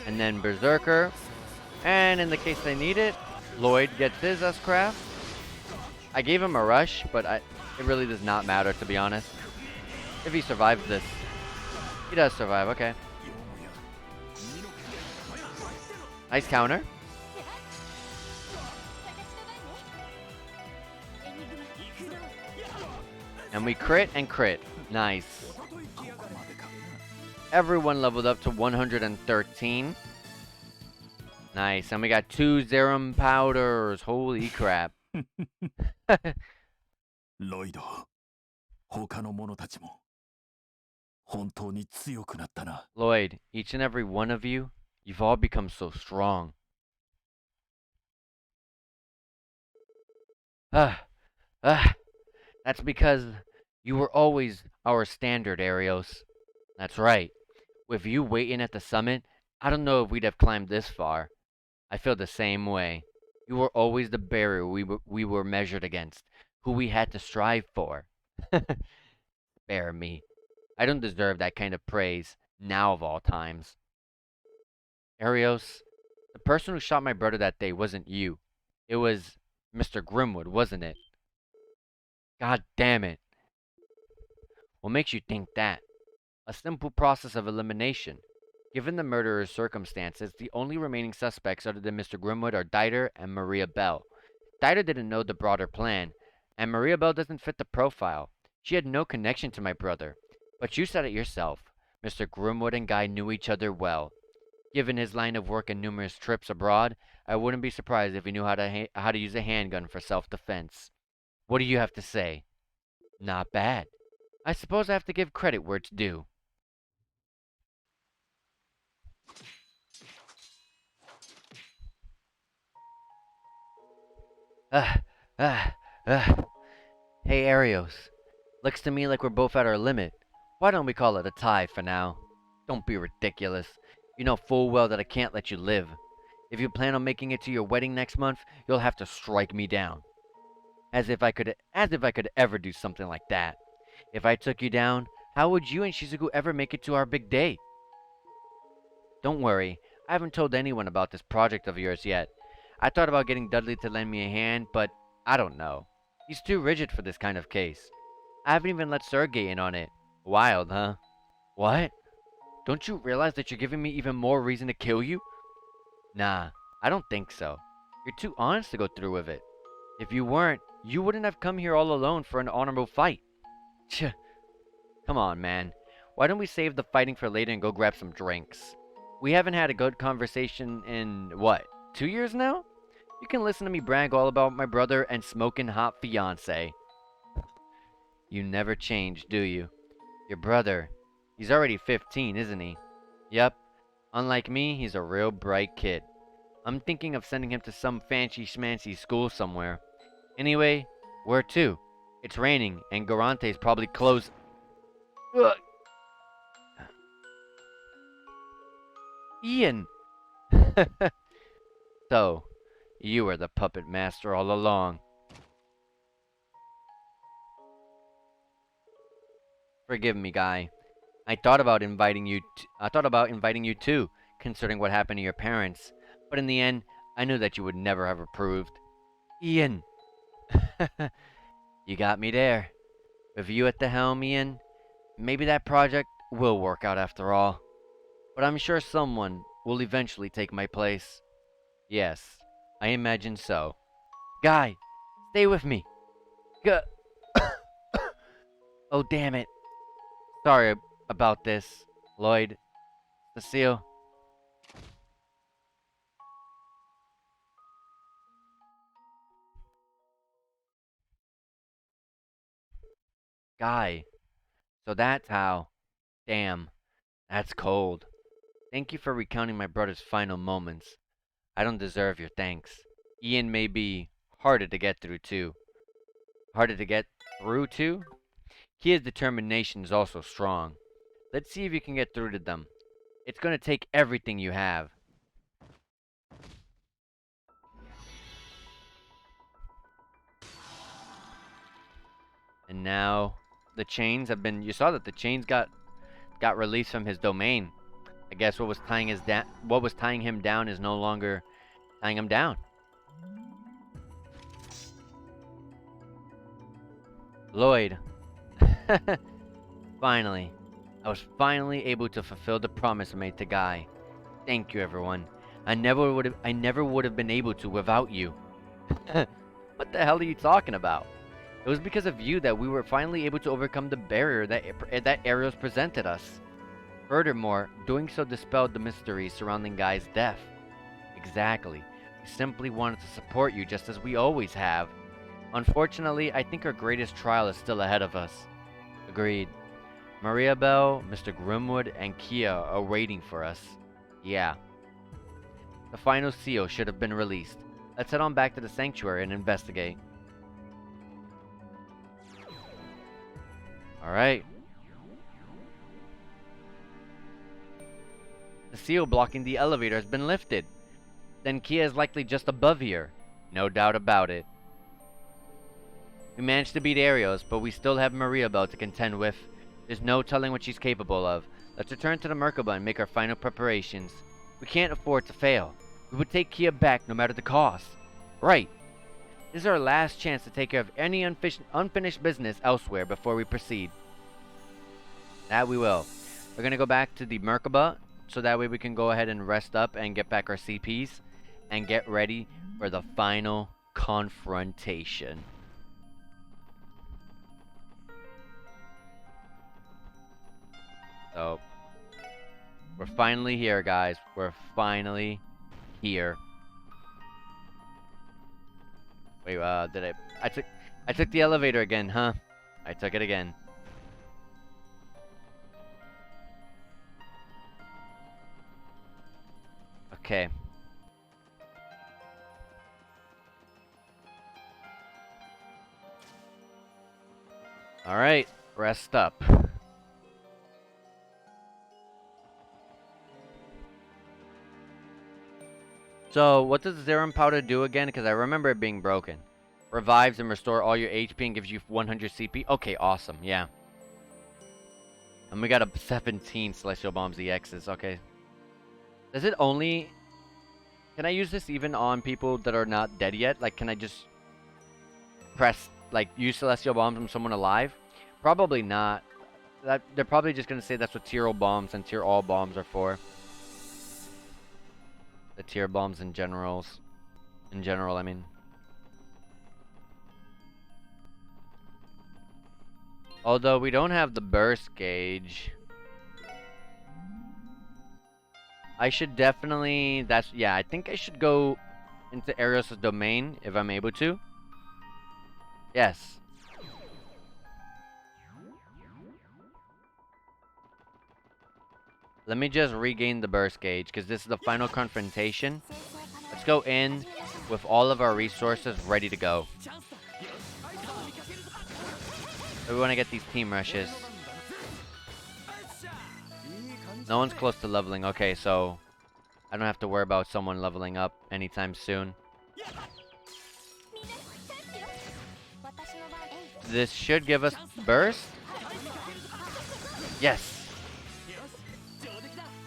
And then Berserker. And in the case they need it, Lloyd gets his S-Craft. I gave him a rush, but it really does not matter, to be honest. If he survives this. He does survive, okay. Nice counter. And we crit and crit. Nice. Everyone leveled up to 113. Nice. And we got 2 Zerum powders. Holy crap. Lloyd, 他の者たちも本当に強くなったな。 Lloyd, each and every one of you, you've all become so strong. That's because you were always our standard, Arios. That's right. With you waiting at the summit, I don't know if we'd have climbed this far. I feel the same way. You were always the barrier we were measured against, who we had to strive for. Spare me. I don't deserve that kind of praise, now of all times. Arios, the person who shot my brother that day wasn't you. It was Mr. Grimwood, wasn't it? God damn it. What makes you think that? A simple process of elimination. Given the murderer's circumstances, the only remaining suspects other than Mr. Grimwood are Dieter and Maria Bell. Dieter didn't know the broader plan, and Maria Bell doesn't fit the profile. She had no connection to my brother. But you said it yourself. Mr. Grimwood and Guy knew each other well. Given his line of work and numerous trips abroad, I wouldn't be surprised if he knew how to use a handgun for self-defense. What do you have to say? Not bad. I suppose I have to give credit where it's due. Hey, Arios. Looks to me like we're both at our limit. Why don't we call it a tie for now? Don't be ridiculous. You know full well that I can't let you live. If you plan on making it to your wedding next month, you'll have to strike me down. As if I could ever do something like that. If I took you down, how would you and Shizuku ever make it to our big day? Don't worry, I haven't told anyone about this project of yours yet. I thought about getting Dudley to lend me a hand, but I don't know. He's too rigid for this kind of case. I haven't even let Sergei in on it. Wild, huh? What? Don't you realize that you're giving me even more reason to kill you? Nah, I don't think so. You're too honest to go through with it. If you weren't, you wouldn't have come here all alone for an honorable fight. Tch. Come on, man. Why don't we save the fighting for later and go grab some drinks? We haven't had a good conversation in, what, 2 years now? You can listen to me brag all about my brother and smoking hot fiancé. You never change, do you? Your brother, he's already 15, isn't he? Yep. Unlike me, he's a real bright kid. I'm thinking of sending him to some fancy-schmancy school somewhere. Anyway, where to? It's raining, and Garante's probably closed. Ugh. Ian! So, you were the puppet master all along. Forgive me, Guy. I thought about inviting you too, considering what happened to your parents. But in the end, I knew that you would never have approved. Ian! You got me there. With you at the helm, Ian, maybe that project will work out after all. But I'm sure someone will eventually take my place. Yes, I imagine so. Guy, stay with me. Oh, damn it. Sorry about this, Lloyd. The seal. Guy. So that's how. Damn. That's cold. Thank you for recounting my brother's final moments. I don't deserve your thanks. Ian may be harder to get through too. Harder to get through to? KeA's determination is also strong. Let's see if you can get through to them. It's gonna take everything you have. And now the chains have been. You saw that the chains got released from his domain. I guess what was tying him down is no longer tying him down. Lloyd. Finally. I was finally able to fulfill the promise I made to Guy. Thank you, everyone. I never would have been able to without you. What the hell are you talking about? It was because of you that we were finally able to overcome the barrier that Arios presented us. Furthermore, doing so dispelled the mystery surrounding Guy's death. Exactly. We simply wanted to support you just as we always have. Unfortunately, I think our greatest trial is still ahead of us. Agreed. Maria Bell, Mr. Grimwood, and KeA are waiting for us. Yeah. The final seal should have been released. Let's head on back to the sanctuary and investigate. Alright. The seal blocking the elevator has been lifted. Then KeA is likely just above here. No doubt about it. We managed to beat Arios, but we still have Maria Bell to contend with. There's no telling what she's capable of. Let's return to the Merkaba and make our final preparations. We can't afford to fail. We would take KeA back no matter the cost. Right. This is our last chance to take care of any unfinished business elsewhere before we proceed. That we will. We're going to go back to the Merkaba, so that way we can go ahead and rest up and get back our CPs and get ready for the final confrontation. So, we're finally here, guys. We're finally here. Wait, I took the elevator again, huh? I took it again. Okay. Alright, rest up. So, what does Zerum Powder do again? Because I remember it being broken. Revives and restore all your HP and gives you 100 CP. Okay, awesome, yeah. And we got a 17 Celestial Bombs EXs, okay. Does it only... Can I use this even on people that are not dead yet? Like, can I just press, like, use Celestial Bombs on someone alive? Probably not. They're probably just going to say that's what Tier Bombs and Tier All Bombs are for. The Tier Bombs in general, I mean. Although we don't have the burst gauge. I should definitely, I think I should go into Arios' domain if I'm able to. Yes. Let me just regain the burst gauge because this is the final confrontation. Let's go in with all of our resources ready to go. So we want to get these team rushes. No one's close to leveling. Okay, so I don't have to worry about someone leveling up anytime soon. This should give us burst. Yes.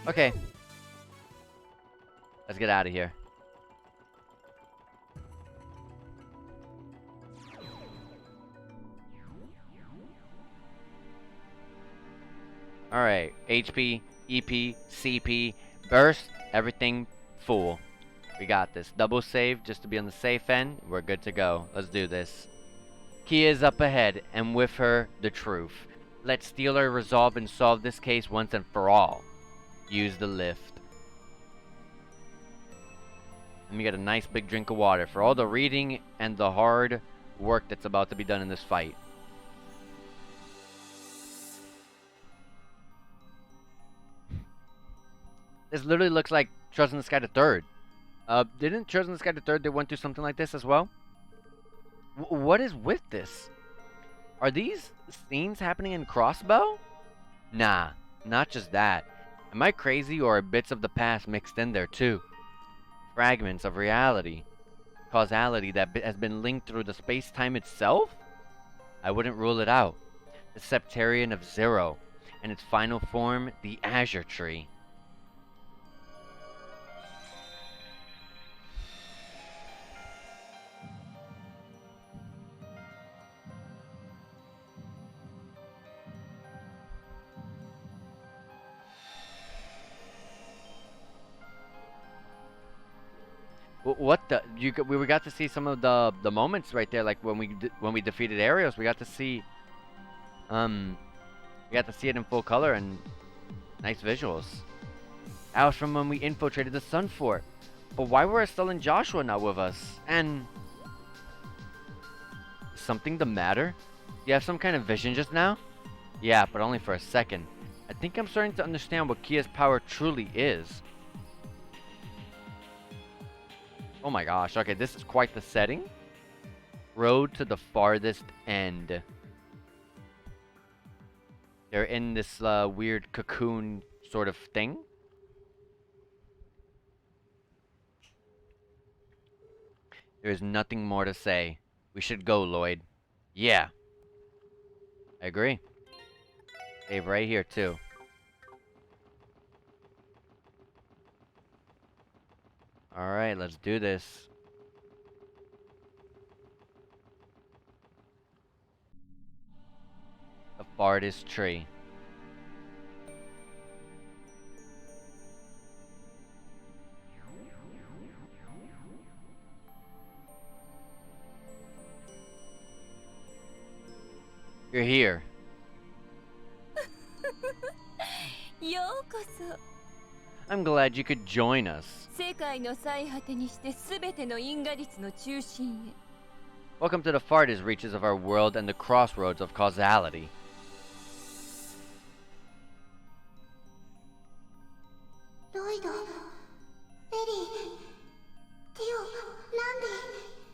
Okay. Let's get out of here. Alright, HP, EP, CP, burst, everything full. We got this. Double save just to be on the safe end. We're good to go. Let's do this. KeA is up ahead, and with her, the truth. Let's steal our resolve and solve this case once and for all. Use the lift. Let me get a nice big drink of water for all the reading and the hard work that's about to be done in this fight. This literally looks like Trust in the Sky the Third. Didn't Trust in the Sky the Third, they went through something like this as well? What is with this? Are these scenes happening in Crossbow? Nah, not just that. Am I crazy, or are bits of the past mixed in there too? Fragments of reality. Causality that has been linked through the space-time itself? I wouldn't rule it out. The Septarian of Zero, and its final form, the Azure Tree. What the? We got to see some of the moments right there, like when we defeated Arios. We got to see it in full color and nice visuals. That was from when we infiltrated the Sun Fort. But why were Estelle and Joshua not with us? And is something the matter? Do you have some kind of vision just now? Yeah, but only for a second. I think I'm starting to understand what KeA's power truly is. Oh my gosh, okay, this is quite the setting. Road to the farthest end. They're in this weird cocoon sort of thing. There's nothing more to say. We should go, Lloyd. Yeah. I agree. Save right here, too. Alright, let's do this. The farthest tree. You're here. I'm glad you could join us. Welcome to the farthest reaches of our world and the crossroads of causality.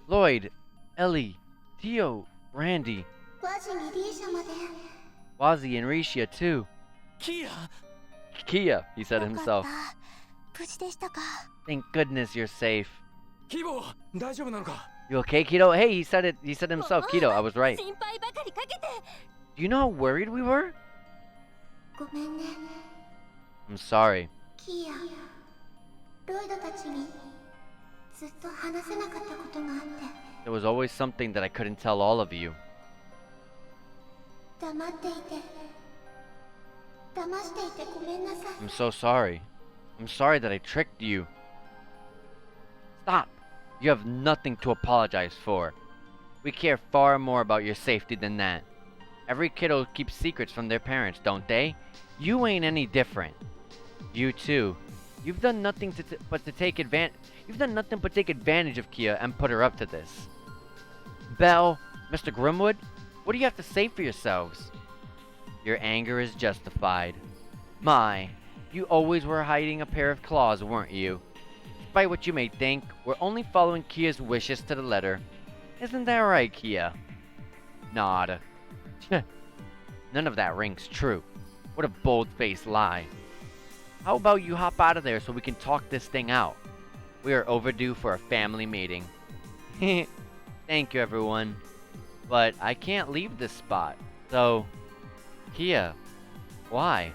Lloyd, Ellie, Theo, Randy, Wazi and Risha too. KeA, he said himself. Thank goodness you're safe. You okay, Keto? Hey, he said it. He said himself, Keto. I was right. Do you know how worried we were? I'm sorry. There was always something that I couldn't tell all of you. I'm so sorry. I'm sorry that I tricked you. Stop! You have nothing to apologize for. We care far more about your safety than that. Every kiddo keeps secrets from their parents, don't they? You ain't any different. You too. You've done nothing but take advantage of KeA and put her up to this. Belle, Mr. Grimwood, what do you have to say for yourselves? Your anger is justified. My, you always were hiding a pair of claws, weren't you? Despite what you may think, we're only following KeA's wishes to the letter. Isn't that right, KeA? Nod. None of that rings true. What a bold-faced lie. How about you hop out of there so we can talk this thing out? We are overdue for a family meeting. Thank you, everyone. But I can't leave this spot. So, KeA, why?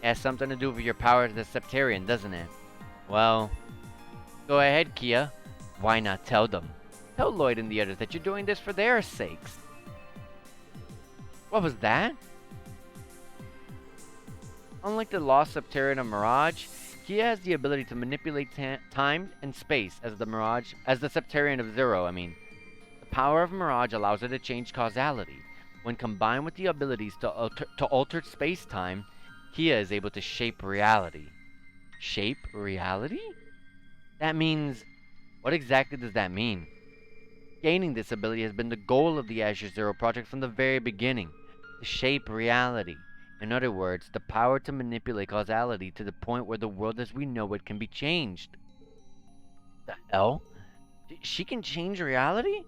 It has something to do with your power as the Septarian, doesn't it? Well, go ahead, KeA. Why not tell them? Tell Lloyd and the others that you're doing this for their sakes. What was that? Unlike the lost Septarian of Mirage, KeA has the ability to manipulate time and space as the Septarian of Zero, The power of Mirage allows her to change causality. When combined with the abilities to alter space-time, KeA is able to shape reality. Shape reality? That means... What exactly does that mean? Gaining this ability has been the goal of the Azure Zero project from the very beginning. To shape reality. In other words, the power to manipulate causality to the point where the world as we know it can be changed. The hell? She can change reality?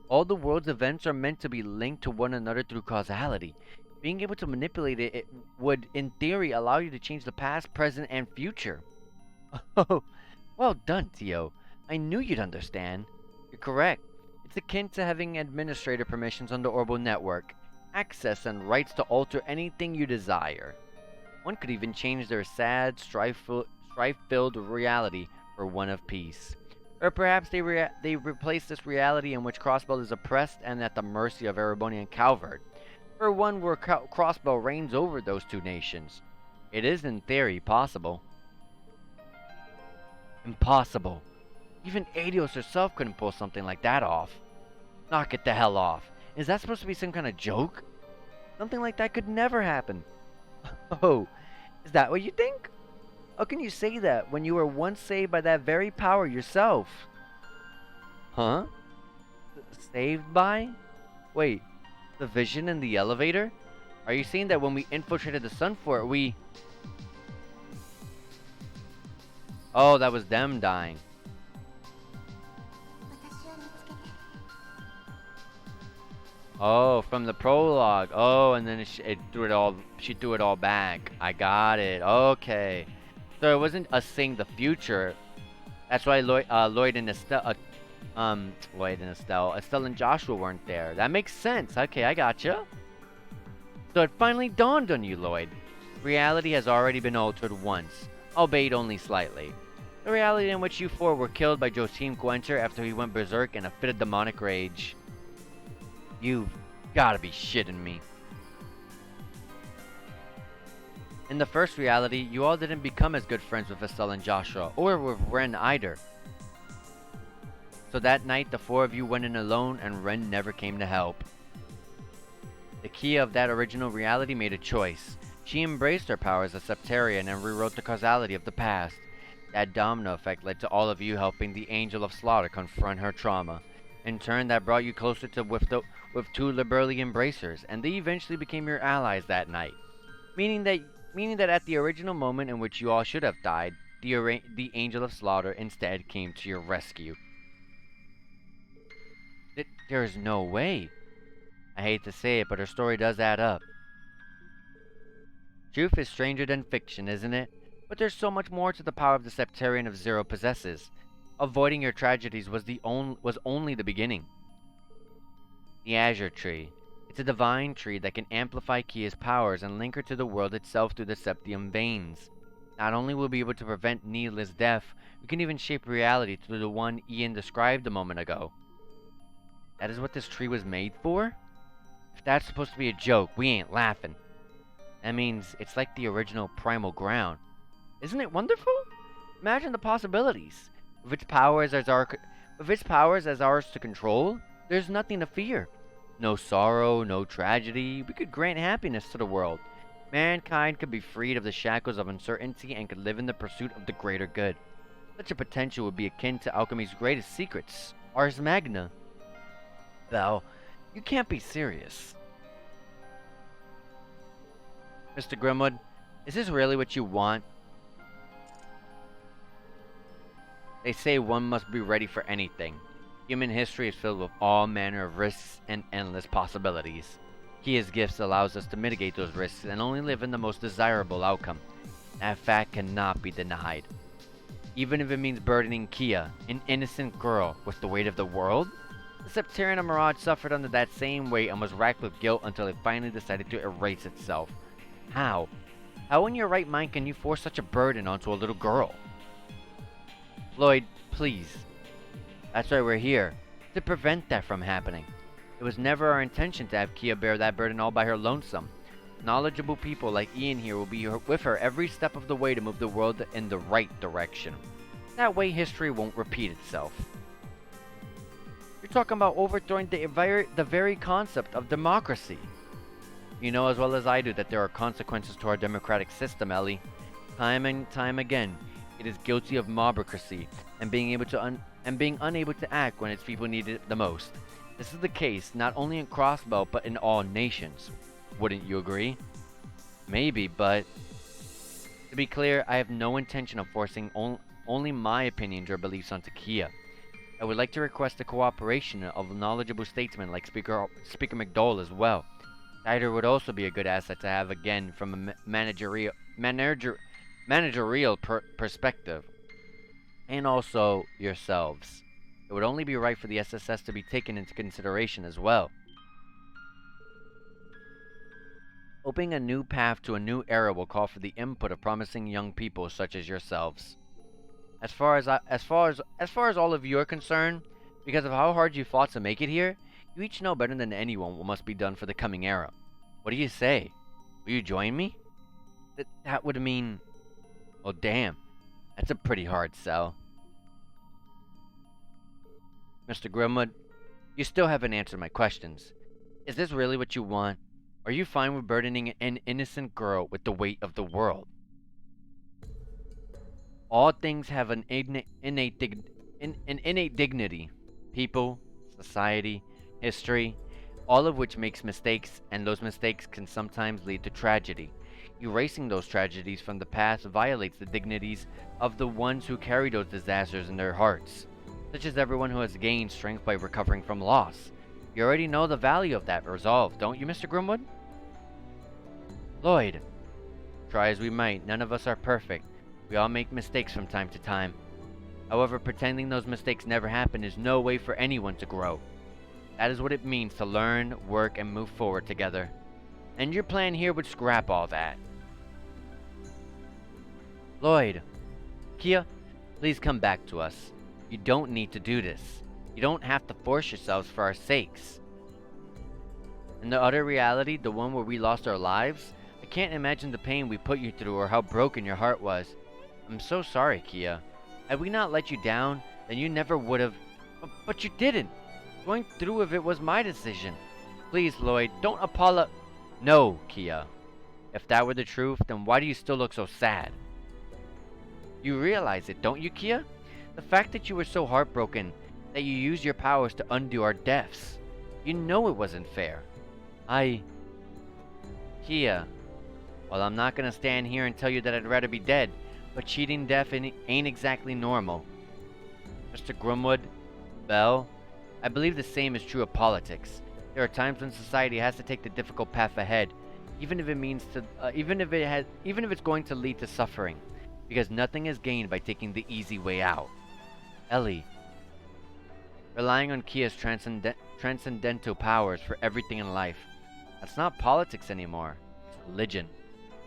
All the world's events are meant to be linked to one another through causality. Being able to manipulate it would, in theory, allow you to change the past, present, and future. Oh, well done, Tio. I knew you'd understand. You're correct. It's akin to having administrator permissions on the Orbital Network, access and rights to alter anything you desire. One could even change their sad, strife-filled reality for one of peace. Or perhaps they replace this reality in which Crossbell is oppressed and at the mercy of Ereboni and Calvert, for one where Crossbell reigns over those two nations. It is, in theory, possible. Impossible. Even Adios herself couldn't pull something like that off. Knock it the hell off. Is that supposed to be some kind of joke? Something like that could never happen. Oh, is that what you think? How can you say that when you were once saved by that very power yourself? Huh? Saved by? Wait, the vision in the elevator? Are you saying that when we infiltrated the Sun Fort, we... Oh, that was them dying. Oh, from the prologue. Oh, and then it threw it all. She threw it all back. I got it. Okay. So it wasn't us seeing the future. That's why Lloyd and Estelle, Estelle and Joshua weren't there. That makes sense. Okay, I gotcha. So it finally dawned on you, Lloyd. Reality has already been altered once, albeit only slightly. The reality in which you four were killed by Joachim Gwenter after he went berserk in a fit of demonic rage. You've gotta be shitting me. In the first reality, you all didn't become as good friends with Estelle and Joshua, or with Ren either. So that night, the four of you went in alone, and Ren never came to help. The KeA of that original reality made a choice. She embraced her power as a Septarian and rewrote the causality of the past. That domino effect led to all of you helping the Angel of Slaughter confront her trauma. In turn, that brought you closer to with two Liberally Embracers, and they eventually became your allies that night. Meaning that at the original moment in which you all should have died, the Angel of Slaughter instead came to your rescue. There is no way. I hate to say it, but her story does add up. Truth is stranger than fiction, isn't it? But there's so much more to the power of the Septarian of Zero possesses. Avoiding your tragedies was only the beginning. The Azure Tree. It's a divine tree that can amplify KeA's powers and link her to the world itself through the septium veins. Not only will we be able to prevent needless death, we can even shape reality through the one Ian described a moment ago. That is what this tree was made for? If that's supposed to be a joke, we ain't laughing. That means it's like the original primal ground. Isn't it wonderful? Imagine the possibilities. With its powers as ours to control, there's nothing to fear. No sorrow, no tragedy. We could grant happiness to the world. Mankind could be freed of the shackles of uncertainty and could live in the pursuit of the greater good. Such a potential would be akin to alchemy's greatest secrets, Ars Magna. Val, you can't be serious. Mr. Grimwood, is this really what you want? They say one must be ready for anything. Human history is filled with all manner of risks and endless possibilities. KeA's gifts allows us to mitigate those risks and only live in the most desirable outcome. That fact cannot be denied. Even if it means burdening KeA, an innocent girl, with the weight of the world? The Septarian of Mirage suffered under that same weight and was racked with guilt until it finally decided to erase itself. How? How in your right mind can you force such a burden onto a little girl? Lloyd, please. That's why we're here, to prevent that from happening. It was never our intention to have KeA bear that burden all by her lonesome. Knowledgeable people like Ian here will be with her every step of the way to move the world in the right direction. That way history won't repeat itself. You're talking about overthrowing the very concept of democracy. You know as well as I do that there are consequences to our democratic system, Ellie. Time and time again, it is guilty of mobocracy and being unable to act when its people need it the most. This is the case not only in Crossbow but in all nations. Wouldn't you agree? Maybe, but to be clear, I have no intention of forcing only my opinions or beliefs onto KeA. I would like to request the cooperation of knowledgeable statesmen like Speaker McDowell as well. Cider would also be a good asset to have again from a managerial perspective. And also yourselves. It would only be right for the SSS to be taken into consideration as well. Opening a new path to a new era will call for the input of promising young people such as yourselves. As far as all of you are concerned, because of how hard you fought to make it here, you each know better than anyone what must be done for the coming era. What do you say? Will you join me? That would mean... Oh damn, that's a pretty hard sell. Mr. Grimwood, you still haven't answered my questions. Is this really what you want? Are you fine with burdening an innocent girl with the weight of the world? All things have an innate dignity. People, society, history, all of which makes mistakes, and those mistakes can sometimes lead to tragedy. Erasing those tragedies from the past violates the dignities of the ones who carry those disasters in their hearts, such as everyone who has gained strength by recovering from loss. You already know the value of that resolve, don't you, Mr. Grimwood? Lloyd, try as we might, none of us are perfect. We all make mistakes from time to time. However, pretending those mistakes never happen is no way for anyone to grow. That is what it means to learn, work, and move forward together. And your plan here would scrap all that. Lloyd, KeA, please come back to us. You don't need to do this. You don't have to force yourselves for our sakes. In the other reality, the one where we lost our lives, I can't imagine the pain we put you through or how broken your heart was. I'm so sorry, KeA. Had we not let you down, then you never would have... But you didn't! Going through with it was my decision. Please, Lloyd, don't apologize. No, KeA. If that were the truth, then why do you still look so sad? You realize it, don't you, KeA? The fact that you were so heartbroken that you used your powers to undo our deaths. You know it wasn't fair. KeA, well, I'm not gonna stand here and tell you that I'd rather be dead, but cheating death ain't exactly normal. Mr. Grimwood, Bell, I believe the same is true of politics. There are times when society has to take the difficult path ahead, even if it's going to lead to suffering, because nothing is gained by taking the easy way out. Ellie, relying on KeA's transcendental powers for everything in life. That's not politics anymore. It's religion.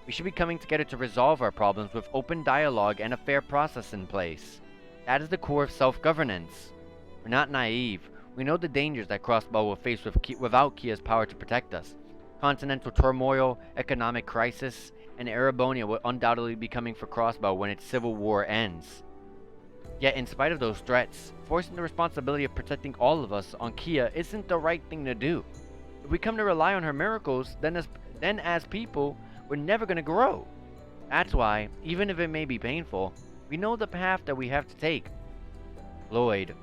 We should be coming together to resolve our problems with open dialogue and a fair process in place. That is the core of self-governance. We're not naive. We know the dangers that Crossbow will face without KeA's power to protect us. Continental turmoil, economic crisis, and Erebonia will undoubtedly be coming for Crossbow when its civil war ends. Yet, in spite of those threats, forcing the responsibility of protecting all of us on KeA isn't the right thing to do. If we come to rely on her miracles, then as people, we're never going to grow. That's why, even if it may be painful, we know the path that we have to take. Lloyd.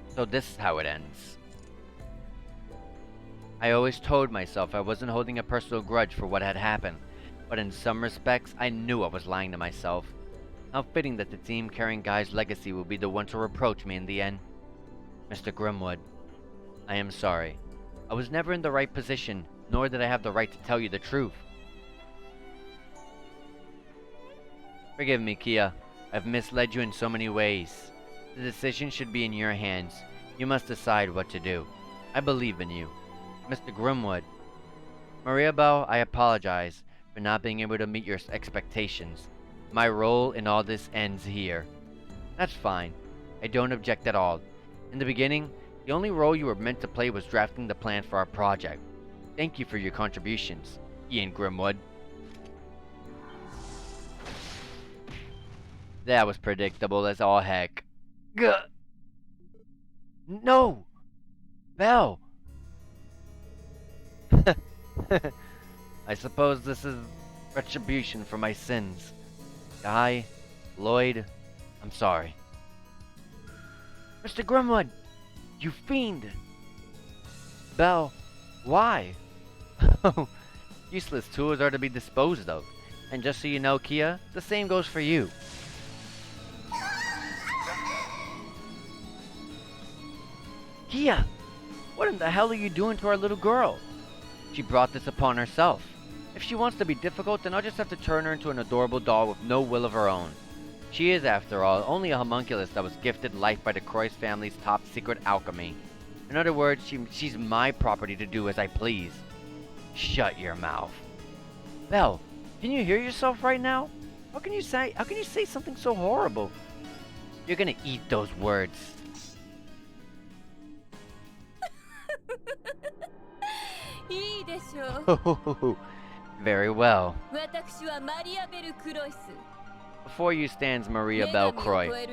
So this is how it ends. I always told myself I wasn't holding a personal grudge for what had happened, but in some respects, I knew I was lying to myself. How fitting that the team carrying Guy's legacy will be the one to reproach me in the end. Mr. Grimwood, I am sorry. I was never in the right position, nor did I have the right to tell you the truth. Forgive me, KeA. I've misled you in so many ways. The decision should be in your hands. You must decide what to do. I believe in you. Mr. Grimwood. Maria Bell, I apologize for not being able to meet your expectations. My role in all this ends here. That's fine. I don't object at all. In the beginning, the only role you were meant to play was drafting the plan for our project. Thank you for your contributions, Ian Grimwood. That was predictable as all heck. Gah! No! Bell! I suppose this is retribution for my sins. Guy, Lloyd, I'm sorry. Mr. Grimwood, you fiend! Belle, why? Oh, useless tools are to be disposed of. And just so you know, KeA, the same goes for you. KeA, what in the hell are you doing to our little girl? She brought this upon herself. If she wants to be difficult, then I'll just have to turn her into an adorable doll with no will of her own. She is, after all, only a homunculus that was gifted life by the Croix family's top secret alchemy. In other words, she's my property to do as I please. Shut your mouth. Belle, can you hear yourself right now? How can you say something so horrible? You're gonna eat those words. Very well. Before you stands Maria Belle Croix,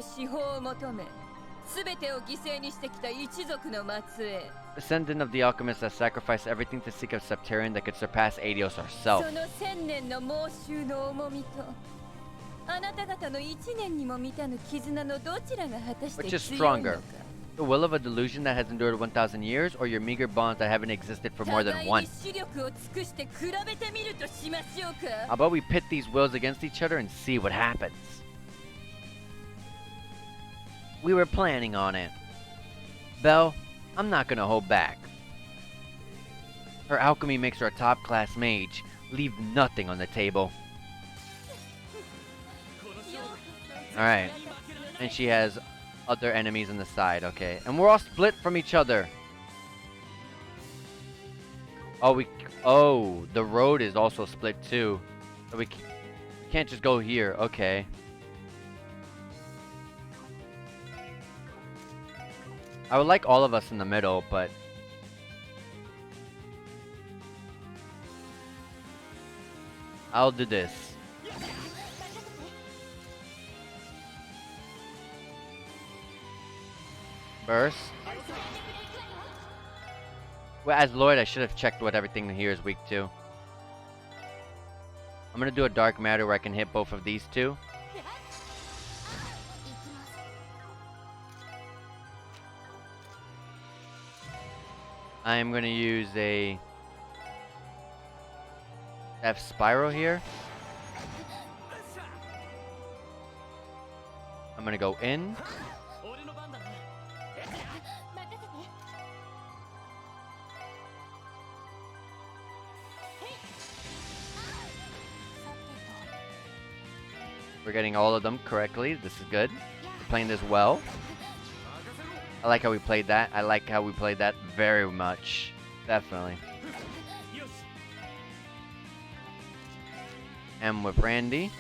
descendant of the alchemist that sacrificed everything to seek a Septarian that could surpass Adios herself. Which is stronger? The will of a delusion that has endured 1,000 years, or your meager bonds that haven't existed for more than one? How about we pit these wills against each other and see what happens? We were planning on it. Belle, I'm not gonna hold back. Her alchemy makes her a top-class mage. Leave nothing on the table. Alright. And she has other enemies on the side, okay. And we're all split from each other. Oh, the road is also split too. So we can't just go here, okay. I would like all of us in the middle, but I'll do this. Burst. Well, as Lloyd, I should have checked what everything here is weak to. I'm gonna do a dark matter where I can hit both of these two. I am gonna use a F spiral here. I'm gonna go in. We're getting all of them correctly. This is good. We're playing this well. I like how we played that. I like how we played that very much. Definitely. And with Randy.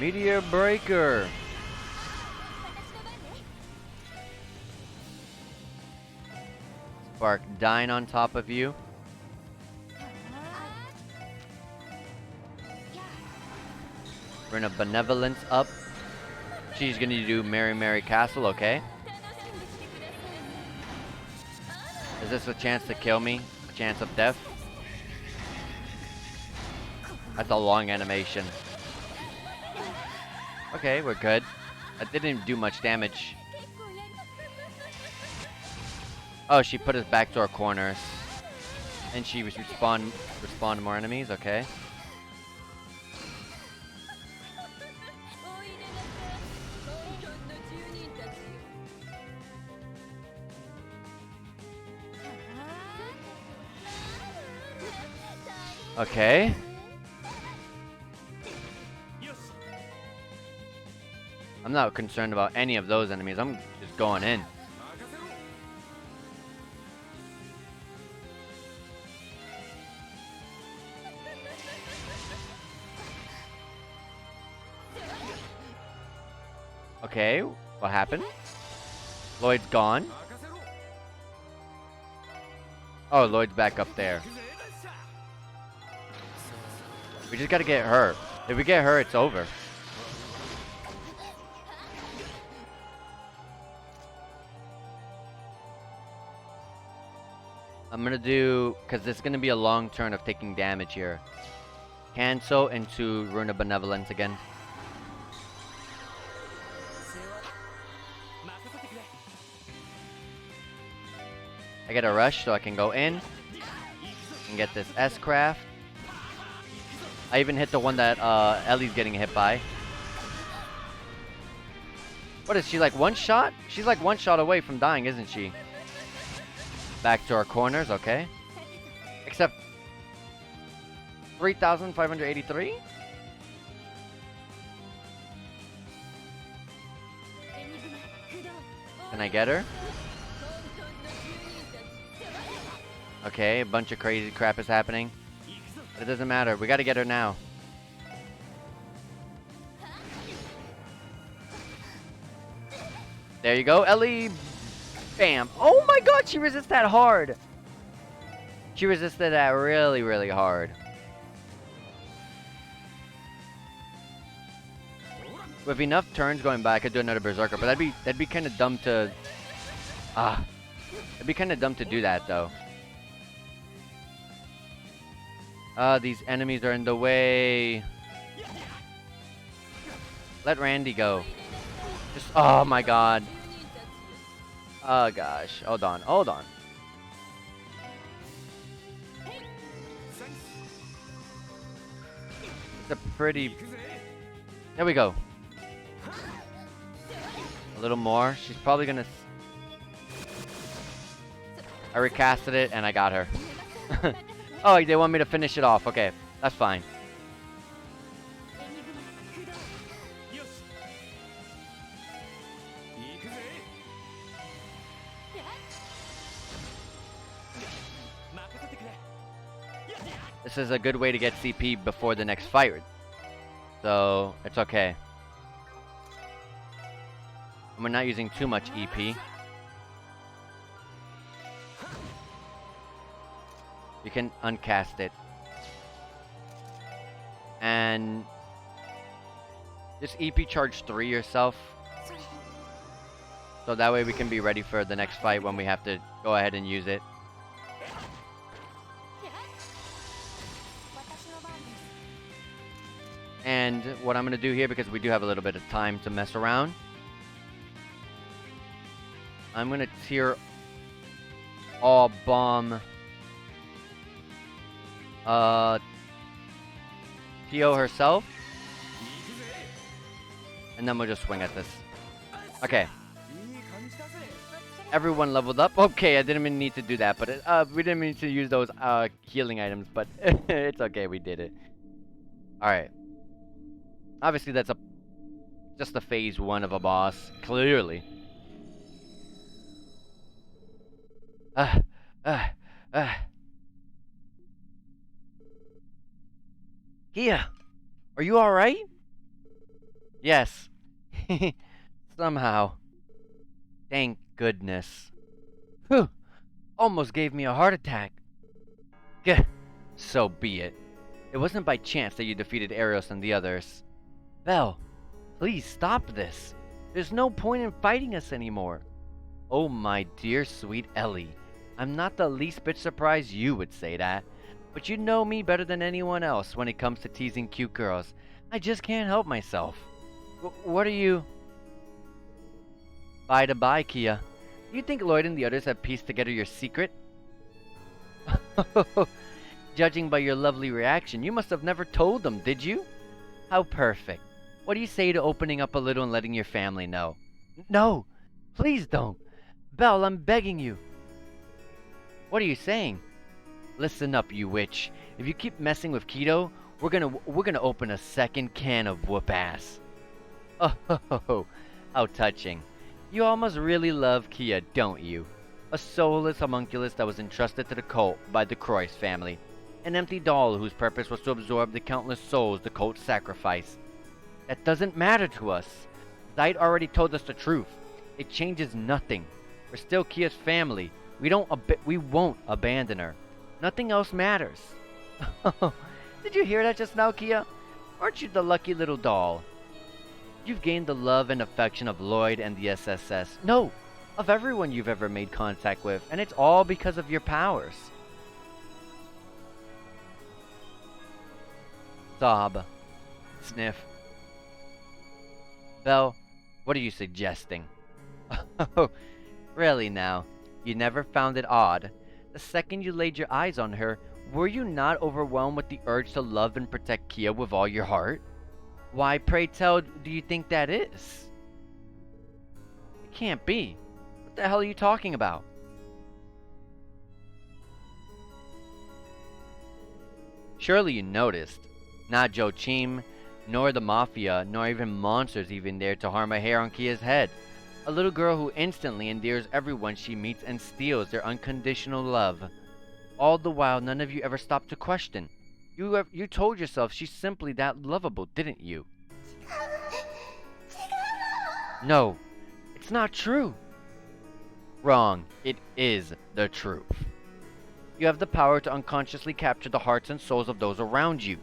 Meteor Breaker. Spark Dine on top of you. Rune of Benevolence up. She's gonna do Merry Merry Castle, okay. Is this a chance to kill me? A chance of death? That's a long animation. Okay, we're good. That didn't do much damage. Oh, she put us back to our corners. And she respawned more enemies, okay. Okay. I'm not concerned about any of those enemies. I'm just going in. Okay, what happened? Lloyd's gone. Oh, Lloyd's back up there. We just gotta get her. If we get her, it's over. I'm gonna do, because this is gonna be a long turn of taking damage here. Cancel into Rune of Benevolence again. I get a rush so I can go in and get this S-Craft. I even hit the one that Ellie's getting hit by. What is she, like one shot? She's like one shot away from dying, isn't she? Back to our corners, okay. Except 3,583? Can I get her? Okay, a bunch of crazy crap is happening. But it doesn't matter. We gotta get her now. There you go, Ellie. Bam. Oh my god, she resists that hard. She resisted that really, really hard. With enough turns going by, I could do another Berserker, but that'd be kind of dumb to... it'd be kind of dumb to do that, though. These enemies are in the way. Let Randy go. Just, oh my god. Oh gosh, hold on, hold on. It's a pretty... There we go. A little more. She's probably gonna... I recasted it and I got her. Oh, they want me to finish it off. Okay, that's fine. This is a good way to get CP before the next fight. So, it's okay. And we're not using too much EP. You can uncast it. And just EP charge 3 yourself. So that way we can be ready for the next fight when we have to go ahead and use it. And what I'm going to do here, because we do have a little bit of time to mess around, I'm going to tier all bomb KeA herself, and then we'll just swing at this. Okay. Everyone leveled up. Okay, I didn't even need to do that, but we didn't need to use those healing items, but it's okay, we did it. Alright. Obviously, that's just a phase 1 of a boss, clearly. KeA, are you alright? Yes. Somehow. Thank goodness. Whew. Almost gave me a heart attack. Gah. So be it. It wasn't by chance that you defeated Arios and the others. Belle, please stop this. There's no point in fighting us anymore. Oh my dear sweet Ellie. I'm not the least bit surprised you would say that. But you know me better than anyone else when it comes to teasing cute girls. I just can't help myself. What are you... By the by, KeA. Do you think Lloyd and the others have pieced together your secret? Judging by your lovely reaction, you must have never told them, did you? How perfect. What do you say to opening up a little and letting your family know? No! Please don't! Belle, I'm begging you! What are you saying? Listen up, you witch. If you keep messing with Keto, we're gonna open a second can of whoop ass. Oh, how touching. You all must really love KeA, don't you? A soulless homunculus that was entrusted to the cult by the Croix family. An empty doll whose purpose was to absorb the countless souls the cult sacrificed. That doesn't matter to us. Zeit already told us the truth. It changes nothing. We're still KeA's family. We won't abandon her. Nothing else matters. Did you hear that just now, KeA? Aren't you the lucky little doll? You've gained the love and affection of Lloyd and the SSS. No, of everyone you've ever made contact with, and it's all because of your powers. Sob. Sniff. Belle, what are you suggesting? Oh, really now? You never found it odd? The second you laid your eyes on her, were you not overwhelmed with the urge to love and protect KeA with all your heart? Why, pray tell, do you think that is? It can't be. What the hell are you talking about? Surely you noticed. Not Joe Chim, nor the Mafia, nor even monsters even dared to harm a hair on KeA's head. A little girl who instantly endears everyone she meets and steals their unconditional love. All the while, none of you ever stopped to question. You told yourself she's simply that lovable, didn't you? No, it's not true. Wrong. It is the truth. You have the power to unconsciously capture the hearts and souls of those around you.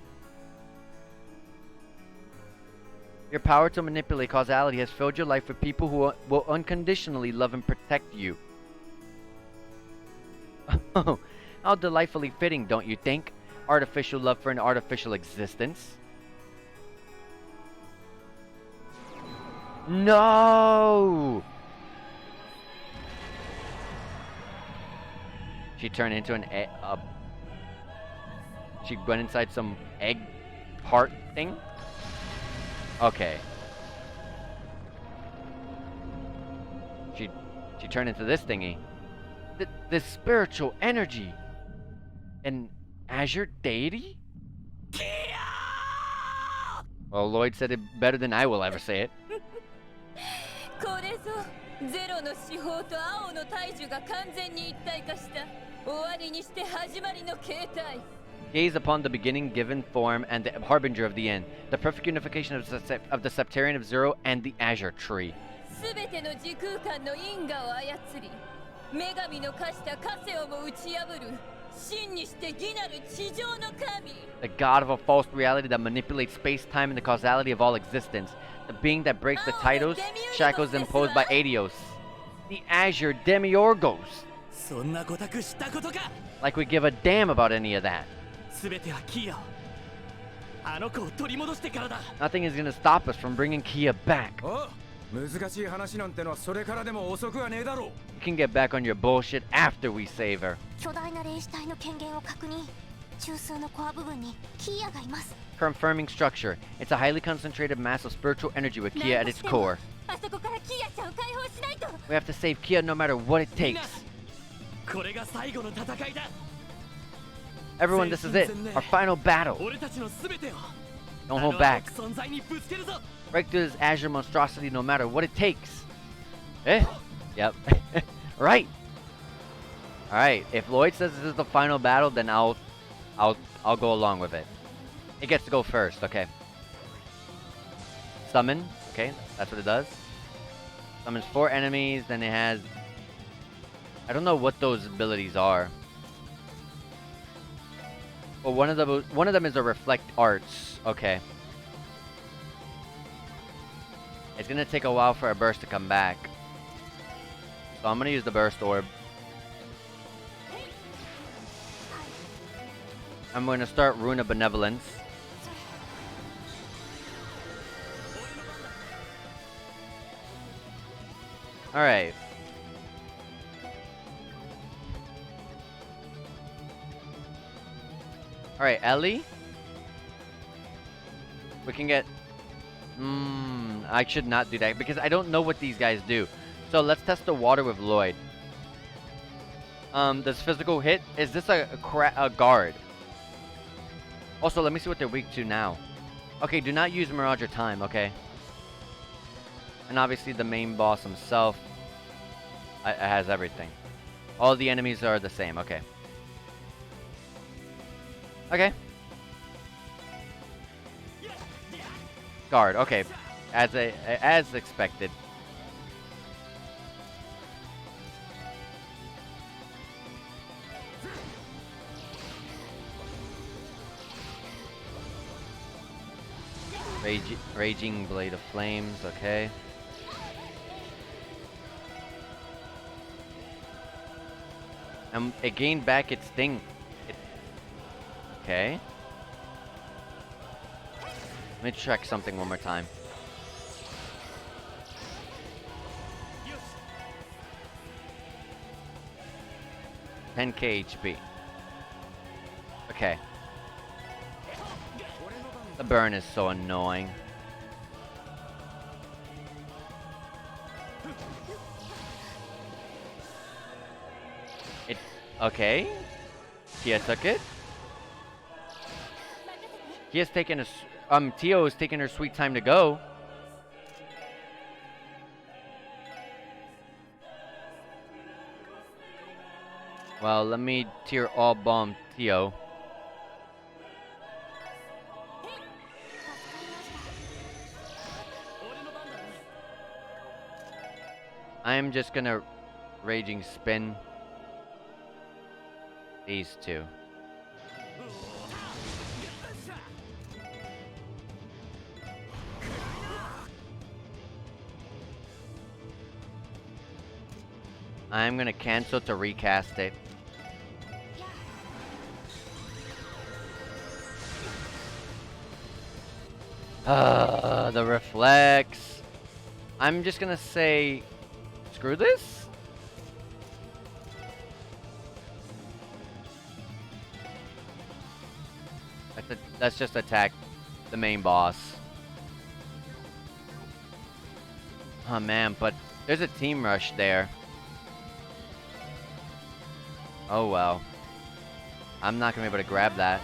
Your power to manipulate causality has filled your life with people who will unconditionally love and protect you. Oh, how delightfully fitting, don't you think? Artificial love for an artificial existence. No! She turned into an egg. She went inside some egg heart thing? Okay. She turned into this thingy. This spiritual energy. An Azure deity? Well, Lloyd said it better than I will ever say it. Gaze upon the beginning, given form, and the harbinger of the end, the perfect unification of the Septarian of Zero and the Azure tree. The god of a false reality that manipulates space-time and the causality of all existence. The being that breaks the titles, shackles imposed by Adios. The Azure Demiurgos. Like we give a damn about any of that. Nothing is gonna stop us from bringing KeA back. You can get back on your bullshit after we save her. Confirming structure. It's a highly concentrated mass of spiritual energy with KeA at its core. We have to save KeA no matter what it takes. Everyone, this is it. Our final battle. Don't hold back. Break through this Azure monstrosity no matter what it takes. Eh? Yep. Right. Alright, if Lloyd says this is the final battle, then I'll go along with it. It gets to go first, okay. Summon, okay, that's what it does. Summons 4 enemies, then it has... I don't know what those abilities are. Well, one of them is a reflect arts, okay. It's gonna take a while for a burst to come back. So I'm gonna use the burst orb. I'm gonna start Rune of Benevolence. Alright. Alright, Ellie. We can get... I should not do that because I don't know what these guys do. So let's test the water with Lloyd. Does physical hit? Is this a guard? Also, let me see what they're weak to now. Okay, do not use Mirage or Time, okay. And obviously the main boss himself has everything. All the enemies are the same, okay. Okay. Guard, okay. As expected. Raging Blade of Flames, okay. And it gained back its thing. Okay. Let me check something one more time. $10k HP. Okay. The burn is so annoying. Okay. KeA took it. KeA's taking Tio is taking her sweet time to go. Well, let me tier all bomb Tio. I'm just gonna raging spin these two. I'm gonna cancel to recast it. The reflex. I'm just gonna say, screw this. Let's just attack the main boss. Oh man, but there's a team rush there. Oh well. I'm not gonna be able to grab that.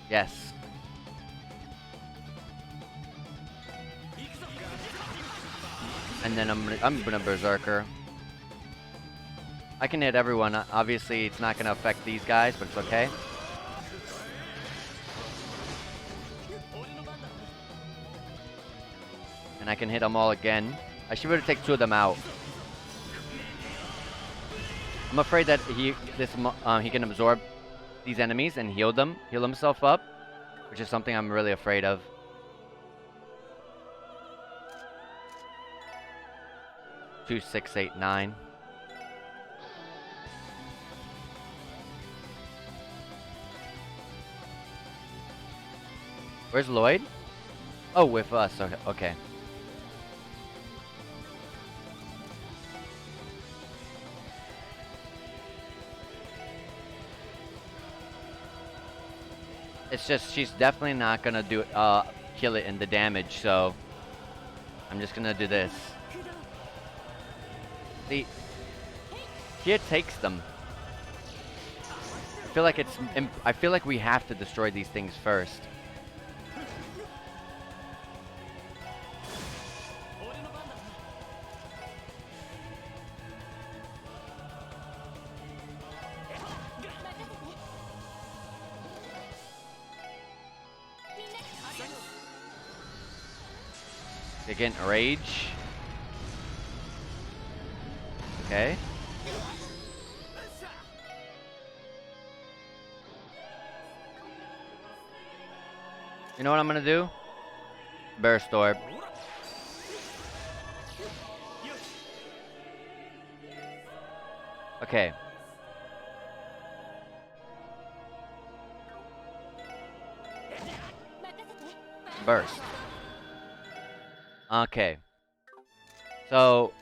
Yes. And then I'm gonna berserker. I can hit everyone. Obviously, it's not gonna affect these guys, but it's okay. And I can hit them all again. I should be able to take two of them out. I'm afraid that he can absorb these enemies and heal himself up, which is something I'm really afraid of. Two, 6, 8, 9. Where's Lloyd? Oh, with us. Okay. It's just she's definitely not gonna kill it in the damage, so I'm just gonna do this. See, KeA takes them. I feel like we have to destroy these things first. Again, rage. Okay. You know what I'm gonna do? Burst Orb. Okay. Burst. Okay. So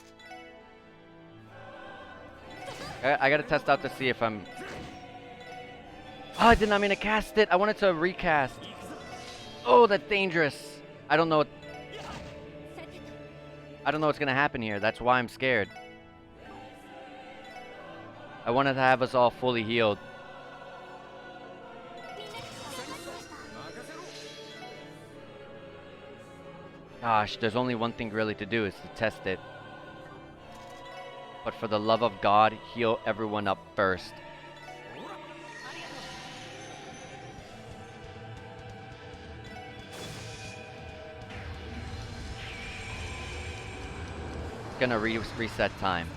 I gotta test out to see if I'm... Oh, I did not mean to cast it. I wanted to recast. Oh, that's dangerous. I don't know what's gonna happen here. That's why I'm scared. I wanted to have us all fully healed. Gosh, there's only one thing really to do is to test it. But for the love of God, heal everyone up first. gonna reset time.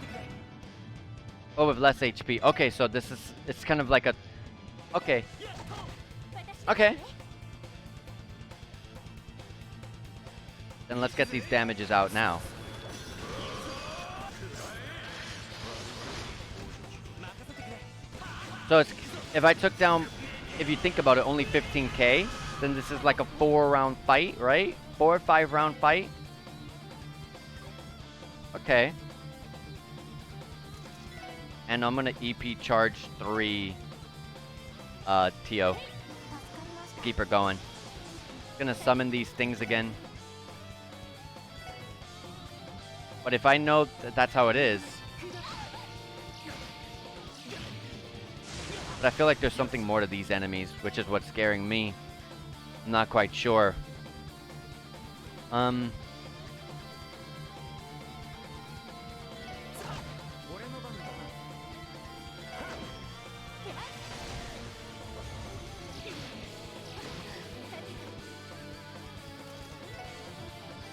Oh, with less HP. Okay, so this is, it's kind of like a, okay. Okay. Then let's get these damages out now. So it's, if I took down, if you think about it, only 15k, then this is like a 4-round fight, right? 4 or 5 round fight. Okay. And I'm gonna EP charge 3 TO to keep her going. Gonna summon these things again. But if I know that that's how it is, but I feel like there's something more to these enemies, which is what's scaring me. I'm not quite sure.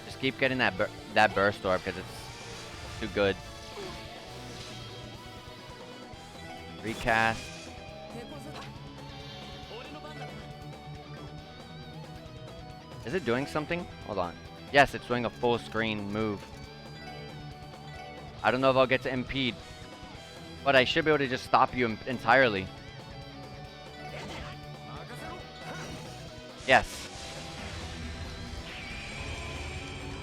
Just keep getting that burst orb because it's too good. Recast. Is it doing something? Hold on. Yes, it's doing a full screen move. I don't know if I'll get to impede, but I should be able to just stop you entirely. Yes.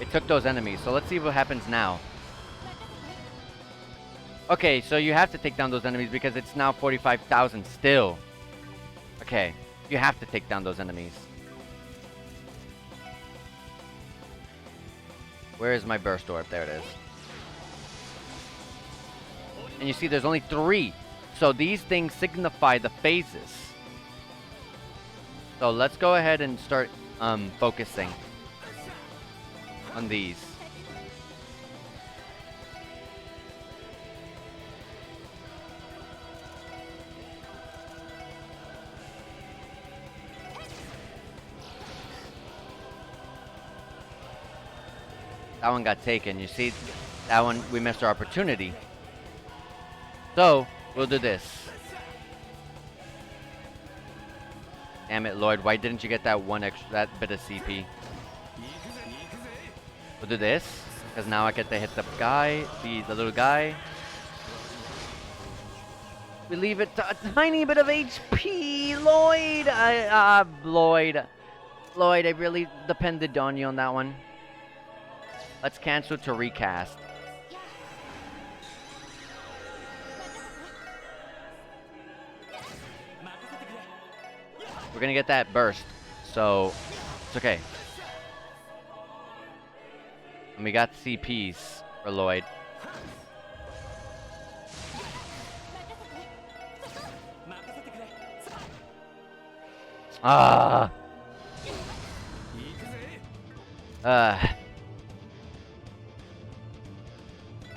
It took those enemies, so let's see what happens now. Okay, so you have to take down those enemies because it's now 45,000 still. Okay, you have to take down those enemies. Where is my burst orb? There it is. And you see there's only 3. So these things signify the phases. So let's go ahead and start focusing on these. That one got taken. You see, that one, we missed our opportunity. So, we'll do this. Damn it, Lloyd. Why didn't you get that that bit of CP? We'll do this, because now I get to hit the guy, the little guy. We leave it to a tiny bit of HP, Lloyd. Lloyd, I really depended on you on that one. Let's cancel to recast. We're gonna get that burst, so it's okay. And we got CPs for Lloyd.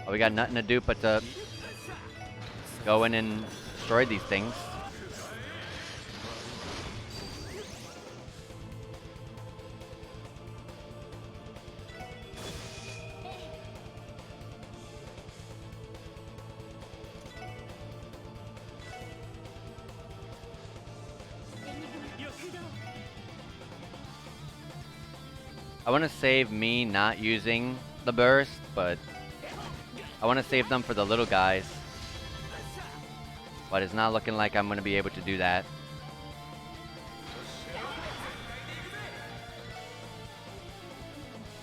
Oh, we got nothing to do but to go in and destroy these things. I want to save me not using the burst, but I want to save them for the little guys. But it's not looking like I'm going to be able to do that.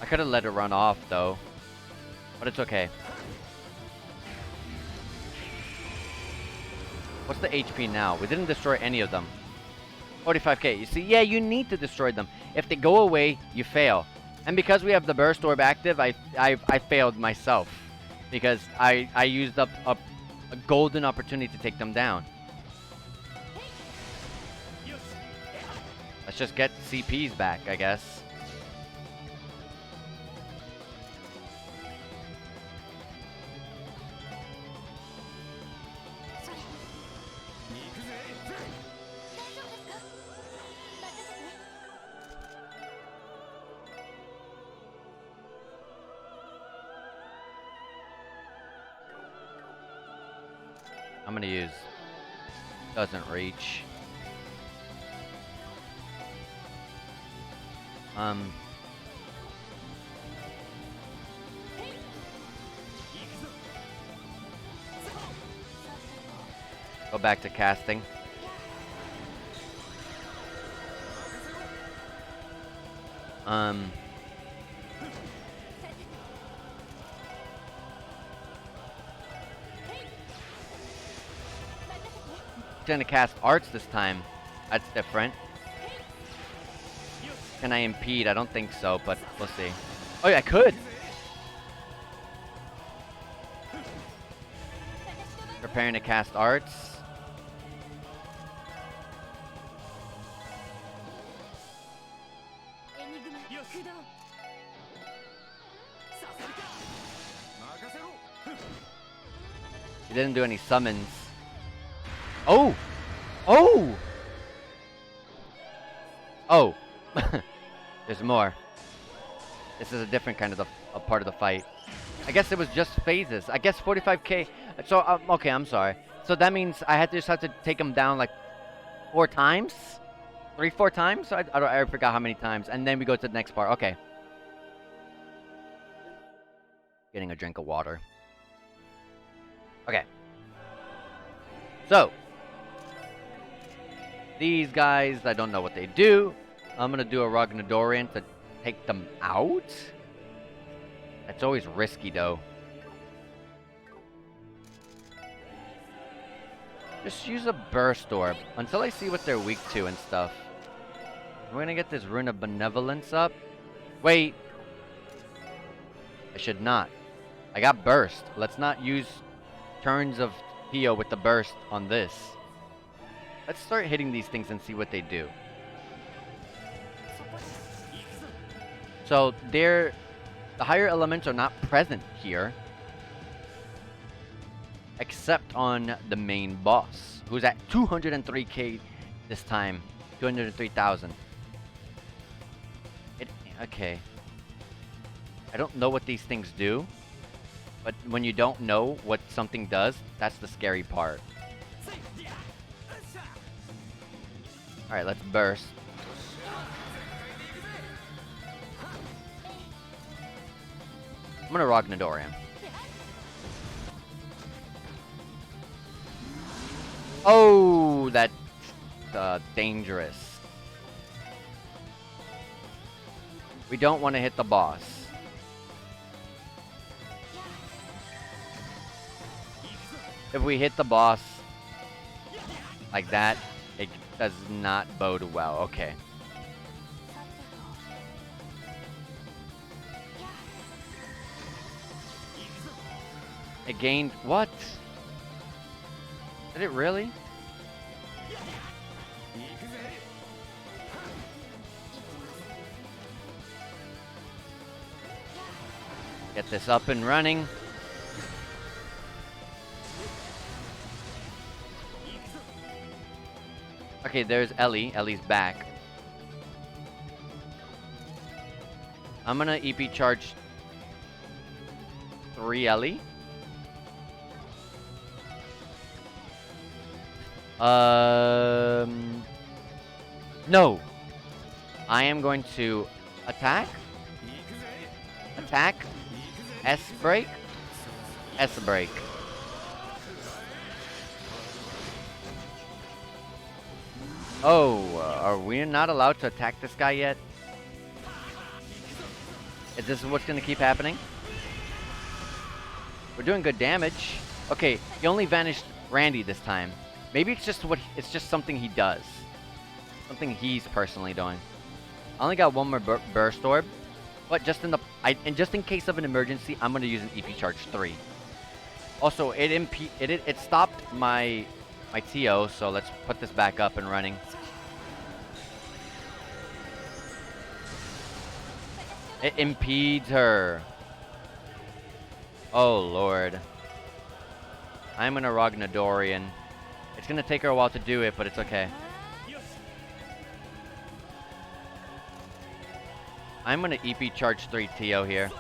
I could have let it run off though, but it's okay. What's the HP now? We didn't destroy any of them. 45k. You see, yeah, you need to destroy them. If they go away, you fail. And because we have the burst orb active, I failed myself because I used up a golden opportunity to take them down. Let's just get CPs back, I guess. I'm gonna use... Doesn't reach. Go back to casting. Gonna cast arts this time. That's different. Can I impede? I don't think so, but we'll see. Oh yeah, I could! Preparing to cast arts. He didn't do any summons. Oh! Oh! Oh! There's more. This is a different kind of a part of the fight. I guess it was just phases. I guess 45k. So, okay, I'm sorry. So that means I just have to take him down like 4 times? 3-4 times? I forgot how many times. And then we go to the next part. Okay. Getting a drink of water. Okay. So. These guys, I don't know what they do. I'm going to do a Ragnadorian to take them out. That's always risky, though. Just use a Burst Orb until I see what they're weak to and stuff. We're going to get this Rune of Benevolence up. Wait. I should not. I got Burst. Let's not use turns of KeA with the Burst on this. Let's start hitting these things and see what they do. So, the higher elements are not present here. Except on the main boss, who's at 203k this time. 203,000. Okay. I don't know what these things do. But when you don't know what something does, that's the scary part. Alright, let's burst. I'm gonna Ragnadorian. Oh, that's dangerous. We don't want to hit the boss. If we hit the boss like that, it does not bode well. Okay. It gained what? Did it really? Get this up and running. Okay, there's Ellie. Ellie's back. I'm gonna EP charge 3 Ellie. No. I am going to attack. Attack. S break. S break. Oh, are we not allowed to attack this guy yet? Is this what's going to keep happening? We're doing good damage. Okay, he only vanished Randy this time. Maybe it's just something he does. Something he's personally doing. I only got one more burst orb, but just in case of an emergency, I'm going to use an EP charge 3. Also, it stopped my TO, so let's put this back up and running. It impedes her. Oh, Lord. I'm gonna Ragnadorian. It's gonna take her a while to do it, but it's okay. I'm gonna EP charge 3 TO here.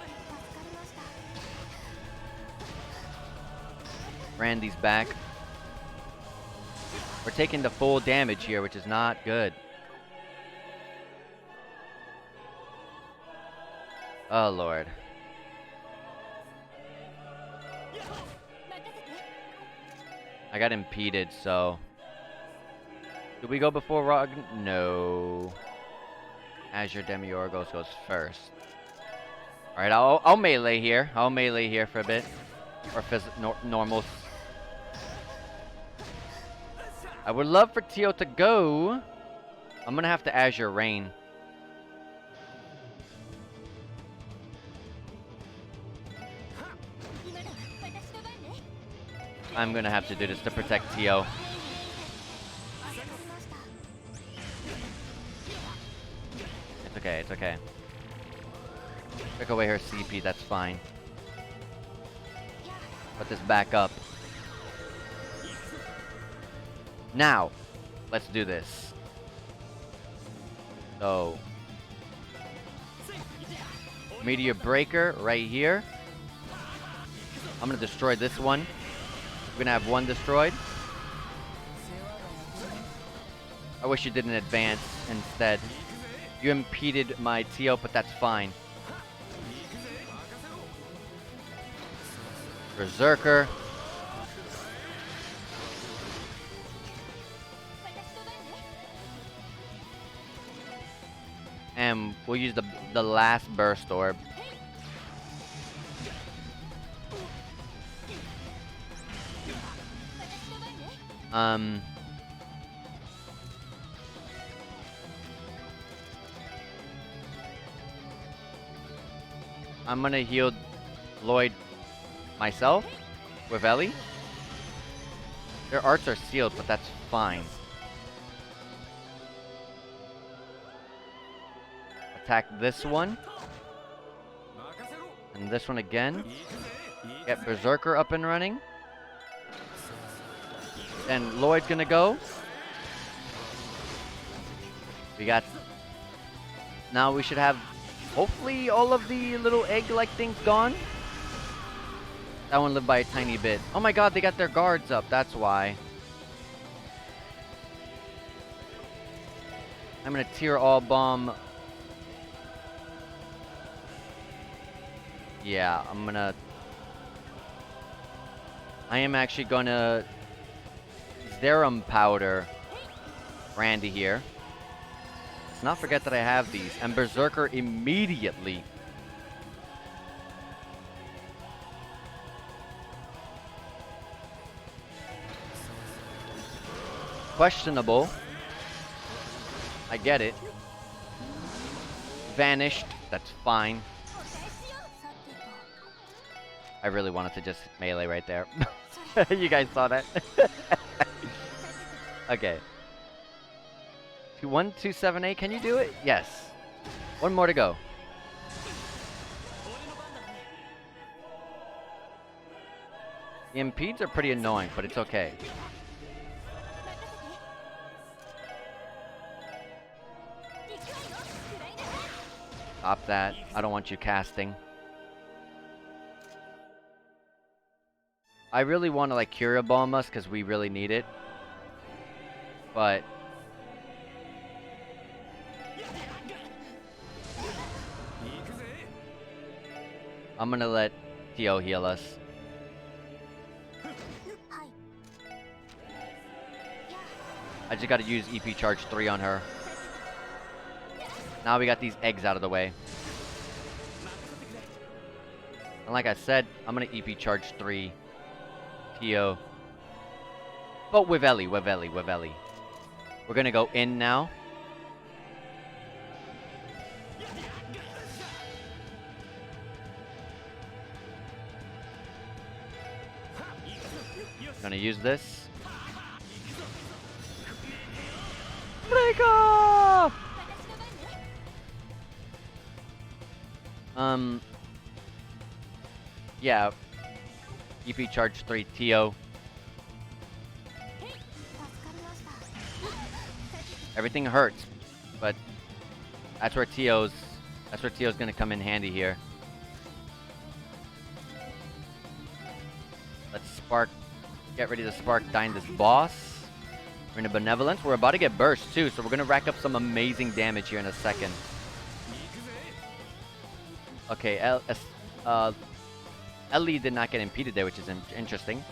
Randy's back. We're taking the full damage here, which is not good. Oh, Lord. I got impeded, so... Did we go before Rog? No. Azure Demiurgos goes first. Alright, I'll melee here. I'll melee here for a bit. Or normal. I would love for Tio to go. I'm gonna have to Azure Rain. I'm gonna have to do this to protect Tio. It's okay, it's okay. Took away her CP, that's fine. Put this back up. Now, let's do this. So, Meteor Breaker right here. I'm gonna destroy this one. We're gonna have one destroyed. I wish you didn't advance instead. You impeded my TO, but that's fine. Berserker. And we'll use the last burst orb. I'm gonna heal Lloyd myself with Ellie. Their arts are sealed, but that's fine. Attack this one. And this one again. Get Berserker up and running. And Lloyd's gonna go. We got... Now we should have, hopefully, all of the little egg-like things gone. That one lived by a tiny bit. Oh my god, they got their guards up. That's why. I'm gonna tier all bomb. Yeah, I am actually gonna Serum Powder Randy here. Let's not forget that I have these. And Berserker immediately. Questionable. I get it. Vanished. That's fine. I really wanted to just melee right there. You guys saw that? Okay. 1278, can you do it? Yes. One more to go. The impedes are pretty annoying, but it's okay. Stop that. I don't want you casting. I really want to like Cura Bomb us because we really need it. But I'm gonna let Tio heal us. I just gotta use EP charge 3 on her. Now we got these eggs out of the way. And like I said, I'm gonna EP charge 3 Tio. But with Ellie. We're gonna go in now. Gonna use this. Break off! Yeah. EP charge 3 Tio. Everything hurts, but that's where Tio's gonna come in handy here. Let's spark, get ready to spark dine this boss. Rune of Benevolence. We're about to get burst too, so we're gonna rack up some amazing damage here in a second. Okay, Ellie did not get impeded there, which is interesting.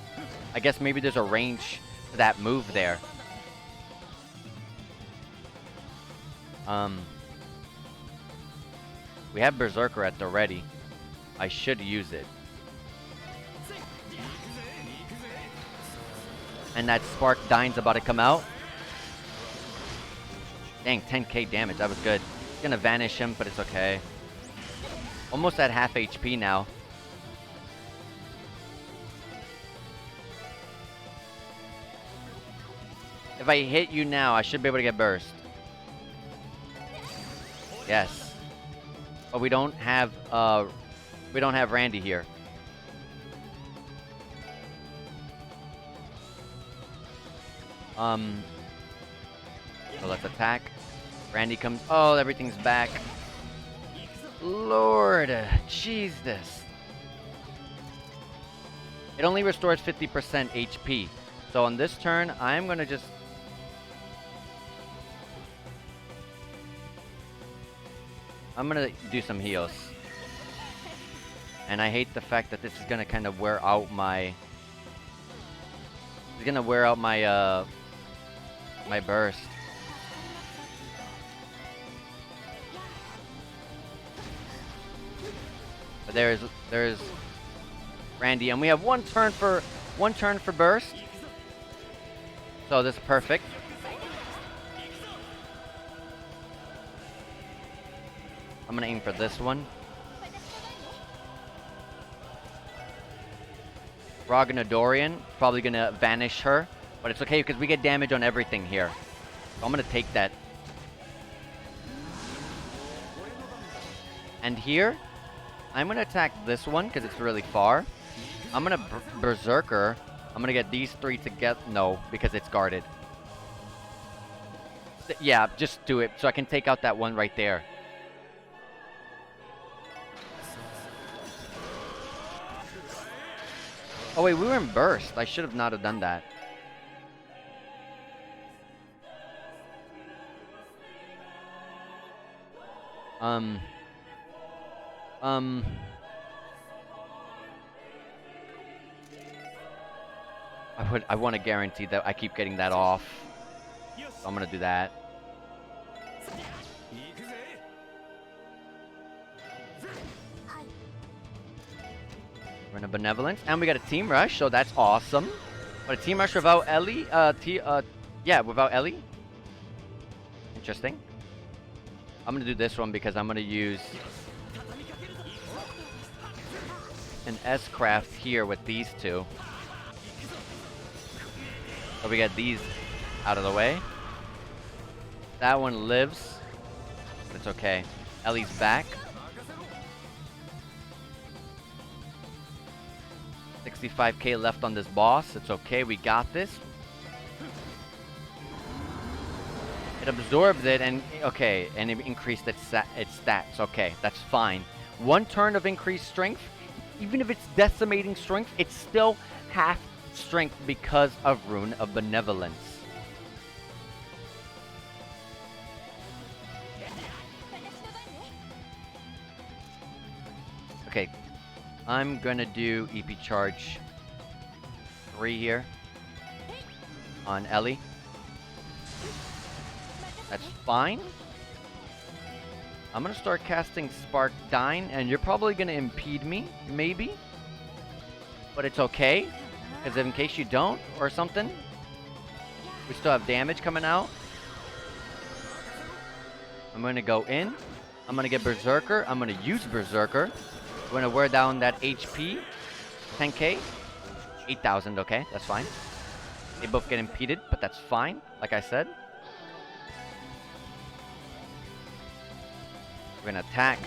I guess maybe there's a range to that move there. We have Berserker at the ready. I should use it. And that Spark Dine's about to come out. Dang, 10k damage. That was good. It's gonna vanish him, but it's okay. Almost at half HP now. If I hit you now, I should be able to get burst. Yes. But we don't have Randy here. So let's attack. Randy comes. Oh, everything's back. Lord, Jesus. It only restores 50% HP. So on this turn, I'm gonna just. I'm gonna do some heals. And I hate the fact that this is gonna kind of wear out my. It's gonna wear out my my burst. But there's Randy, and we have one turn for burst. So this is perfect. I'm gonna aim for this one. Ragnadorian, probably gonna vanish her, but it's okay because we get damage on everything here. So I'm gonna take that. And here, I'm gonna attack this one because it's really far. I'm gonna Berserker. I'm gonna get these three together. No, because it's guarded. Yeah, just do it so I can take out that one right there. Oh wait, we were in burst. I should have not have done that. I want to guarantee that I keep getting that off. So I'm gonna do that. Rune of Benevolence, and we got a team rush, so that's awesome. But a team rush without Ellie, yeah, without Ellie. Interesting. I'm gonna do this one because I'm gonna use an S-Craft here with these two. So we get these out of the way. That one lives, but it's okay. Ellie's back. 65k left on this boss. It's okay. We got this. It absorbs it and okay, and it increased its stats. Okay, that's fine. One turn of increased strength, even if it's decimating strength, it's still half strength because of Rune of Benevolence. Okay, I'm gonna do EP charge 3 here on Ellie. That's fine. I'm gonna start casting Spark Dine, and you're probably gonna impede me, maybe. But it's okay, because in case you don't, or something, we still have damage coming out. I'm gonna go in. I'm gonna get Berserker. I'm gonna use Berserker. I'm gonna wear down that HP. 10k. 8,000, okay, that's fine. They both get impeded, but that's fine, like I said. We're gonna attack.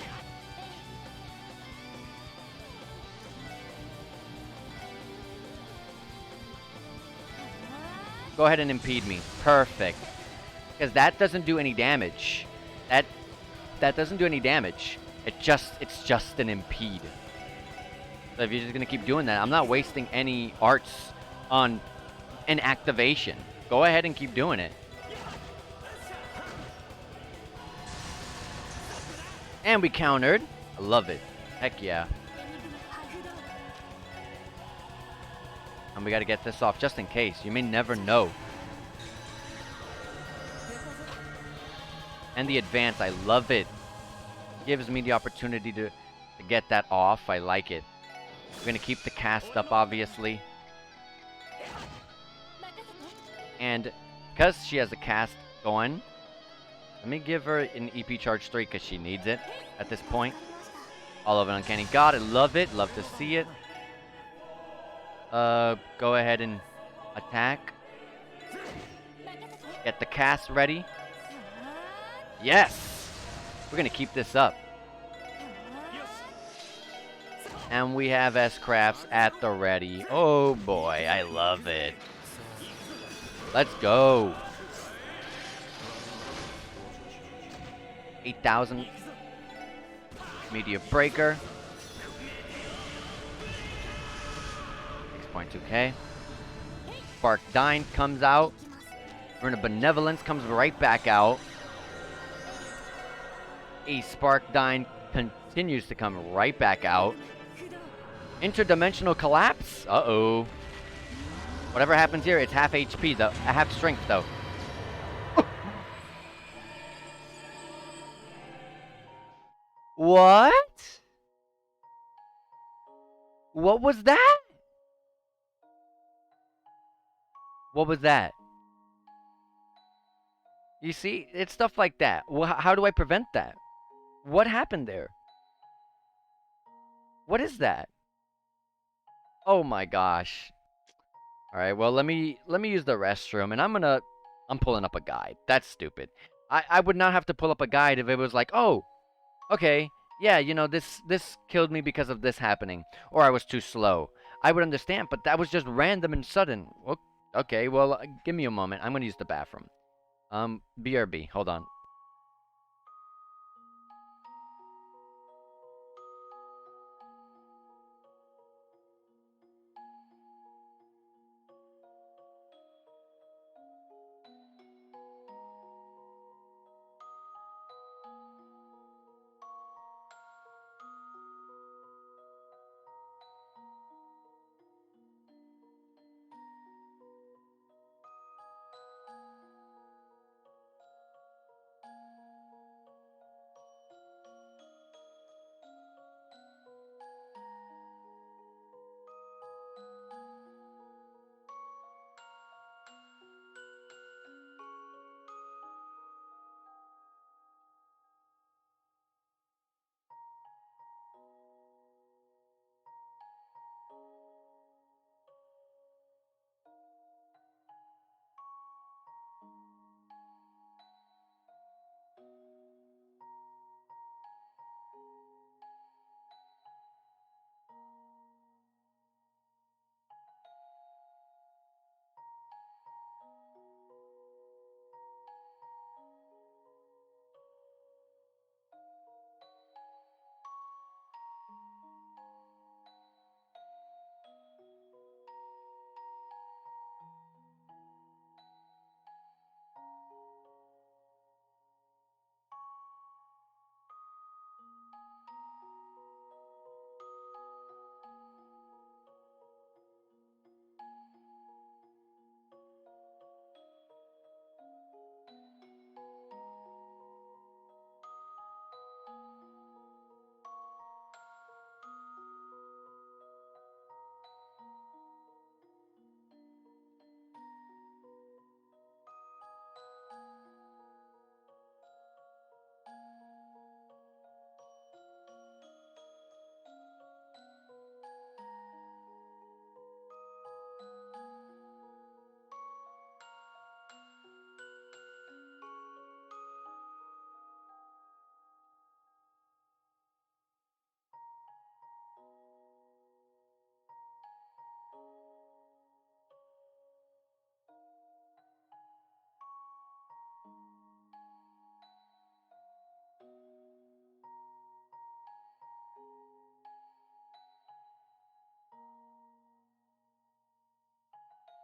Go ahead and impede me. Perfect. Because that doesn't do any damage. That doesn't do any damage. It's just an impede. So if you're just gonna keep doing that, I'm not wasting any arts on an activation. go ahead and keep doing it. And we countered. I love it. Heck yeah. And we gotta get this off just in case. You may never know. And the advance, I love it. Gives me the opportunity to get that off. I like it. We're gonna keep the cast up, obviously. And because she has a cast going, let me give her an EP charge 3 because she needs it at this point. All of an uncanny god. I love it. Love to see it. Go ahead and attack. Get the cast ready. Yes! We're gonna keep this up. And we have S-Crafts at the ready. Oh boy, I love it. Let's go. 8,000. Media Breaker. 6.2k. Spark Dine comes out. Rune of Benevolence comes right back out. A Spark Dine continues to come right back out. Interdimensional Collapse? Uh-oh. Whatever happens here, it's half HP, though. Half strength, though. What? What was that? What was that? You see, it's stuff like that. How do I prevent that? What happened there? What is that? Oh my gosh. All right, well, let me use the restroom, and I'm pulling up a guide. That's stupid. I would not have to pull up a guide if it was like, oh, okay, yeah, you know, this killed me because of this happening, or I was too slow. I would understand, but that was just random and sudden. Okay, well, give me a moment. I'm gonna use the bathroom. BRB, hold on.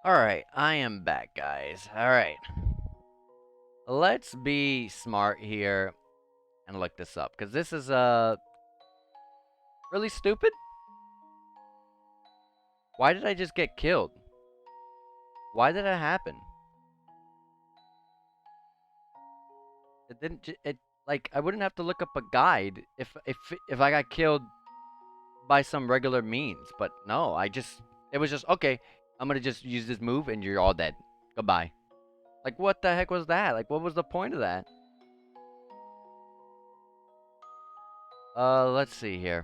Alright, I am back, guys. Alright. Let's be smart here and look this up, because this is, really stupid. Why did I just get killed? Why did that happen? It didn't, like, I wouldn't have to look up a guide if I got killed by some regular means, but no, it was just, okay, I'm gonna just use this move and you're all dead. Goodbye. Like, what the heck was that? Like, what was the point of that? Let's see here.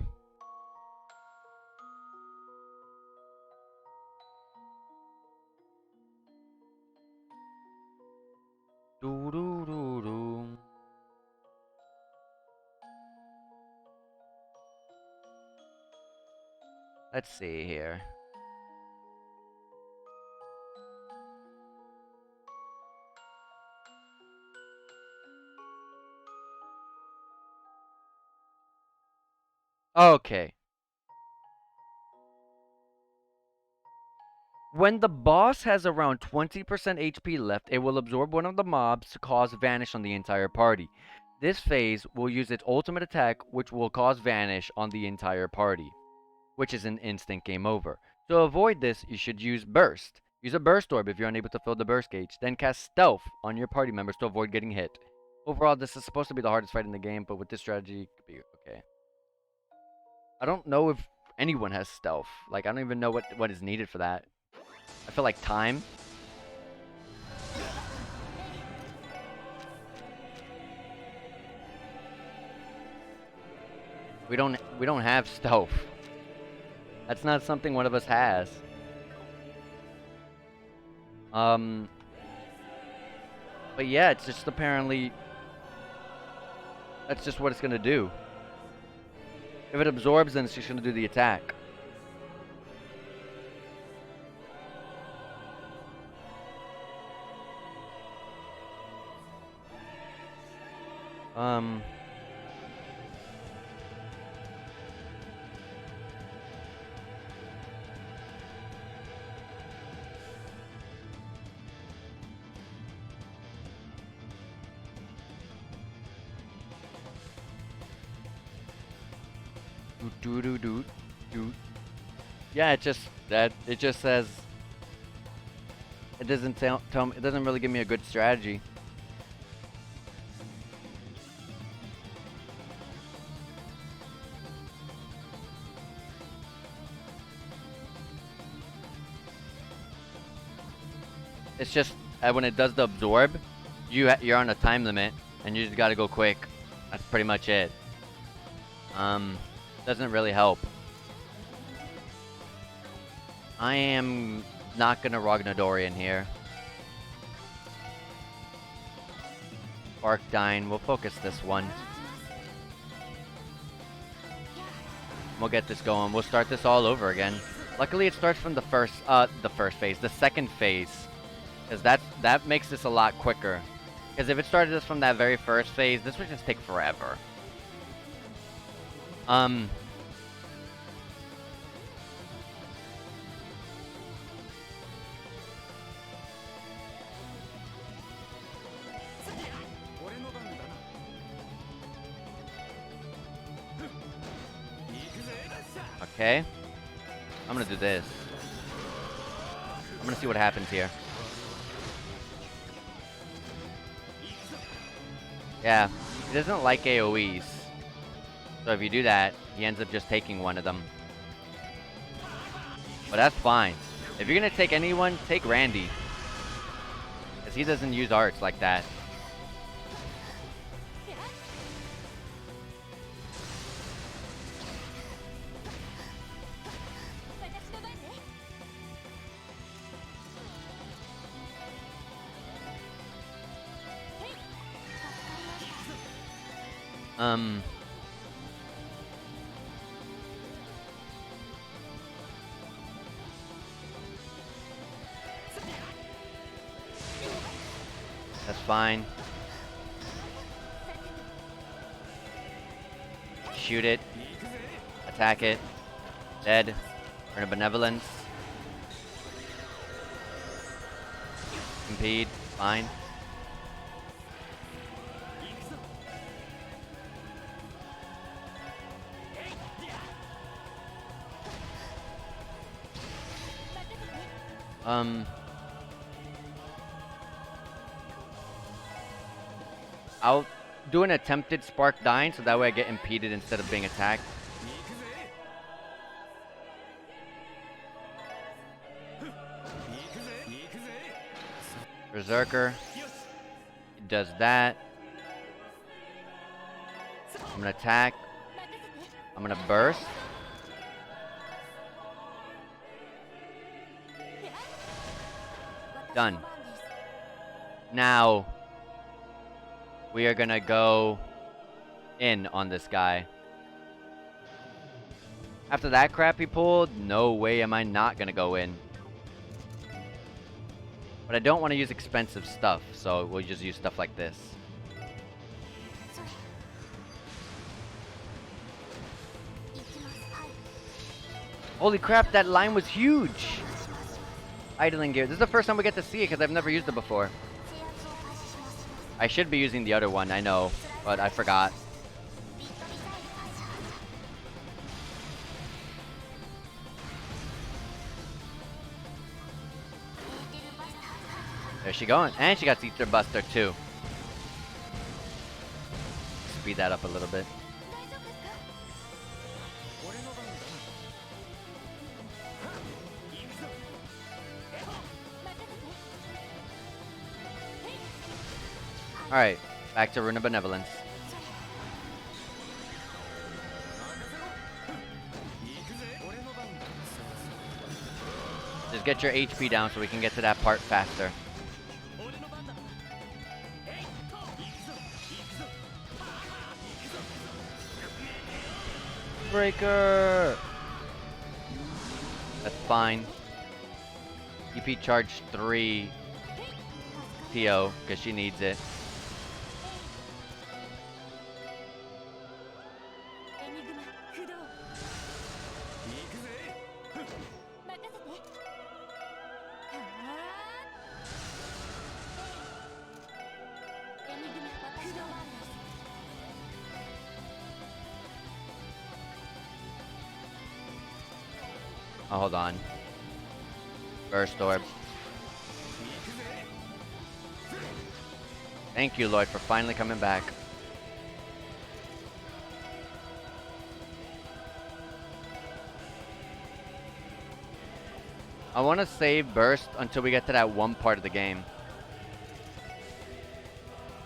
Doo doo doo doo. Let's see here. Okay. When the boss has around 20% HP left, it will absorb one of the mobs to cause vanish on the entire party. This phase will use its ultimate attack, which will cause vanish on the entire party, which is an instant game over. To avoid this, you should use Burst. Use a Burst Orb if you're unable to fill the Burst gauge, then cast Stealth on your party members to avoid getting hit. Overall, this is supposed to be the hardest fight in the game, but with this strategy, it could be okay. I don't know if anyone has Stealth. Like, I don't even know what is needed for that. I feel like time. We don't have Stealth. That's not something one of us has. But yeah, it's just apparently that's just what it's gonna do. If it absorbs, then it's just gonna do the attack. Do do do do. Yeah, it just says it doesn't tell me, it doesn't really give me a good strategy. It's just when it does the absorb, you're on a time limit and you just gotta go quick. That's pretty much it. Doesn't really help. I am not gonna Ragnadorian here. Arcdyne, we'll focus this one. We'll get this going. We'll start this all over again. Luckily, it starts from the first phase, the second phase, because that makes this a lot quicker. Because if it started this from that very first phase, this would just take forever. Okay. I'm gonna do this. I'm gonna see what happens here. Yeah, he doesn't like AoEs. So if you do that, he ends up just taking one of them. But that's fine. If you're gonna take anyone, take Randy. Because he doesn't use arts like that. That's fine. Shoot it. Attack it. Dead. Rune of Benevolence. Impede. Fine. I'll do an attempted spark dying so that way I get impeded instead of being attacked. Berserker. It does that. I'm gonna attack. I'm gonna burst. Done. Now, we are gonna go in on this guy. After that crap he pulled, no way am I not gonna go in. But I don't want to use expensive stuff, so we'll just use stuff like this. Holy crap, that line was huge! Idling gear. This is the first time we get to see it because I've never used it before. I should be using the other one, I know, but I forgot. There she going. And she got Ether Buster too. Speed that up a little bit. Alright, back to Rune of Benevolence. Just get your HP down so we can get to that part faster. Breaker! That's fine. EP charge 3 TO, because she needs it. Oh, hold on. Burst Orb. Thank you, Lloyd, for finally coming back. I want to save Burst until we get to that one part of the game.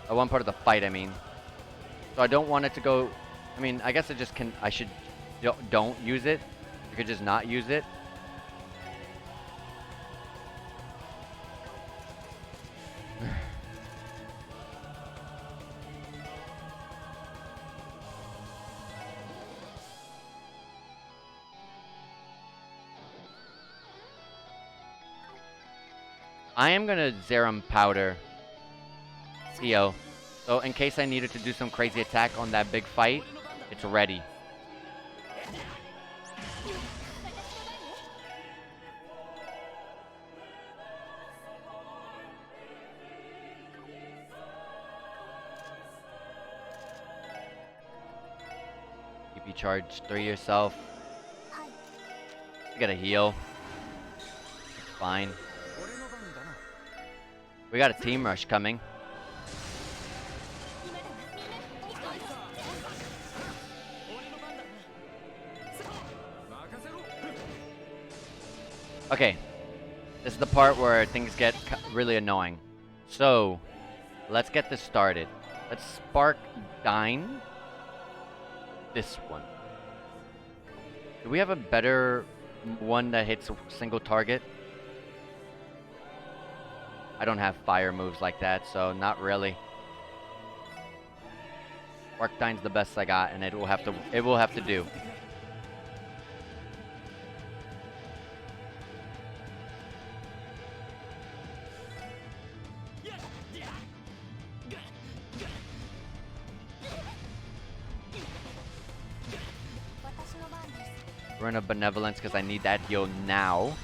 One part of the fight, I mean. So I don't want it to go... I mean, I guess I just can... I should... Don't use it. I could just not use it. I am gonna Zerum Powder Theo. So in case I needed to do some crazy attack on that big fight, it's ready. EP charge 3 yourself. You gotta heal. It's fine. We got a team rush coming. Okay, this is the part where things get really annoying. So, let's get this started. Let's spark Dine. This one. Do we have a better one that hits a single target? I don't have fire moves like that, so not really. Spark Dine's the best I got, and it will have to do. Rune of Benevolence because I need that heal now.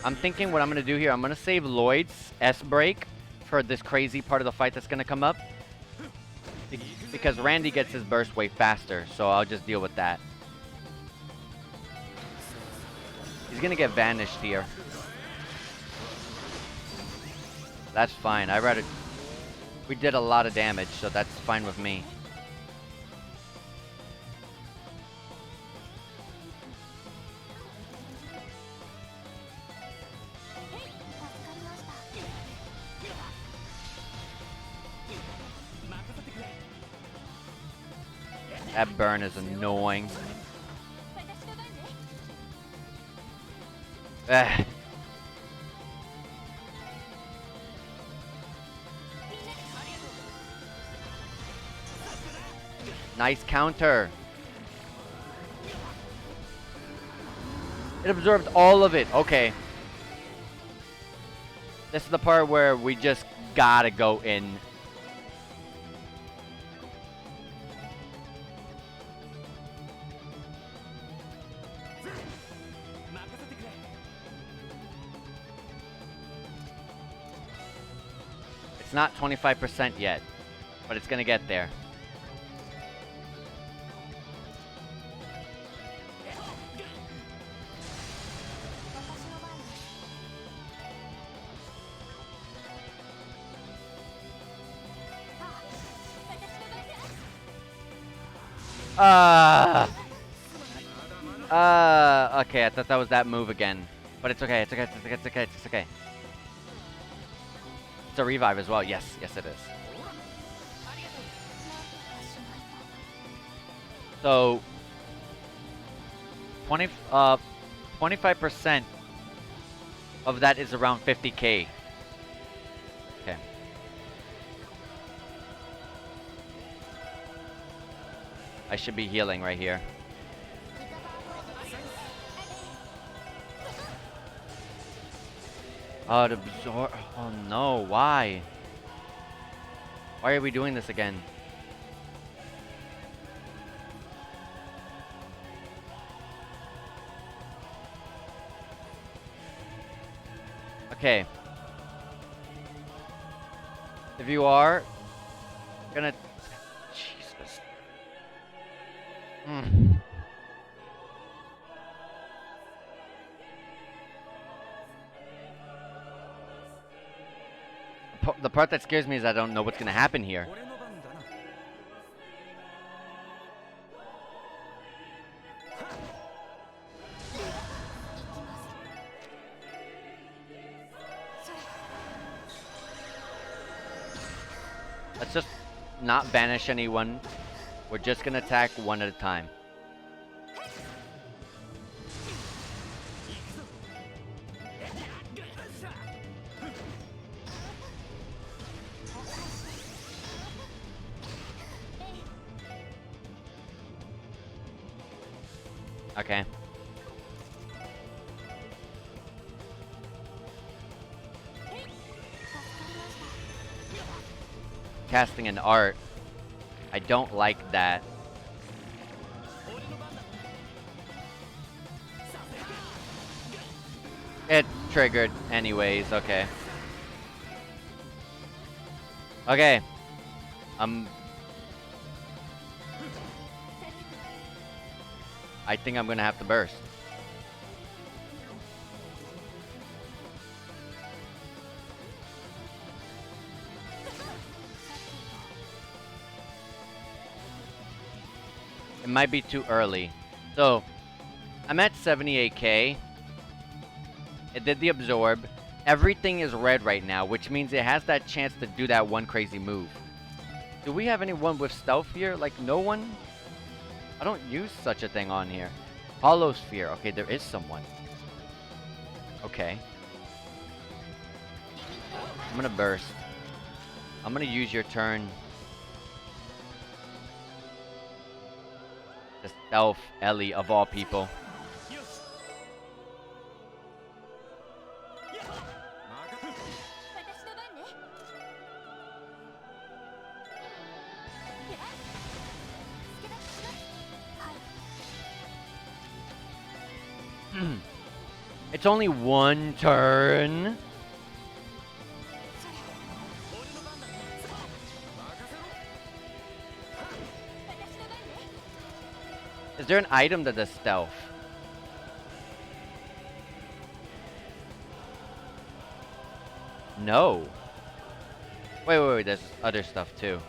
I'm thinking what I'm gonna do here. I'm gonna save Lloyd's S break for this crazy part of the fight that's gonna come up. Because Randy gets his burst way faster, so I'll just deal with that. He's gonna get vanished here. That's fine. I rather... We did a lot of damage, so that's fine with me. That burn is annoying. Ugh. Nice counter. It absorbed all of it. Okay. This is the part where we just gotta go in. It's not 25% yet, but it's gonna get there. Okay, I thought that was that move again. But it's okay, it's okay, it's okay, it's okay, it's okay. It's a revive as well. Yes, yes it is. So 25% of that is around 50k. Okay. I should be healing right here. Oh, the absorb. Oh no, why? Why are we doing this again? Okay. If you are gonna... Jesus. The part that scares me is I don't know what's gonna happen here. Let's just not banish anyone. We're just gonna attack one at a time. Okay. Casting an art. I don't like that. It triggered anyways, okay. Okay. I think I'm gonna have to burst. It might be too early. So, I'm at 78k. It did the absorb. Everything is red right now, which means it has that chance to do that one crazy move. Do we have anyone with stealth here? Like, no one? I don't use such a thing on here. Hollow Sphere. Okay, there is someone. Okay. I'm gonna burst. I'm gonna use your turn. The stealth Ellie of all people. It's only one turn. Is there an item that does stealth? No. Wait, there's other stuff too.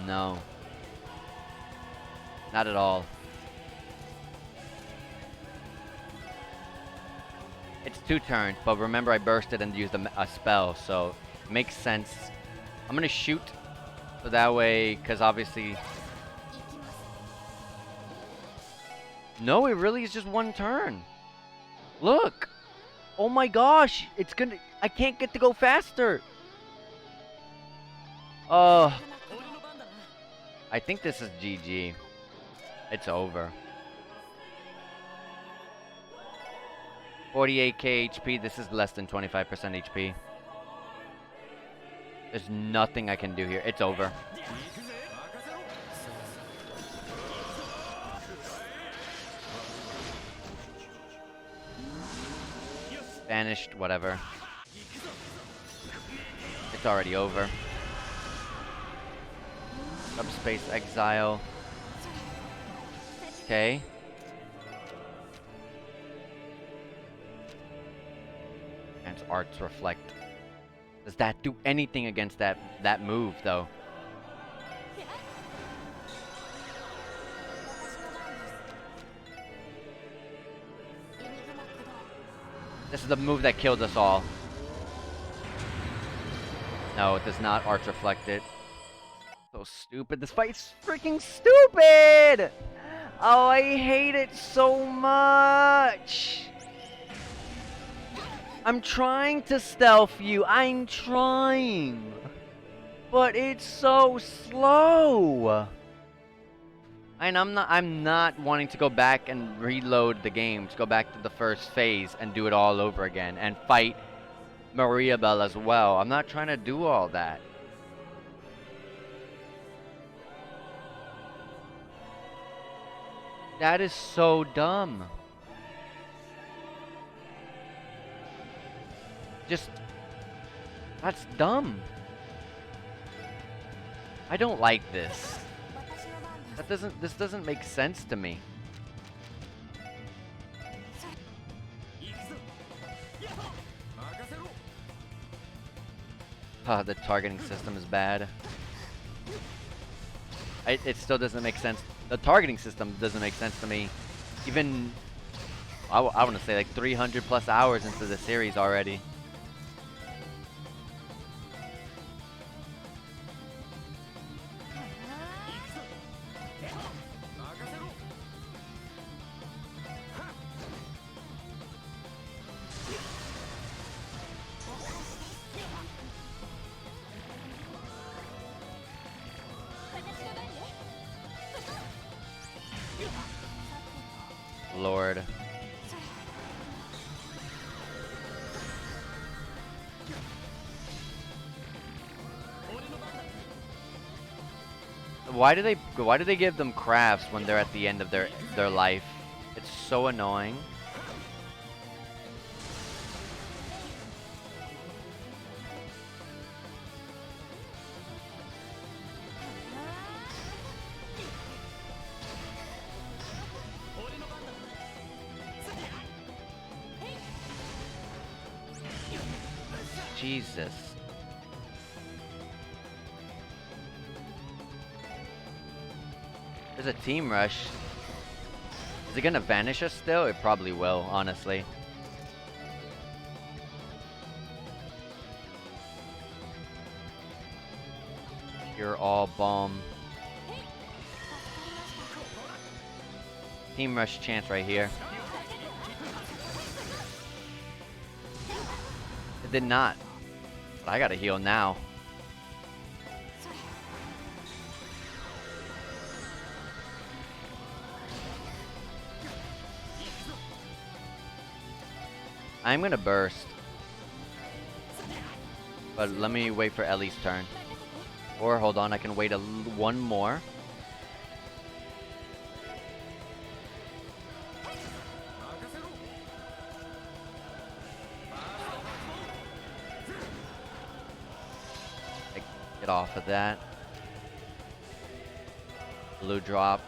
No. Not at all. It's 2 turns, but remember I bursted and used a spell, so it makes sense. I'm gonna shoot, so that way, because obviously... No, it really is just 1 turn. Look! Oh my gosh! It's gonna... I can't get to go faster! I think this is GG. It's over. 48k HP. This is less than 25% HP. There's nothing I can do here. It's over. Vanished, whatever. It's already over. Subspace exile. Okay. And arts reflect. Does that do anything against that move though? This is the move that killed us all. No, it does not arts reflect it. So stupid. This fight's freaking stupid! Oh, I hate it so much! I'm trying to stealth you. I'm trying. But it's so slow. And I'm not wanting to go back and reload the game to go back to the first phase and do it all over again and fight Maria Bell as well. I'm not trying to do all that. That is so dumb. Just... That's dumb. I don't like this. This doesn't make sense to me. The targeting system is bad. It still doesn't make sense. The targeting system doesn't make sense to me. Even, I want to say like 300 plus hours into the series already. Lord. Why do they give them crafts when they're at the end of their life? It's so annoying. Jesus. There's a team rush. Is it gonna vanish us still? It probably will, honestly. You're all bomb. Team rush chance right here. It did not. But I gotta heal now. I'm gonna burst. But let me wait for Ellie's turn. Or hold on, I can wait one more. Get off of that. Blue drop.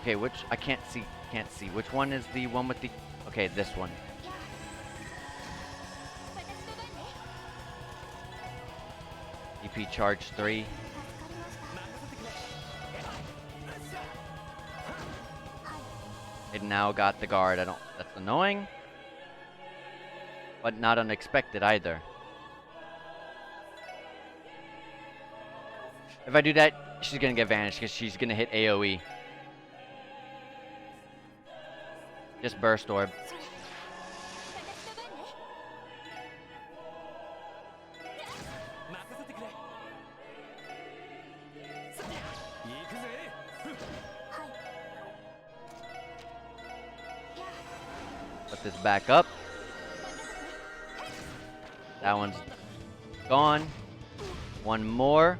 Okay, which I can't see. Can't see. Which one is the one with the? Okay, this one. EP charge 3. It now got the guard. I don't. That's annoying, but not unexpected either. If I do that, she's gonna get vanished because she's gonna hit AoE. Just burst orb. Put this back up. That one's gone. One more.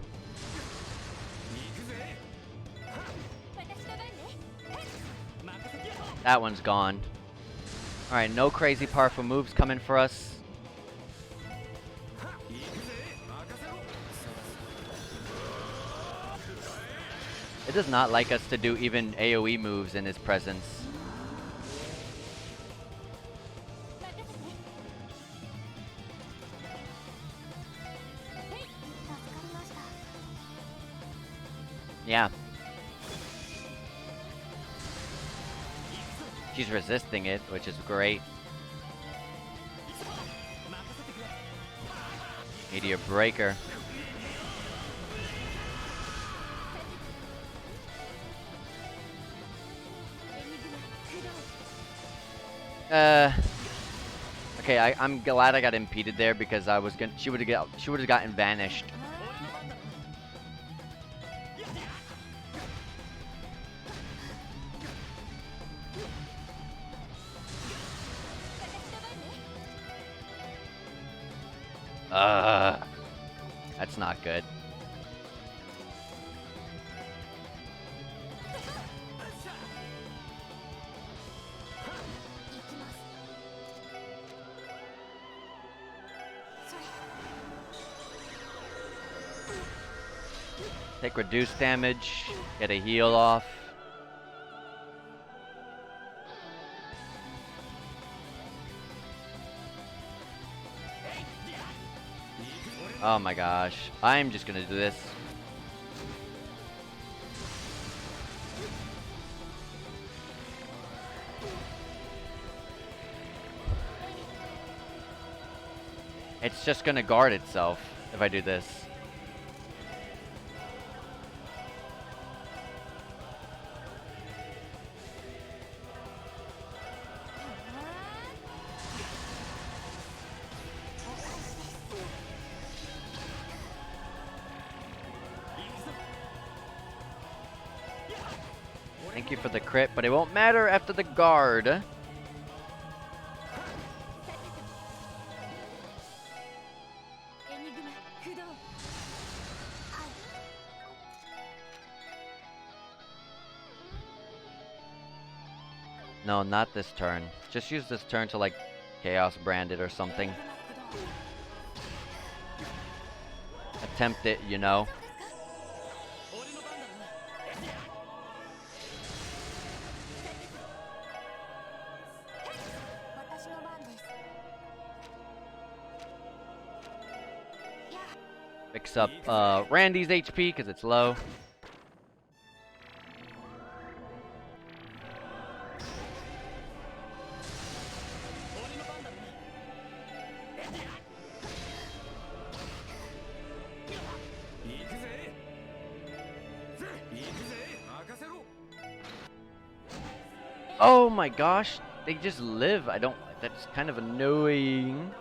That one's gone. Alright, no crazy powerful moves coming for us. It does not like us to do even AoE moves in his presence. Yeah. She's resisting it, which is great. Meteor breaker. Okay, I'm glad I got impeded there because I was gonna. She would have gotten vanished. That's not good. Take reduced damage, get a heal off. Oh my gosh. I'm just gonna do this. It's just gonna guard itself if I do this. Thank you for the crit, but it won't matter after the guard. No, not this turn. Just use this turn to like Chaos Brand it or something. Attempt it, you know. Fix up Randy's HP because it's low. Oh my gosh, they just live. I don't. That's kind of annoying.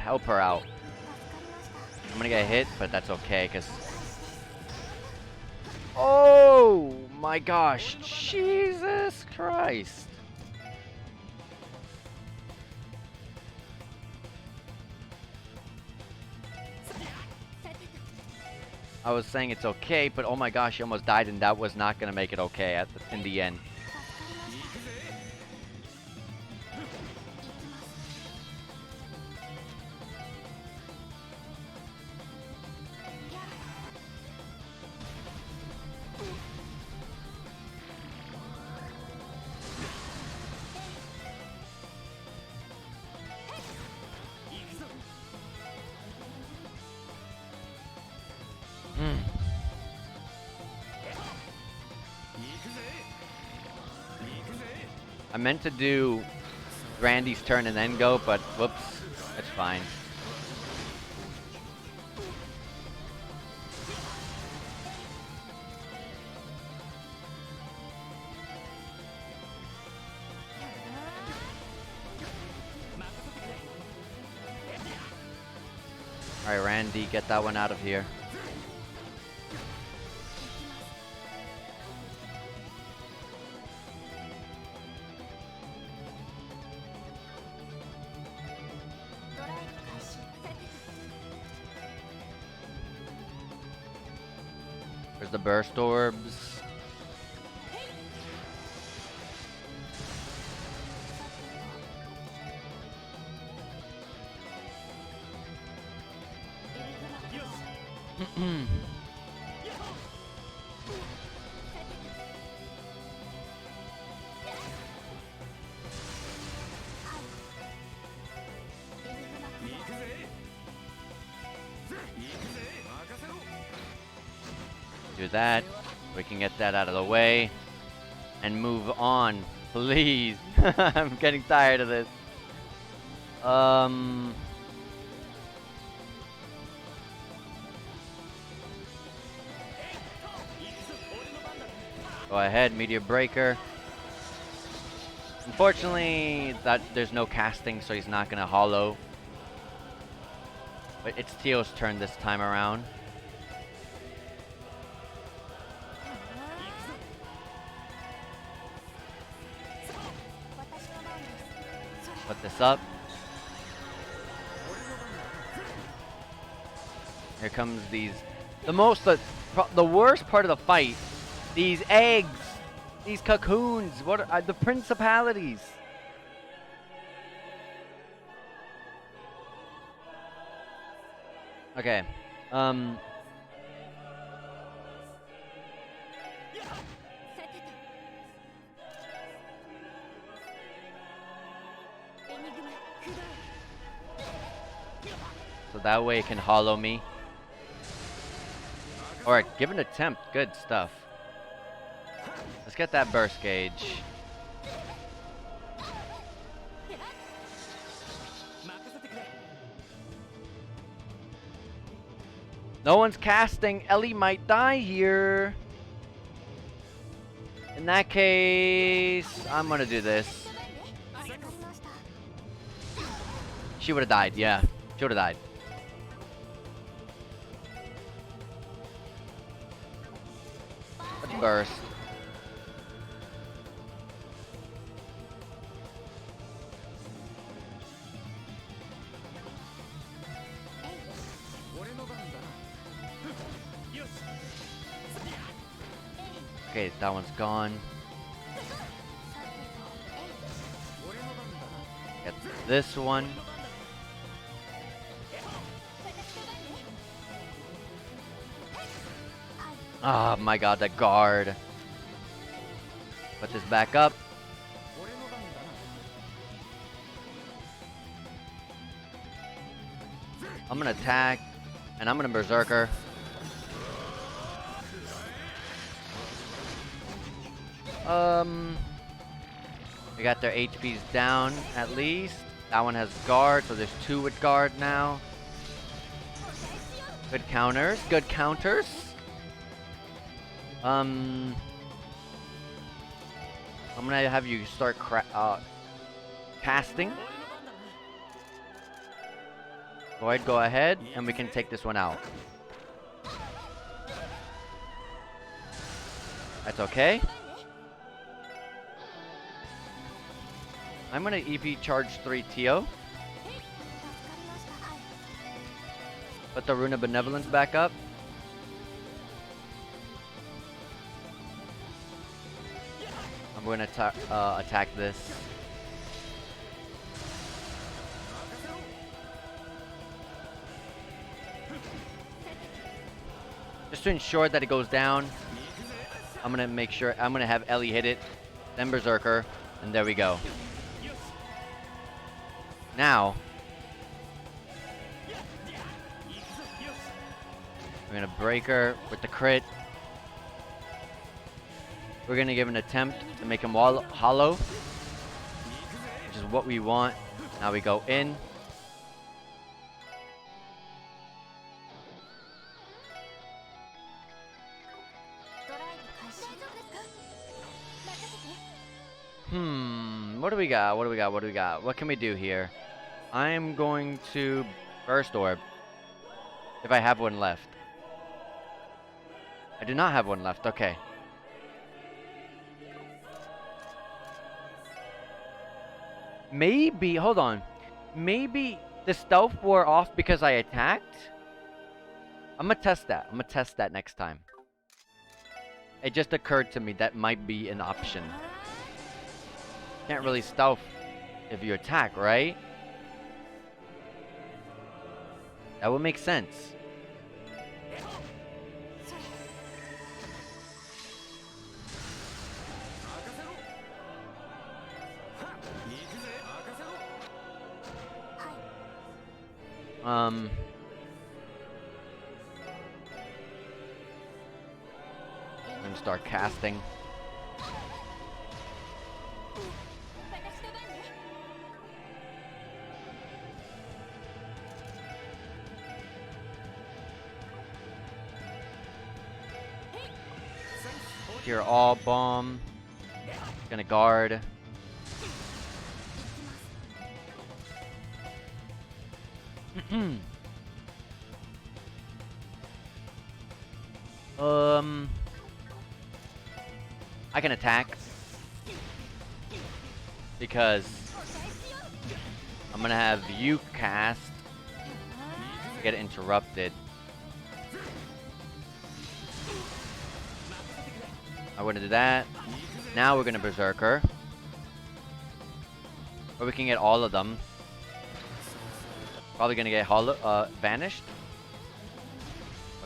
Help her out. I'm gonna get hit, but that's okay, because... Oh my gosh, Jesus Christ. I was saying it's okay, but oh my gosh, he almost died, and that was not gonna make it okay in the end. I meant to do Randy's turn and then go, but whoops, it's fine. Alright, Randy, get that one out of here. There's the burst orbs. Do that. We can get that out of the way and move on, please. I'm getting tired of this. Go ahead, Meteor Breaker. Unfortunately, there's no casting, so he's not gonna hollow. But it's Teo's turn this time around. Put this up. Here comes these. The worst part of the fight. These eggs. These cocoons. What are the principalities? Okay. So that way it can hollow me. Alright, give an attempt. Good stuff. Let's get that burst gauge. No one's casting. Ellie might die here. In that case, I'm gonna do this. She would have died, yeah. She would have died. Let's burst. Okay, that one's gone. Get this one. Oh my god, that guard. Put this back up. I'm gonna attack, and I'm gonna berserker. We got their HPs down at least. That one has guard, so there's two with guard now. Good counters, good counters. I'm gonna have you start casting. Go ahead, and we can take this one out. That's okay. I'm gonna EP charge 3 Teo. Put the Rune of Benevolence back up. We're gonna attack this. Just to ensure that it goes down, I'm gonna make sure, I'm gonna have Ellie hit it, then Berserker, and there we go. Now, we're gonna break her with the crit. We're gonna give an attempt to make him hollow, which is what we want. Now we go in. What do we got? What do we got? What do we got? What can we do here? I'm going to Burst Orb. If I have one left. I do not have one left. Okay. Maybe, hold on. Maybe the stealth wore off because I attacked? I'm gonna test that. I'm gonna test that next time. It just occurred to me that might be an option. Can't really stealth if you attack, right? That would make sense. Let me start casting. Cure all bomb. Gonna guard. I can attack because I'm gonna have you cast to get interrupted. I'm gonna do that. Now we're gonna Berserker. Or we can get all of them. Probably gonna get vanished.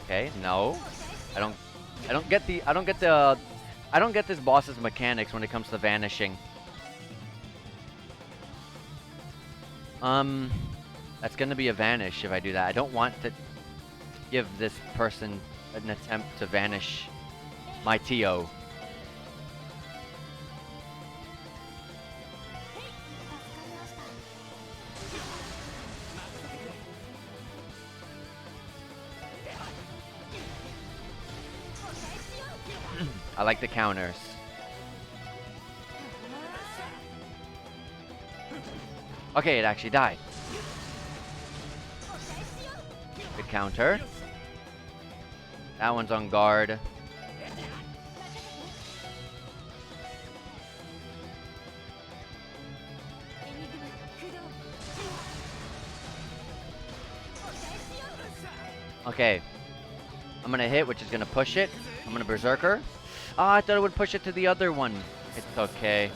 Okay, no. I don't get this boss's mechanics when it comes to vanishing. That's gonna be a vanish if I do that. I don't want to give this person an attempt to vanish my TO. I like the counters. Okay, it actually died. Good counter. That one's on guard. Okay. I'm gonna hit, which is gonna push it. I'm gonna Berserker. Oh, I thought it would push it to the other one. It's okay.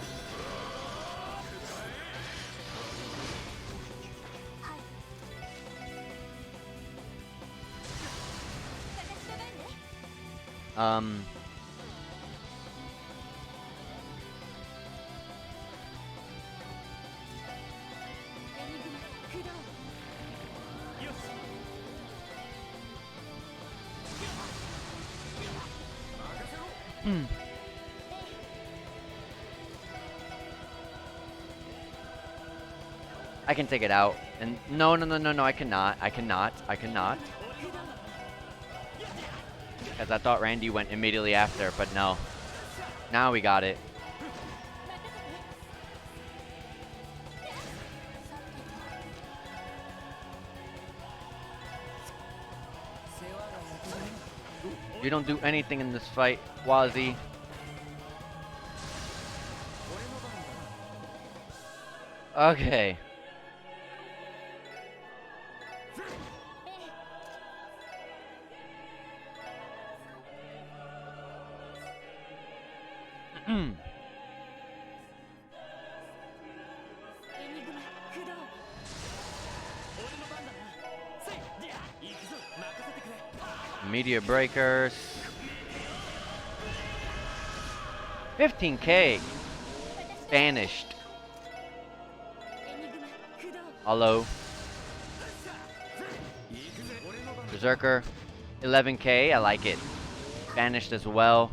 I can take it out. And no, I cannot. I cannot. Because I thought Randy went immediately after, but no. Now we got it. You don't do anything in this fight, Wazi. Okay. Meteor breakers. 15k. Banished. Hollow. Berserker. 11k. I like it. Banished as well.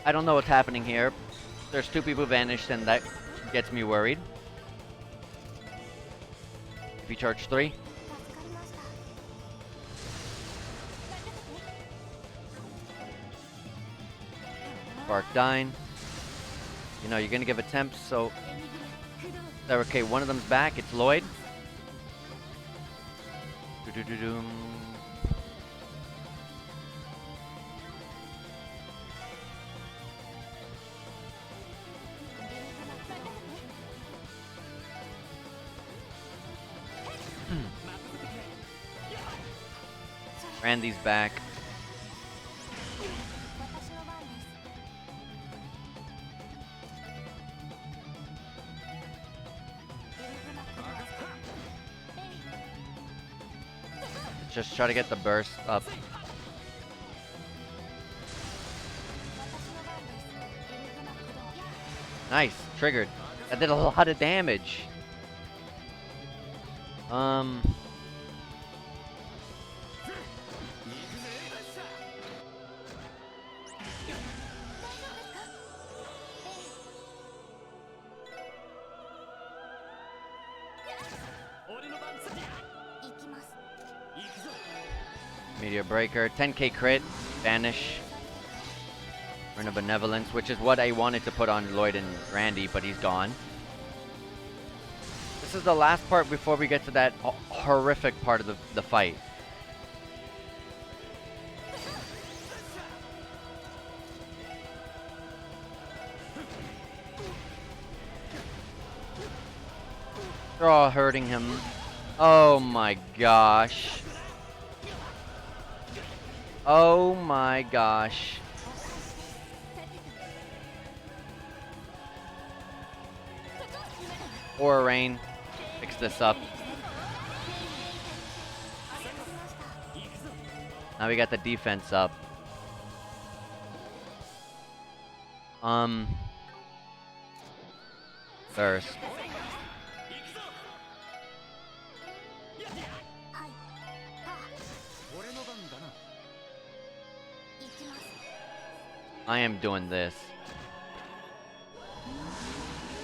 I don't know what's happening here. There's 2 people vanished and that gets me worried. If you charge 3. Spark Dine. You know, you're gonna give attempts, so... Okay, one of them's back, it's Lloyd. Do-do-do-doom. Randy's back. Just try to get the burst up. Nice, triggered. That did a lot of damage. Meteor breaker, 10k crit, vanish. Rune of Benevolence, which is what I wanted to put on Lloyd and Randy, but he's gone. This is the last part before we get to that horrific part of the fight. They're all hurting him. Oh my gosh. Oh my gosh. Aura Rain. Fix this up. Now we got the defense up. First. I am doing this.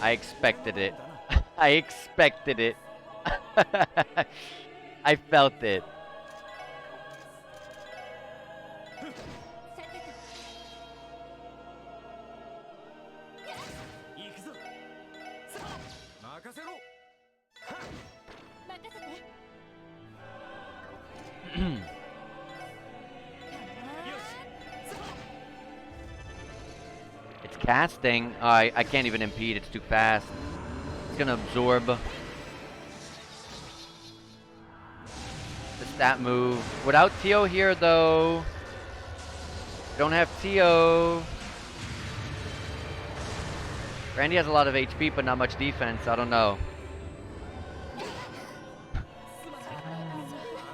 I expected it. I expected it. I felt it. It's casting. I can't even impede. It's too fast. It's gonna absorb. The stat move. Without Tio here, though. Don't have Tio. Randy has a lot of HP, but not much defense. I don't know.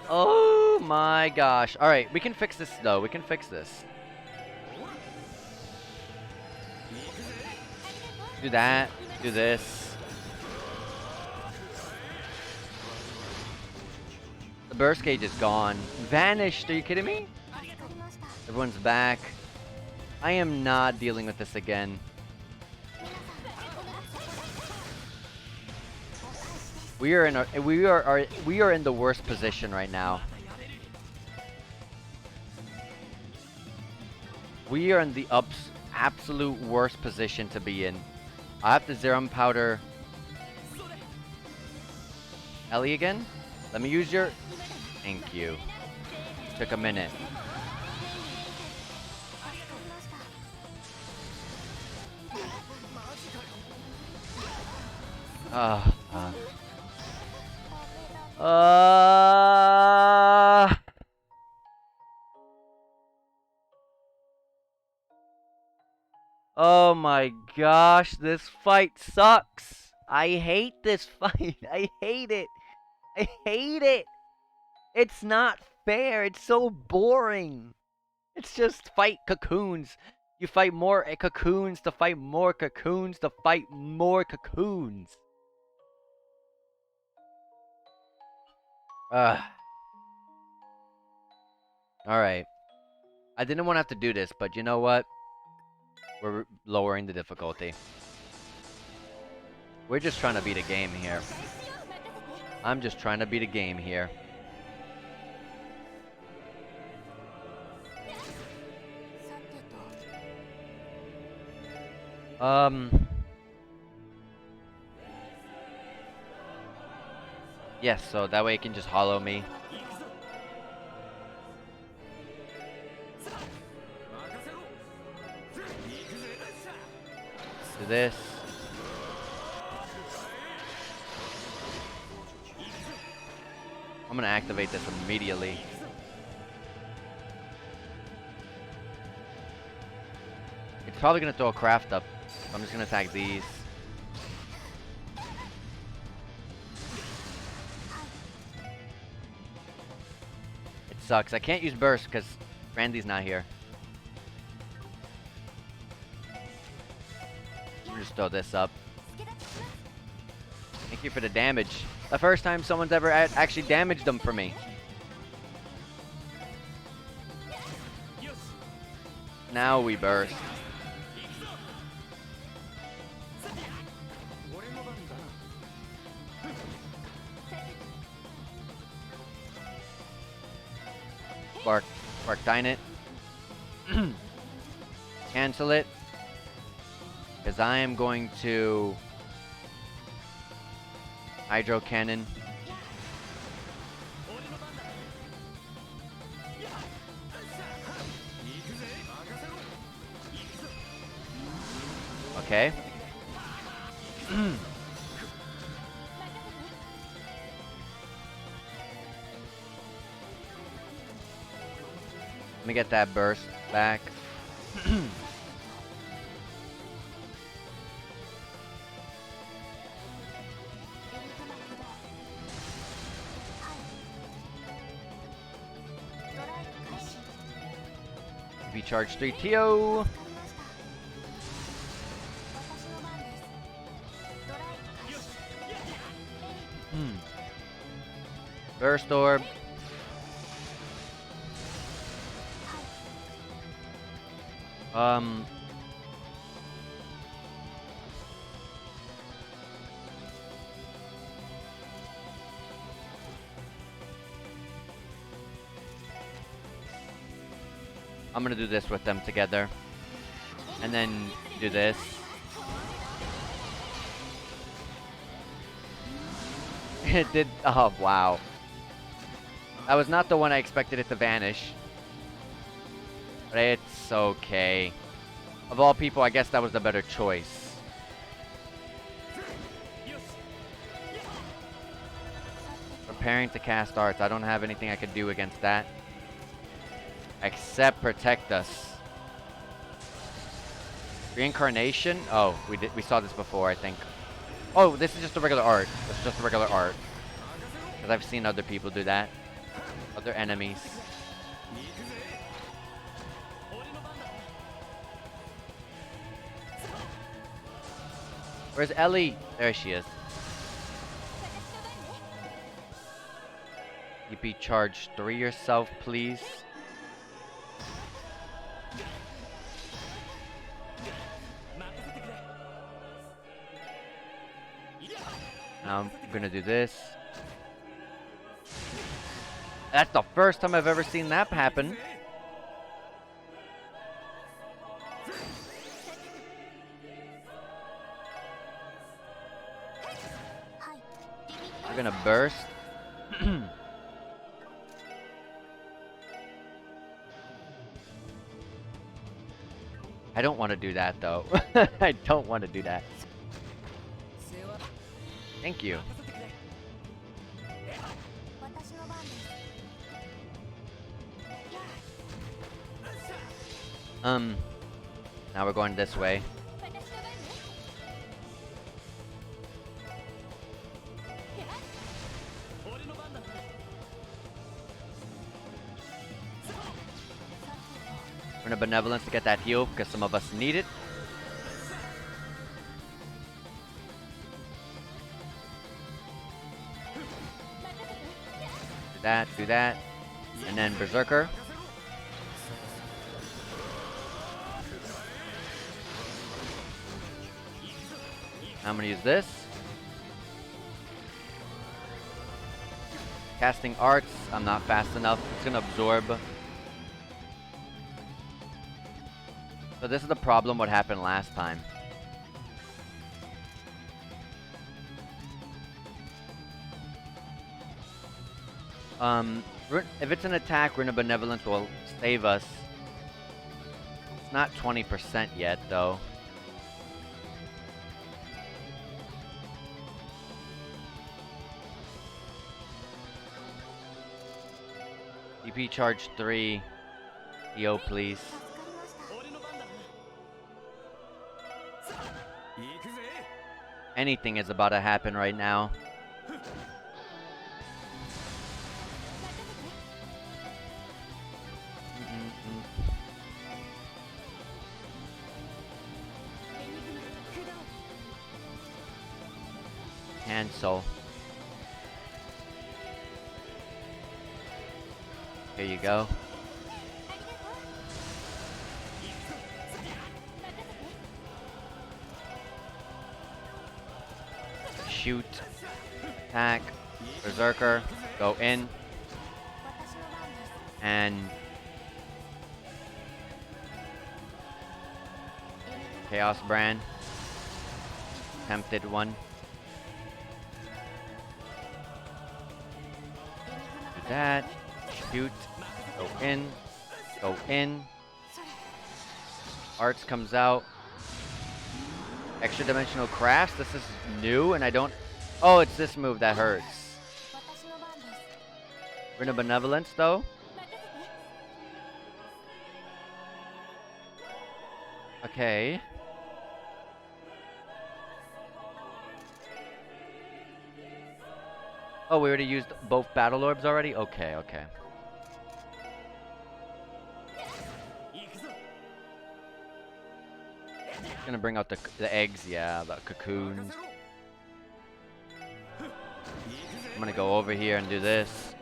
Oh my gosh. Alright, we can fix this, though. We can fix this. Do that. Do this. The burst gauge is gone. Vanished. Are you kidding me? Everyone's back. I am not dealing with this again. We are in the worst position right now. We are in the absolute worst position to be in. I have to Zerum Powder Ellie again. Let me use your... Thank you. Took a minute. Oh my gosh, this fight sucks. I hate this fight. I hate it. I hate it. It's not fair. It's so boring. It's just fight cocoons. You fight more cocoons to fight more cocoons to fight more cocoons. Ugh. Alright. I didn't want to have to do this, but you know what? We're lowering the difficulty. We're just trying to beat a game here. I'm just trying to beat a game here. Yes, so that way it can just hollow me. Do this. I'm gonna activate this immediately. It's probably gonna throw a craft up. So I'm just gonna attack these. It sucks. I can't use burst because Randy's not here. Just throw this up. Thank you for the damage. The first time someone's ever actually damaged them for me. Now we burst. Bark Dine it. Cancel it. Because I am going to Hydro Cannon. Okay. Let me get that burst back. Charge 3 TO. Burst Orb. I'm gonna do this with them together. And then do this. It did. Oh, wow. That was not the one I expected it to vanish. But it's okay. Of all people, I guess that was the better choice. Preparing to cast arts. I don't have anything I could do against that. Except protect us. Reincarnation? Oh, we saw this before, I think. Oh, this is just a regular art. This is just a regular art. Because I've seen other people do that. Other enemies. Where's Ellie? There she is. EP charge 3 yourself, please. I'm gonna do this. That's the first time I've ever seen that happen. We're gonna burst. I don't want to do that though. I don't want to do that. Thank you. Now we're going this way. Rune of Benevolence to get that heal, because some of us need it. Do that, and then Berserker. I'm gonna use this. Casting Arts, I'm not fast enough. It's gonna absorb. So this is the problem what happened last time. If it's an attack, Rune of Benevolence will save us. It's not 20% yet, though. DP charge 3. EO, please. Anything is about to happen right now. Cancel. Here you go. Shoot. Attack. Berserker. Go in. And Chaos Brand. Tempted one. Do that. Shoot. Go in. Go in. Arts comes out. Extra dimensional crafts. This is new and I don't... Oh, it's this move that hurts. Rune of Benevolence though. Okay. Oh, we already used both battle orbs already? Okay, okay. Gonna bring out the eggs, yeah, the cocoons. I'm gonna go over here and do this.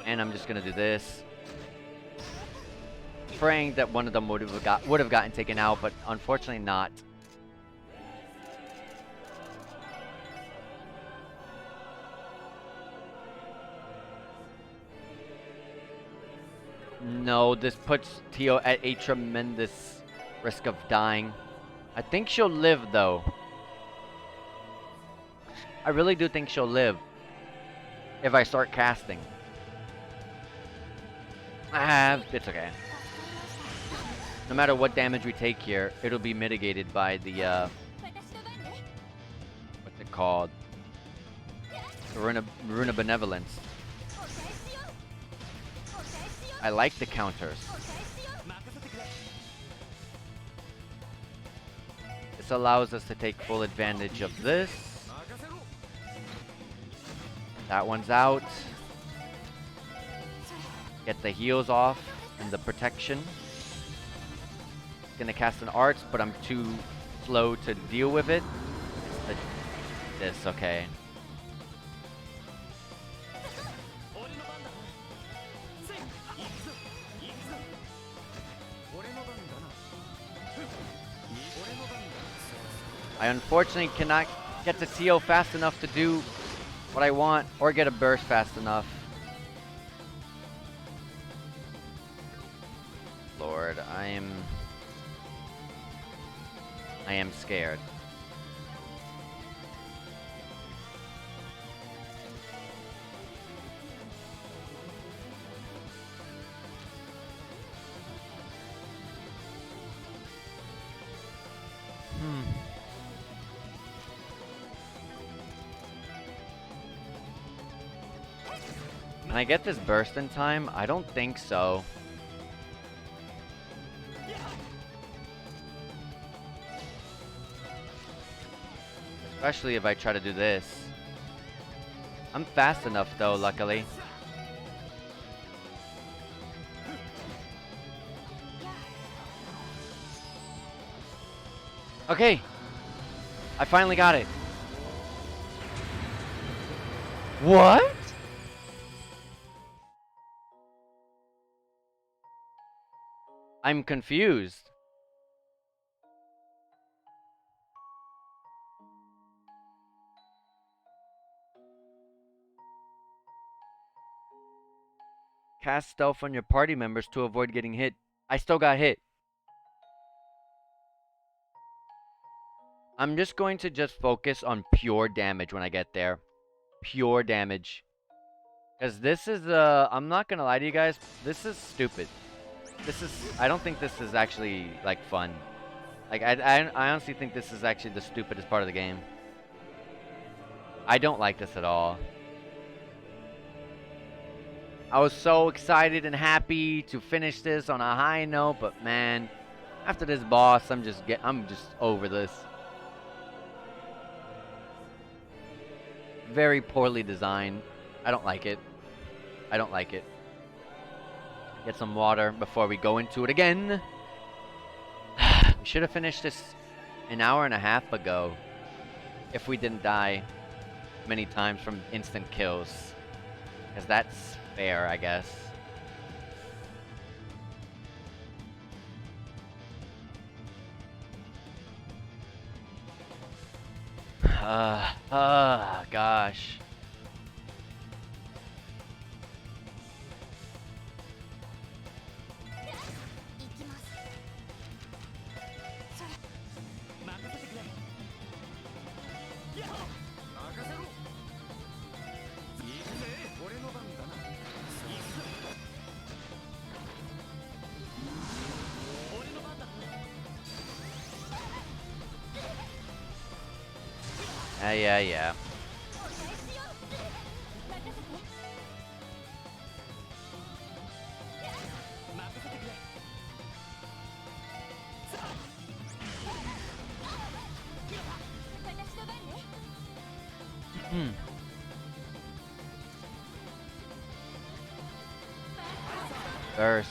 And I'm just gonna do this. Praying that one of them would have gotten taken out, but unfortunately not. No, this puts Tio at a tremendous risk of dying. I think she'll live, though. I really do think she'll live. If I start casting. It's okay. No matter what damage we take here, it'll be mitigated by the, what's it called? The Rune of Benevolence. I like the counters. This allows us to take full advantage of this. That one's out. Get the heals off and the protection. Gonna cast an arts, but I'm too slow to deal with it. This, okay. I unfortunately cannot get to Tio fast enough to do what I want or get a burst fast enough. Lord, I am scared. Can I get this burst in time? I don't think so. Especially if I try to do this. I'm fast enough though, luckily. Okay. I finally got it. What? I'm confused. Cast stealth on your party members to avoid getting hit. I still got hit. I'm just going to just focus on pure damage when I get there. Pure damage. Because this is, I'm not going to lie to you guys. This is stupid. I don't think this is actually, like, fun. Like, I honestly think this is actually the stupidest part of the game. I don't like this at all. I was so excited and happy to finish this on a high note, but man, after this boss, I'm just over this. Very poorly designed. I don't like it. I don't like it. Get some water before we go into it again. We should have finished this an hour and a half ago if we didn't die many times from instant kills. Because that's fair, I guess. Gosh. Yeah. Burst.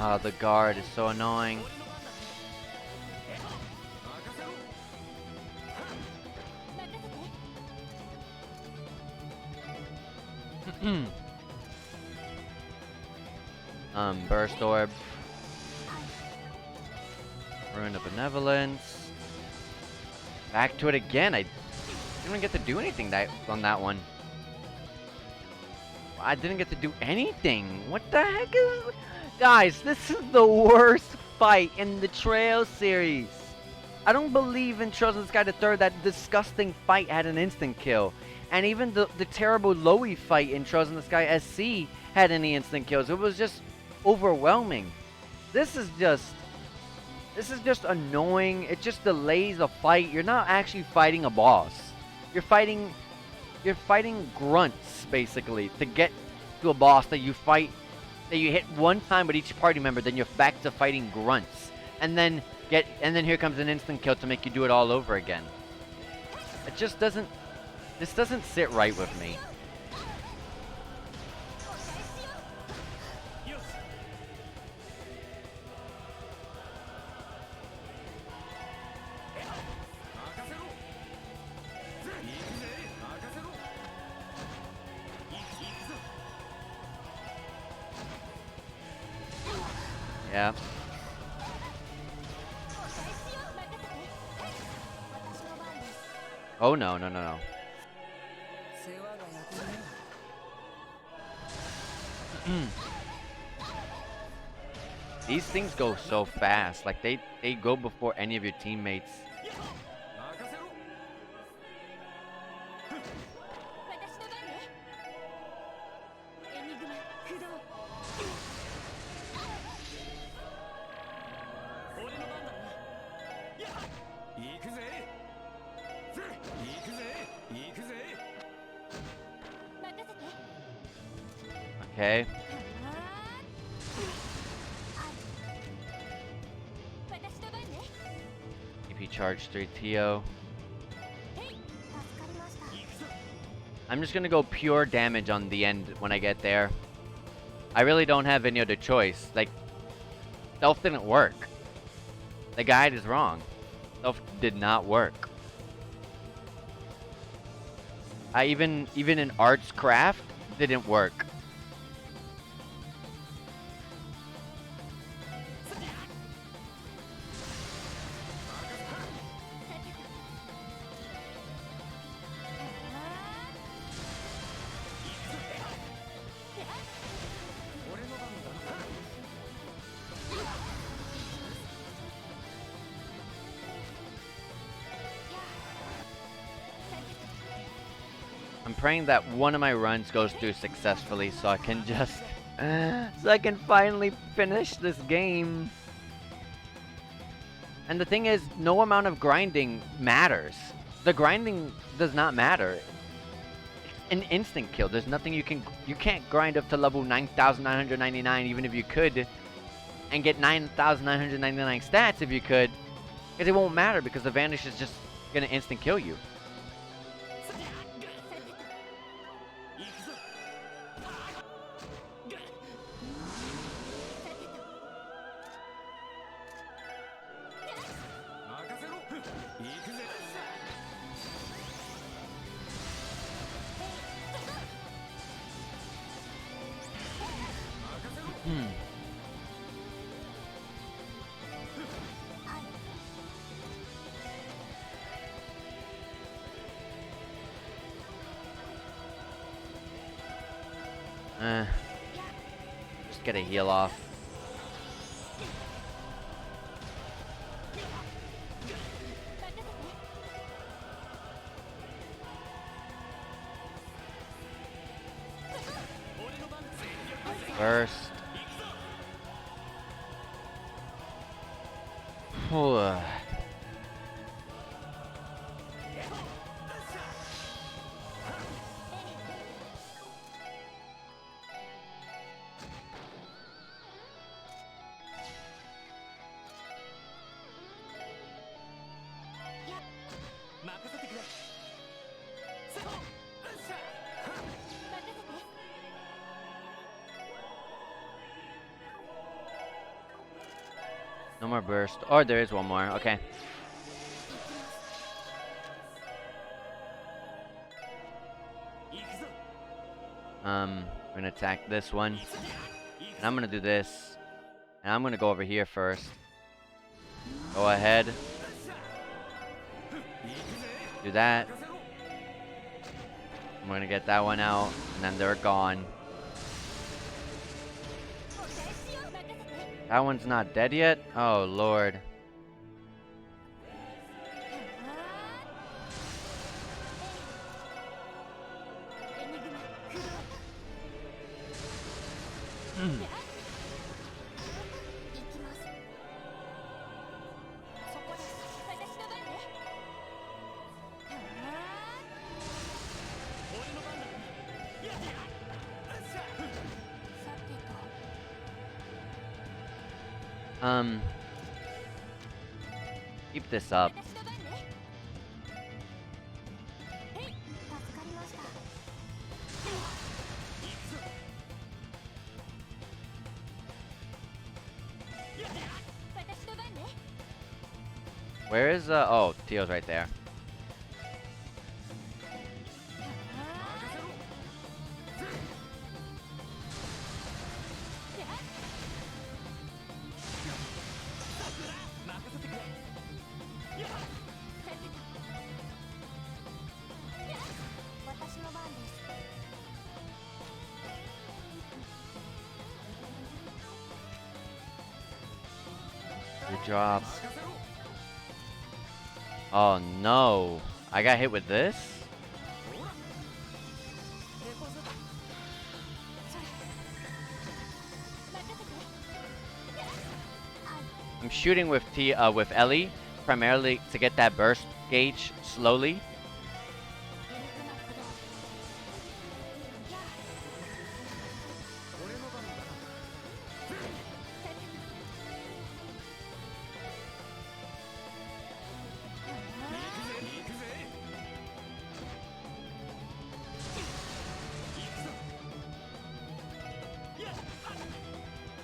Ah, the guard is so annoying. Burst orb. Rune of Benevolence. Back to it again. I didn't even get to do anything on that one. I didn't get to do anything. What the heck is... Guys, this is the worst fight in the Trail series. I don't believe in Trails in the Sky the Third that disgusting fight had an instant kill. And even the terrible Lowy fight in Trails in the Sky SC had any instant kills. It was just overwhelming. This is just annoying. It just delays the fight. You're not actually fighting a boss. You're fighting grunts basically to get to a boss that you hit one time with each party member, then you're back to fighting grunts. And then here comes an instant kill to make you do it all over again. It just doesn't sit right with me. Yeah. Oh no. These things go so fast. Like they go before any of your teammates. Okay. EP charge 3 TO. I'm just gonna go pure damage on the end when I get there. I really don't have any other choice. Like, stealth didn't work. The guide is wrong. Stealth did not work. Even in arts craft didn't work. I'm praying that one of my runs goes through successfully so I can just so I can finally finish this game. And the thing is, no amount of grinding matters. The grinding does not matter. It's an instant kill. There's nothing you can't grind up to level 9,999 even if you could, and get 9,999 stats if you could, because it won't matter because the vanish is just gonna instant kill you. Just get a heal off. Burst. No more burst. Oh, there is one more. Okay. I'm gonna attack this one. And I'm gonna do this. And I'm gonna go over here first. Go ahead. Do that. I'm gonna get that one out. And then they're gone. That one's not dead yet? Oh, Lord. Keep this up. Where is oh, Teo's right there. Good job. Oh no, I got hit with this? I'm shooting with with Ellie, primarily to get that burst gauge slowly.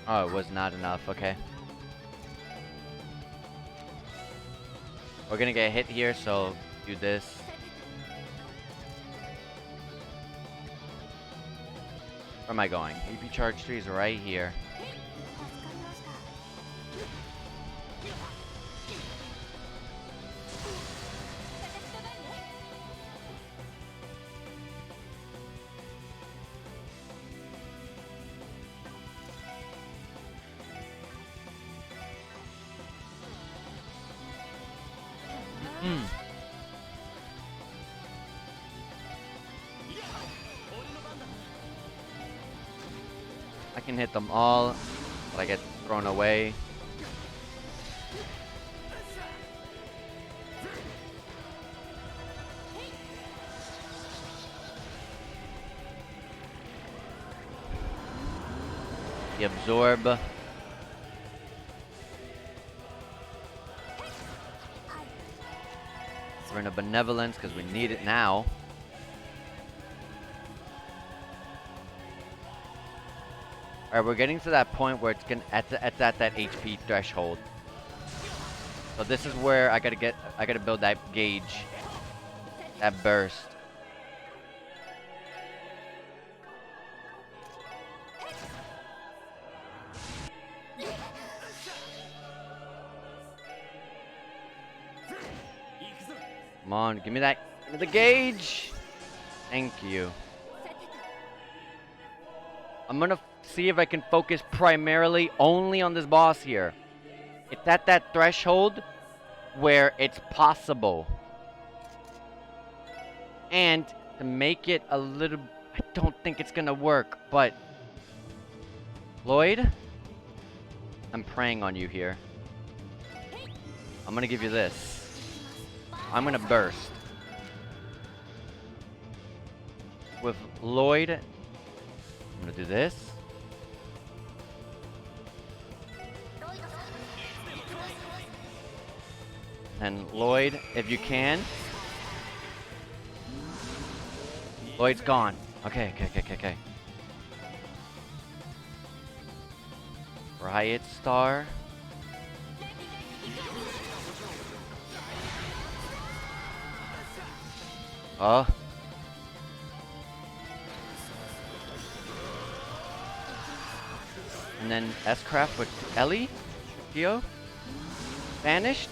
Oh, it was not enough. Okay. We're gonna get hit here, so do this. Where am I going? EP charge tree is right here. I can hit them all, but I get thrown away. The absorb. Rune of Benevolence, because we need it now. Alright, we're getting to that point where it's gonna at that HP threshold. So this is where I gotta build that gauge. That burst. Come on, give me that. Give me the gauge. Thank you. I'm gonna see if I can focus primarily only on this boss here. It's at that threshold where it's possible. And to make it a little... I don't think it's gonna work, but... Lloyd? I'm praying on you here. I'm gonna give you this. I'm gonna burst. With Lloyd, I'm gonna do this. And Lloyd, if you can. Lloyd's gone. Okay. Riot Star. Oh. And then S-Craft with Ellie? KeA? Vanished?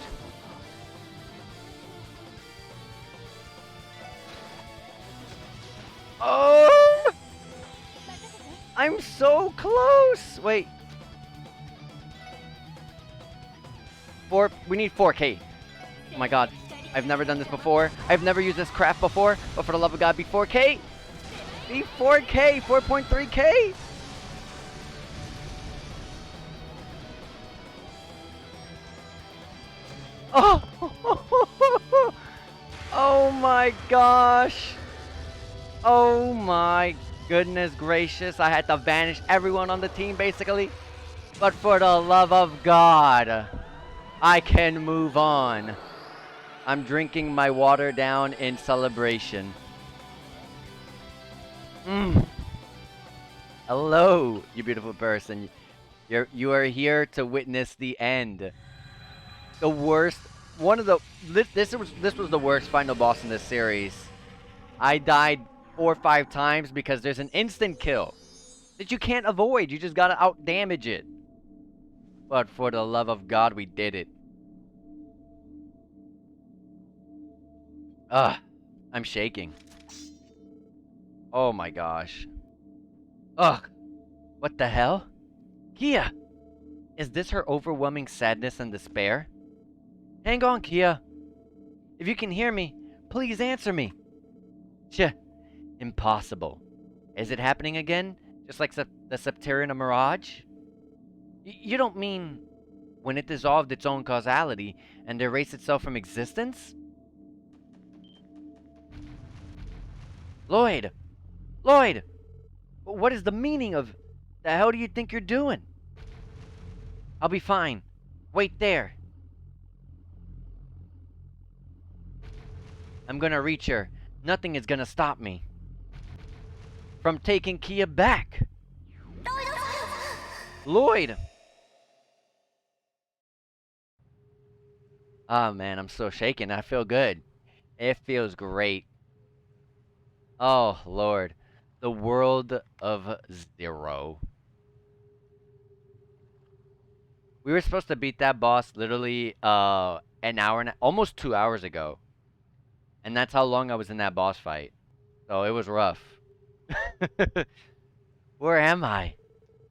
Oh! I'm so close! Wait. We need 4K. Oh my god. I've never done this before. I've never used this craft before. But for the love of God, be 4K! Be 4K! 4.3K! Oh! Oh my gosh! Oh my goodness gracious. I had to banish everyone on the team basically. But for the love of God, I can move on. I'm drinking my water down in celebration. Hello, you beautiful person. You are here to witness the end. The worst, this was the worst final boss in this series. I died 4 or 5 times because there's an instant kill that you can't avoid. You just gotta out damage it. But for the love of God, we did it. Ugh, I'm shaking. Oh my gosh. Ugh, what the hell? KeA, is this her overwhelming sadness and despair? Hang on, KeA. If you can hear me, please answer me. Impossible. Is it happening again? Just like the Septarian Mirage? You don't mean when it dissolved its own causality and erased itself from existence? Lloyd! Lloyd! What is the meaning of... The hell do you think you're doing? I'll be fine. Wait there. I'm gonna reach her. Nothing is gonna stop me from taking KeA back. Lloyd! Oh man, I'm so shaken. I feel good. It feels great. Oh Lord. The world of Zero. We were supposed to beat that boss literally an hour and almost 2 hours ago. And that's how long I was in that boss fight. So it was rough. Where am I?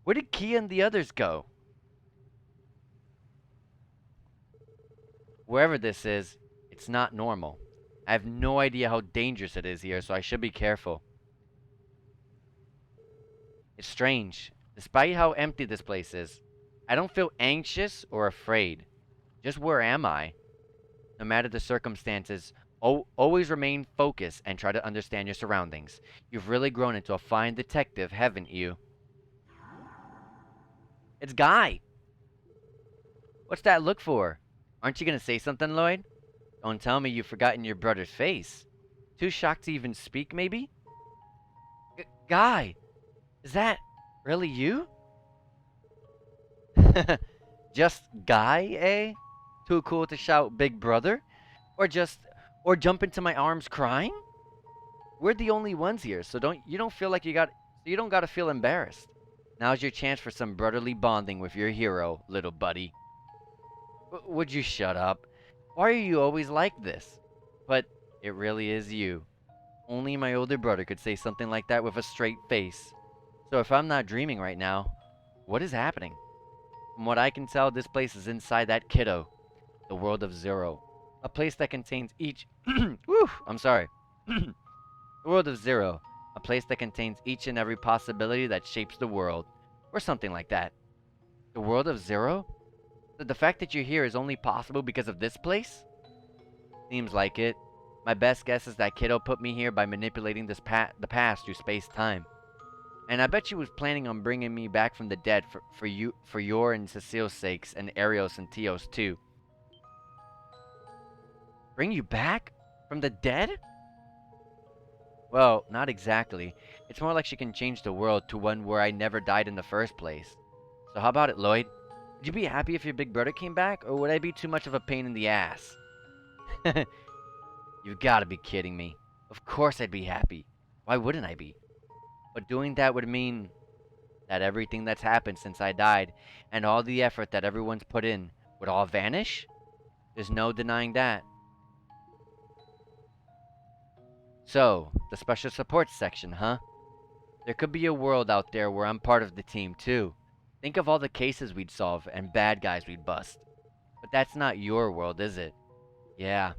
Where did KeA and the others go? Wherever this is, it's not normal. I have no idea how dangerous it is here, so I should be careful. It's strange. Despite how empty this place is, I don't feel anxious or afraid. Just where am I? No matter the circumstances, always remain focused and try to understand your surroundings. You've really grown into a fine detective, haven't you? It's Guy! What's that look for? Aren't you gonna say something, Lloyd? Don't tell me you've forgotten your brother's face. Too shocked to even speak, maybe? Guy! Is that really you? Just Guy, eh? Too cool to shout big brother? Or just, or jump into my arms crying? We're the only ones here, so you don't feel like you don't gotta feel embarrassed. Now's your chance for some brotherly bonding with your hero, little buddy. Would you shut up? Why are you always like this? But it really is you. Only my older brother could say something like that with a straight face. So if I'm not dreaming right now, what is happening? From what I can tell, this place is inside that kiddo, the world of Zero. A place that contains each... Whew, I'm sorry. The world of Zero. A place that contains each and every possibility that shapes the world. Or something like that. The world of Zero? So the fact that you're here is only possible because of this place? Seems like it. My best guess is that kiddo put me here by manipulating the past through space-time. And I bet she was planning on bringing me back from the dead for your and Cecile's sakes, and Arios and Tio's too. Bring you back? From the dead? Well, not exactly. It's more like she can change the world to one where I never died in the first place. So how about it, Lloyd? Would you be happy if your big brother came back, or would I be too much of a pain in the ass? You've gotta be kidding me. Of course I'd be happy. Why wouldn't I be? But doing that would mean that everything that's happened since I died, and all the effort that everyone's put in, would all vanish? There's no denying that. So, the special support section, huh? There could be a world out there where I'm part of the team too. Think of all the cases we'd solve and bad guys we'd bust. But that's not your world, is it? Yeah.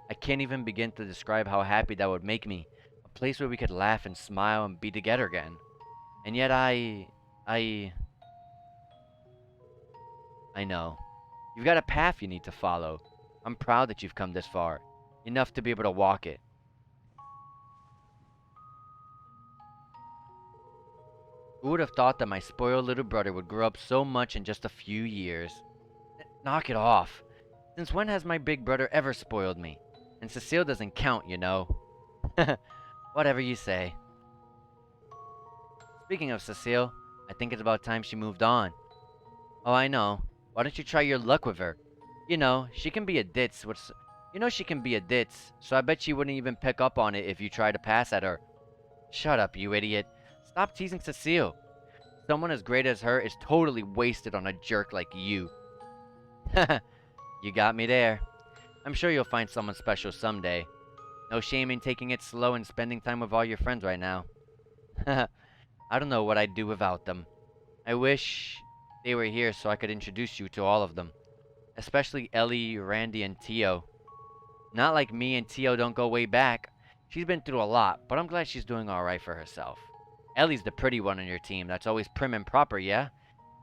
I can't even begin to describe how happy that would make me. A place where we could laugh and smile and be together again. And yet I know. You've got a path you need to follow. I'm proud that you've come this far. Enough to be able to walk it. Who would have thought that my spoiled little brother would grow up so much in just a few years? Knock it off. Since when has my big brother ever spoiled me? And Cecile doesn't count, you know. Whatever you say. Speaking of Cecile, I think it's about time she moved on. Oh, I know. Why don't you try your luck with her? You know, she can be a ditz. She can be a ditz, so I bet she wouldn't even pick up on it if you try to pass at her. Shut up, you idiot. Stop teasing Cecile. Someone as great as her is totally wasted on a jerk like you. You got me there. I'm sure you'll find someone special someday. No shame in taking it slow and spending time with all your friends right now. I don't know what I'd do without them. I wish they were here so I could introduce you to all of them. Especially Ellie, Randy, and Tio. Not like me and Tio don't go way back. She's been through a lot, but I'm glad she's doing alright for herself. Ellie's the pretty one on your team that's always prim and proper, yeah?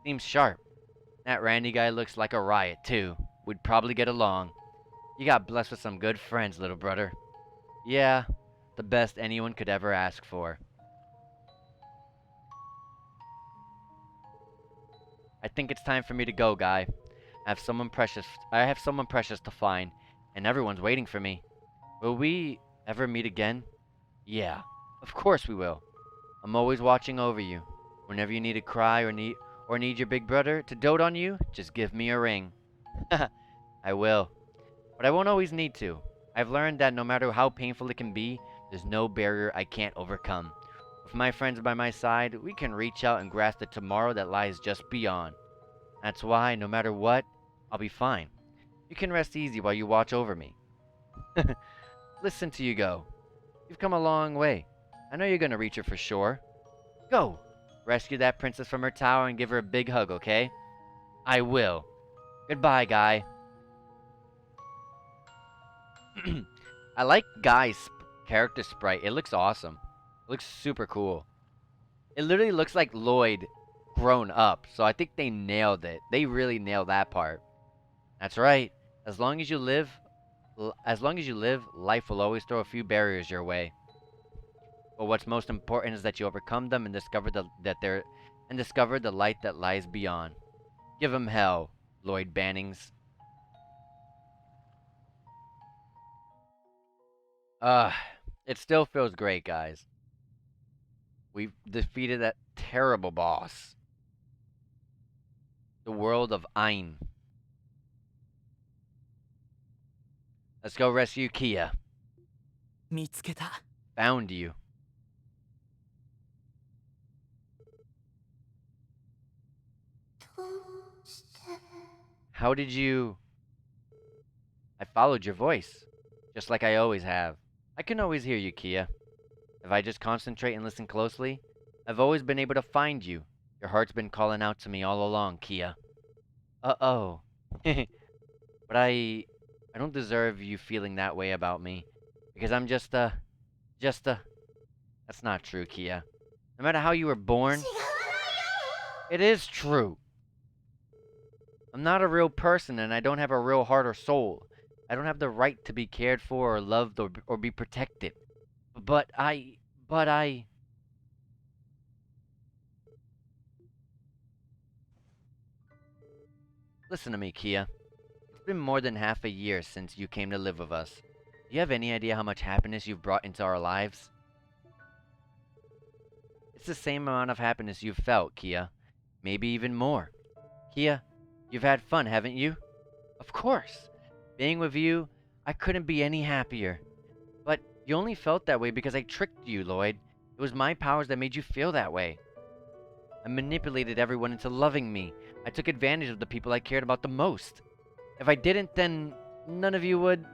Seems sharp. That Randy guy looks like a riot, too. We'd probably get along. You got blessed with some good friends, little brother. Yeah, the best anyone could ever ask for. I think it's time for me to go, Guy. I have someone precious to find, and everyone's waiting for me. Will we ever meet again? Yeah, of course we will. I'm always watching over you. Whenever you need to cry or need your big brother to dote on you, just give me a ring. I will. But I won't always need to. I've learned that no matter how painful it can be, there's no barrier I can't overcome. With my friends by my side, we can reach out and grasp the tomorrow that lies just beyond. That's why, no matter what, I'll be fine. You can rest easy while you watch over me. Listen to you go. You've come a long way. I know you're gonna reach her for sure. Go! Rescue that princess from her tower and give her a big hug, okay? I will. Goodbye, Guy. I like Guy's character sprite. It looks awesome. It looks super cool. It literally looks like Lloyd grown up. So I think they nailed it. They really nailed that part. That's right. As long as you live, life will always throw a few barriers your way. But what's most important is that you overcome them and discover discover the light that lies beyond. Give 'em hell, Lloyd Bannings. It still feels great, guys. We've defeated that terrible boss. The world of Ein. Let's go rescue KeA. 見つけた。 Found you. How did you... I followed your voice, just like I always have. I can always hear you, KeA. If I just concentrate and listen closely, I've always been able to find you. Your heart's been calling out to me all along, KeA. Uh-oh. But I don't deserve you feeling that way about me. Because I'm just a... That's not true, KeA. No matter how you were born... It is true. I'm not a real person and I don't have a real heart or soul. I don't have the right to be cared for or loved or be protected. But I... Listen to me, KeA. It's been more than half a year since you came to live with us. Do you have any idea how much happiness you've brought into our lives? It's the same amount of happiness you've felt, KeA. Maybe even more. KeA, you've had fun, haven't you? Of course. Being with you, I couldn't be any happier. But you only felt that way because I tricked you, Lloyd. It was my powers that made you feel that way. I manipulated everyone into loving me. I took advantage of the people I cared about the most. If I didn't, then none of you would.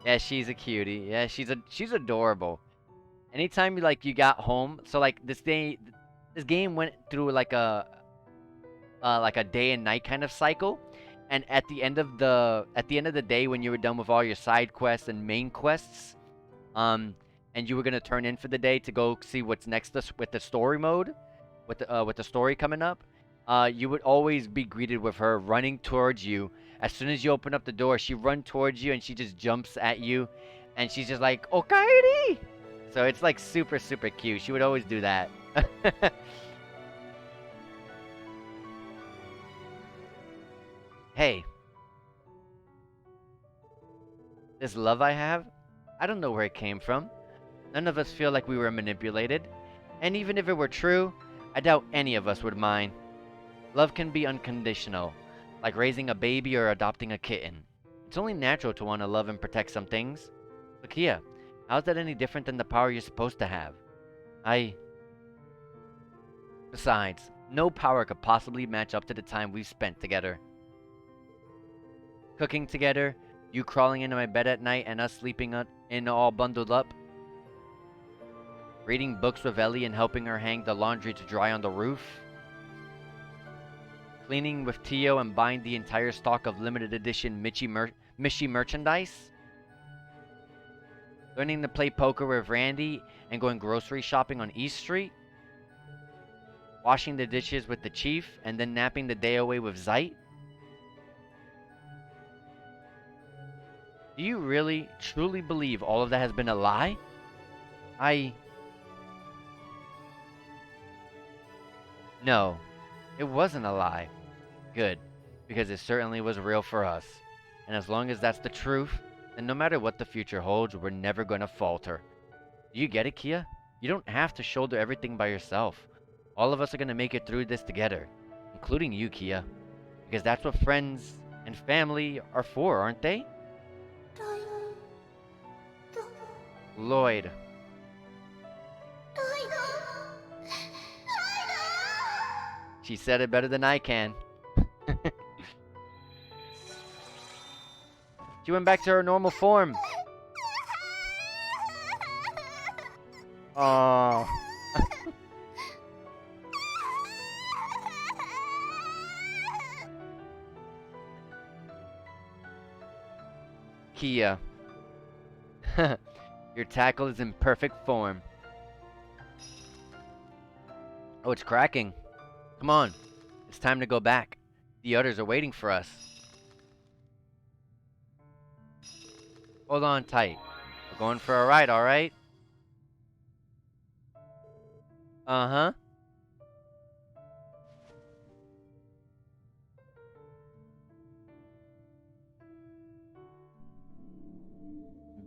Yeah, she's a cutie. Yeah, she's adorable. Anytime you got home, so this game went through like a day and night kind of cycle, and at the end of the day when you were done with all your side quests and main quests, and you were gonna turn in for the day to go see what's next with the story mode, with the story coming up, you would always be greeted with her running towards you. As soon as you open up the door, she runs towards you and she just jumps at you, and she's just like, "Okaeri!" So it's like super, super cute. She would always do that. Hey. This love I have, I don't know where it came from. None of us feel like we were manipulated. And even if it were true, I doubt any of us would mind. Love can be unconditional, like raising a baby or adopting a kitten. It's only natural to want to love and protect some things. But KeA, how's that any different than the power you're supposed to have? Besides, no power could possibly match up to the time we've spent together. Cooking together, you crawling into my bed at night and us sleeping in all bundled up. Reading books with Ellie and helping her hang the laundry to dry on the roof. Cleaning with Tio and buying the entire stock of limited edition Mishi merchandise. Learning to play poker with Randy and going grocery shopping on East Street. Washing the dishes with the chief and then napping the day away with Zeit. Do you really, truly believe all of that has been a lie? No, it wasn't a lie. Good, because it certainly was real for us. And as long as that's the truth, then no matter what the future holds, we're never gonna falter. Do you get it, KeA? You don't have to shoulder everything by yourself. All of us are gonna make it through this together, including you, KeA. Because that's what friends and family are for, aren't they? Lloyd. She said it better than I can. She went back to her normal form. Oh. KeA. Your tackle is in perfect form. Oh, it's cracking. Come on. It's time to go back. The others are waiting for us. Hold on tight. We're going for a ride, alright? Uh-huh.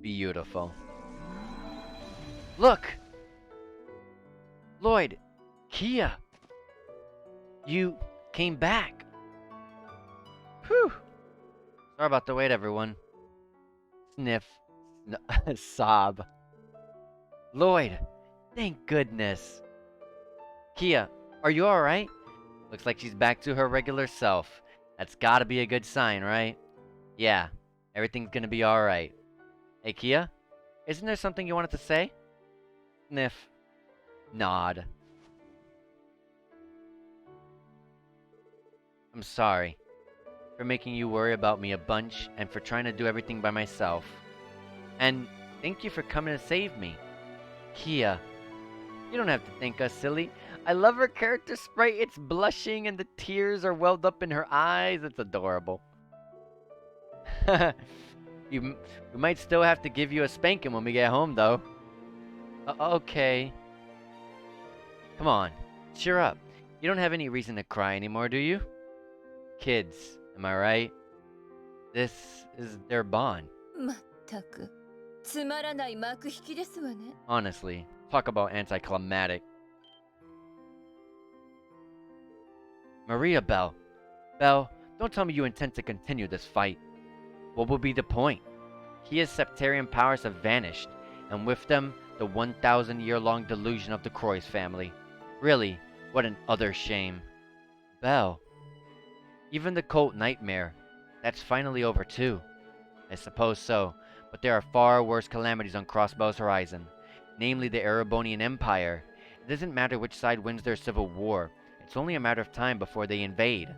Beautiful. Look! Lloyd! KeA! You came back! Whew! Sorry about the wait, everyone. Sniff. Sob. Lloyd! Thank goodness! KeA, are you alright? Looks like she's back to her regular self. That's gotta be a good sign, right? Yeah, everything's gonna be alright. Hey, KeA? Isn't there something you wanted to say? Sniff. Nod. I'm sorry for making you worry about me a bunch and for trying to do everything by myself. And thank you for coming to save me. KeA, you don't have to thank us, silly. I love her character sprite. It's blushing and the tears are welled up in her eyes. It's adorable. We might still have to give you a spanking when we get home, though. Okay. Come on, cheer up. You don't have any reason to cry anymore, do you? Kids, am I right? This is their bond. まったくつまらない幕引きですわね。 Honestly, talk about anticlimactic. Maria Belle. Belle, don't tell me you intend to continue this fight. What will be the point? KeA's sectarian powers have vanished, and with them, the 1,000-year-long delusion of the Croix family. Really, what an utter shame. Belle. Even the cult nightmare. That's finally over too. I suppose so, but there are far worse calamities on Crossbow's horizon. Namely the Erebonian Empire. It doesn't matter which side wins their civil war. It's only a matter of time before they invade.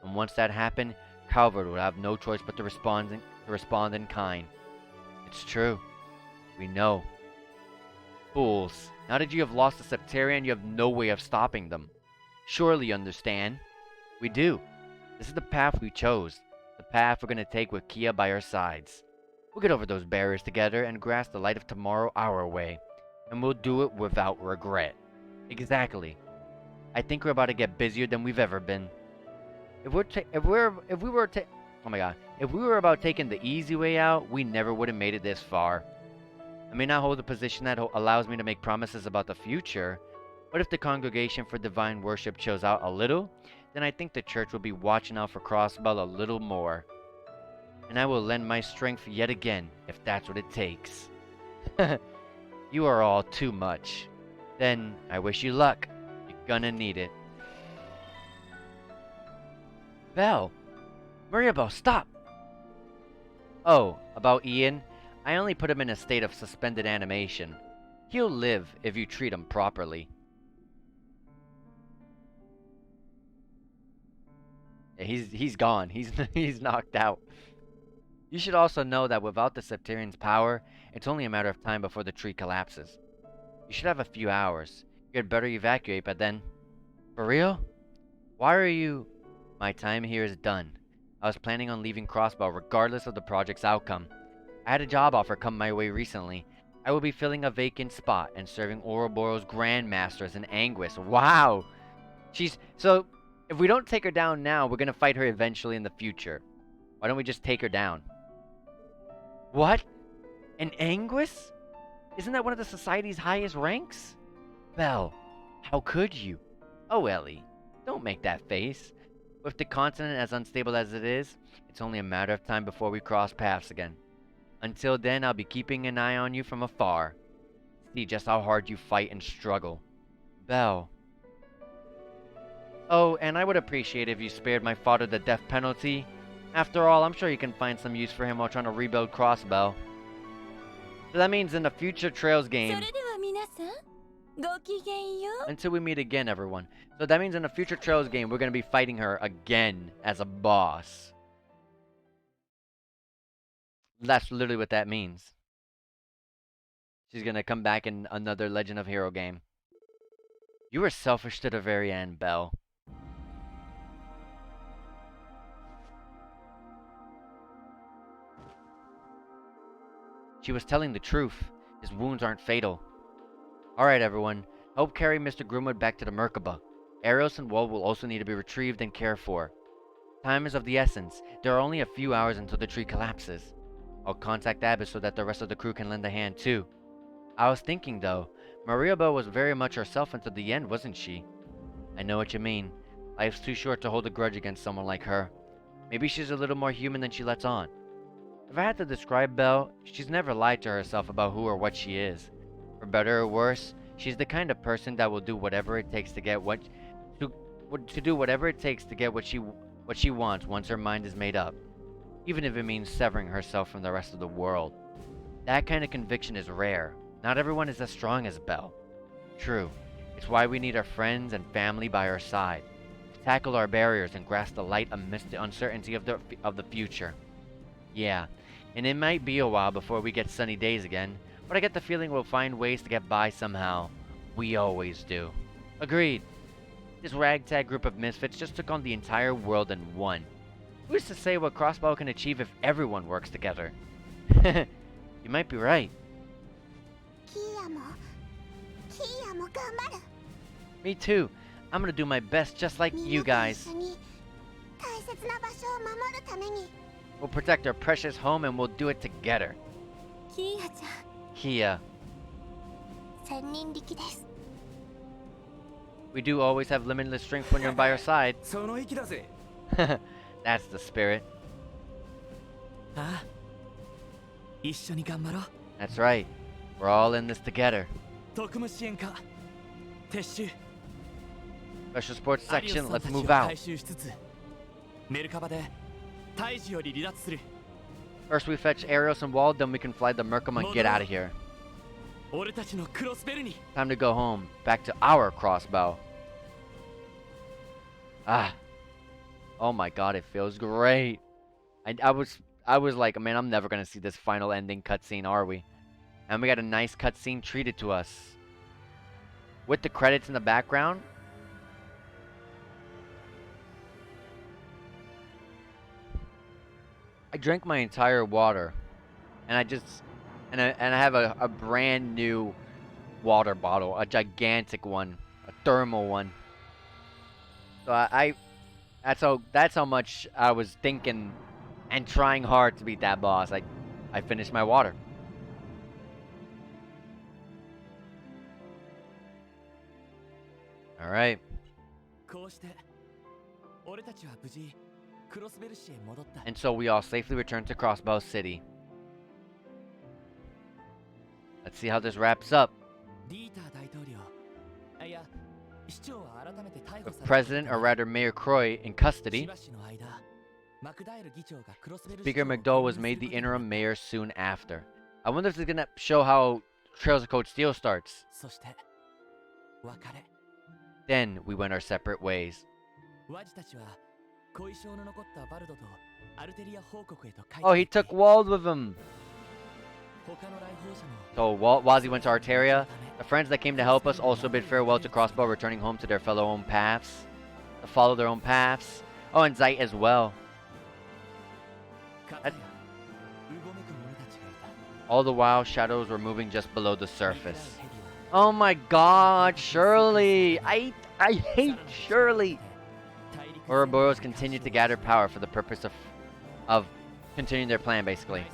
And once that happened, Calvert would have no choice but to respond in kind. It's true. We know. Fools. Now that you have lost the Septarian, you have no way of stopping them. Surely you understand. We do. This is the path we chose. The path we're going to take with KeA by our sides. We'll get over those barriers together and grasp the light of tomorrow our way. And we'll do it without regret. Exactly. I think we're about to get busier than we've ever been. If we were about taking the easy way out, we never would have made it this far. I may not hold a position that allows me to make promises about the future, but if the Congregation for Divine Worship shows out a little, then I think the church will be watching out for Crossbow a little more. And I will lend my strength yet again, if that's what it takes. You are all too much. Then, I wish you luck. You're gonna need it. Belle! Maria Belle, stop! Oh, about Ian? I only put him in a state of suspended animation. He'll live if you treat him properly. Yeah, he's gone. He's knocked out. You should also know that without the Septarian's power, it's only a matter of time before the tree collapses. You should have a few hours. You'd better evacuate by then. For real? Why are you... My time here is done. I was planning on leaving Crossbow regardless of the project's outcome. I had a job offer come my way recently. I will be filling a vacant spot and serving Ouroboros Grandmasters in Anguis. Wow! So, if we don't take her down now, we're gonna fight her eventually in the future. Why don't we just take her down? What? An Anguis? Isn't that one of the society's highest ranks? Belle, how could you? Oh, Ellie, don't make that face. With the continent as unstable as it is, it's only a matter of time before we cross paths again. Until then, I'll be keeping an eye on you from afar. See just how hard you fight and struggle. Belle. Oh, and I would appreciate if you spared my father the death penalty. After all, I'm sure you can find some use for him while trying to rebuild Crossbow. So that means in the future Trails そ game, れでは皆さんごきげんよう until we meet again, everyone. So that means in the future Trails game, we're going to be fighting her again as a boss. That's literally what that means. She's going to come back in another Legend of Hero game. You were selfish to the very end, Belle. She was telling the truth. His wounds aren't fatal. Alright, everyone. Help carry Mr. Groomwood back to the Merkaba. Arios and Wald will also need to be retrieved and cared for. Time is of the essence. There are only a few hours until the tree collapses. I'll contact Abbott so that the rest of the crew can lend a hand too. I was thinking though, Mariaba was very much herself until the end, wasn't she? I know what you mean. Life's too short to hold a grudge against someone like her. Maybe she's a little more human than she lets on. If I had to describe Belle, she's never lied to herself about who or what she is. For better or worse, she's the kind of person that will do whatever it takes to get what she wants once her mind is made up, even if it means severing herself from the rest of the world. That kind of conviction is rare. Not everyone is as strong as Belle. True. It's why we need our friends and family by our side. To tackle our barriers and grasp the light amidst the uncertainty of the future. Yeah, and it might be a while before we get sunny days again, but I get the feeling we'll find ways to get by somehow. We always do. Agreed. This ragtag group of misfits just took on the entire world in one. Who's to say what Crossbow can achieve if everyone works together? You might be right. KeAも頑張る Me too. I'm gonna do my best just like you guys. みんなと一緒に大切な場所を守るために We'll protect our precious home and we'll do it together. キーアちゃん KeA. 千人力です We do always have limitless strength when you're by our side. その息だぜ That's the spirit. ああ一緒に頑張ろう That's right. We're all in this together. 特務支援課撤収 Special sports アリオス section, さん let's たちを move 回 out. 収しつつメルカバで大樹より離脱する First we fetch Arios and Wald, then we can fly the Merkaba and get out of here. 俺たちのクロスベルに Time to go home. Back to our crossbow. Ah. Oh my god, it feels great. I was like, man, I'm never gonna see this final ending cutscene, are we? And we got a nice cutscene treated to us. With the credits in the background. I drank my entire water. And I have a brand new water bottle, a gigantic one, a thermal one. So that's how much I was thinking and trying hard to beat that boss. I finished my water. All right. こうして俺たちは無事クロスベル市へ戻った And so we all safely returned to Crossbow City. Let's see how this wraps up. リーター大統領いや市長は改めて逮捕 With され President, or rather Mayor Croy, in custody, しばしの間マクダエル議長がクロスベル Speaker McDowell was made the interim mayor soon after. I wonder if this is gonna show how Trails of Cold Steel starts. そして別れ Then we went our separate ways. ワジたちは後遺症の残ったバルドとアルテリア報告へと帰って Oh, he took Wald with him. 他の来訪者も So Wazzy went to Arteria. The friends that came to help us also bid farewell to Crossbow, returning home to their fellow own paths. To follow their own paths. Oh, and Zeit as well. かたやうごめく者たちがいた All the while, shadows were moving just below the surface. Oh my god, Shirley! I hate Shirley! Ouroboros continued to gather power for the purpose of continuing their plan, basically.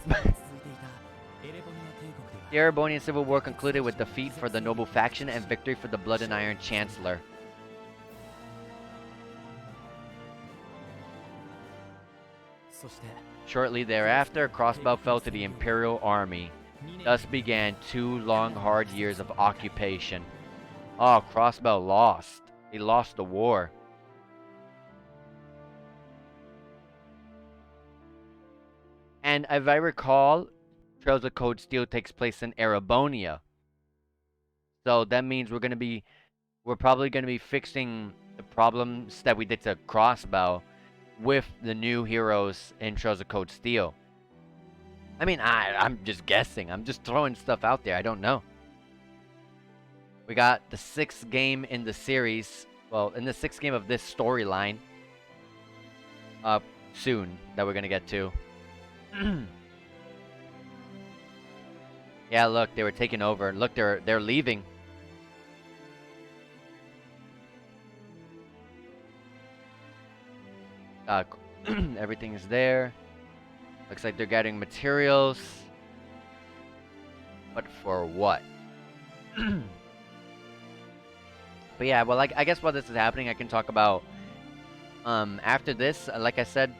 The Erebonian Civil War concluded with defeat for the noble faction and victory for the Blood and Iron Chancellor. そして Shortly thereafter, Crossbow fell to the Imperial army. Thus began 2 long, hard years of occupation. Oh, Crossbow lost. He lost the war. And if I recall, Trails of Cold Steel takes place in Erebonia. So that means we're probably gonna be fixing the problems that we did to Crossbow with the new heroes in Trails of Cold Steel. I mean, I'm just guessing. I'm just throwing stuff out there. I don't know. We got the 6th game in the series. Well, in the 6th game of this storyline. Soon that we're gonna get to. Yeah, look, they were taking over. Look, they're leaving. Everything is there. Looks like they're gathering materials. But for what? But yeah, well, I guess while this is happening, I can talk about after this. Like I said,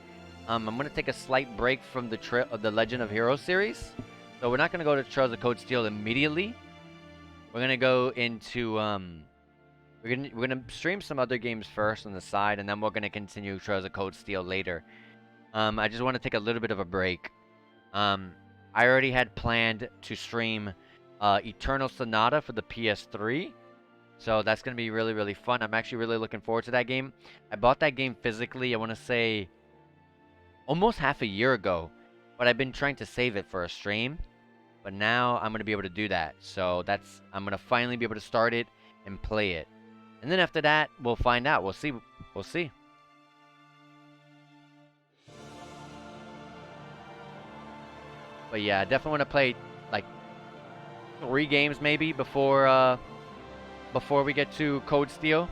I'm gonna take a slight break from the Legend of Heroes series. So we're not gonna go to Trails of Cold Steel immediately. We're gonna go into we're gonna stream some other games first on the side, and then we're gonna continue Trails of Cold Steel later. I just want to take a little bit of a break. I already had planned to stream Eternal Sonata for the PS3. So that's going to be really, really fun. I'm actually really looking forward to that game. I bought that game physically, I want to say, almost half a year ago. But I've been trying to save it for a stream. But now I'm going to be able to do that. So I'm going to finally be able to start it and play it. And then after that, we'll find out. We'll see. We'll see. But yeah, I definitely want to play like 3 games maybe before we get to Cold Steel.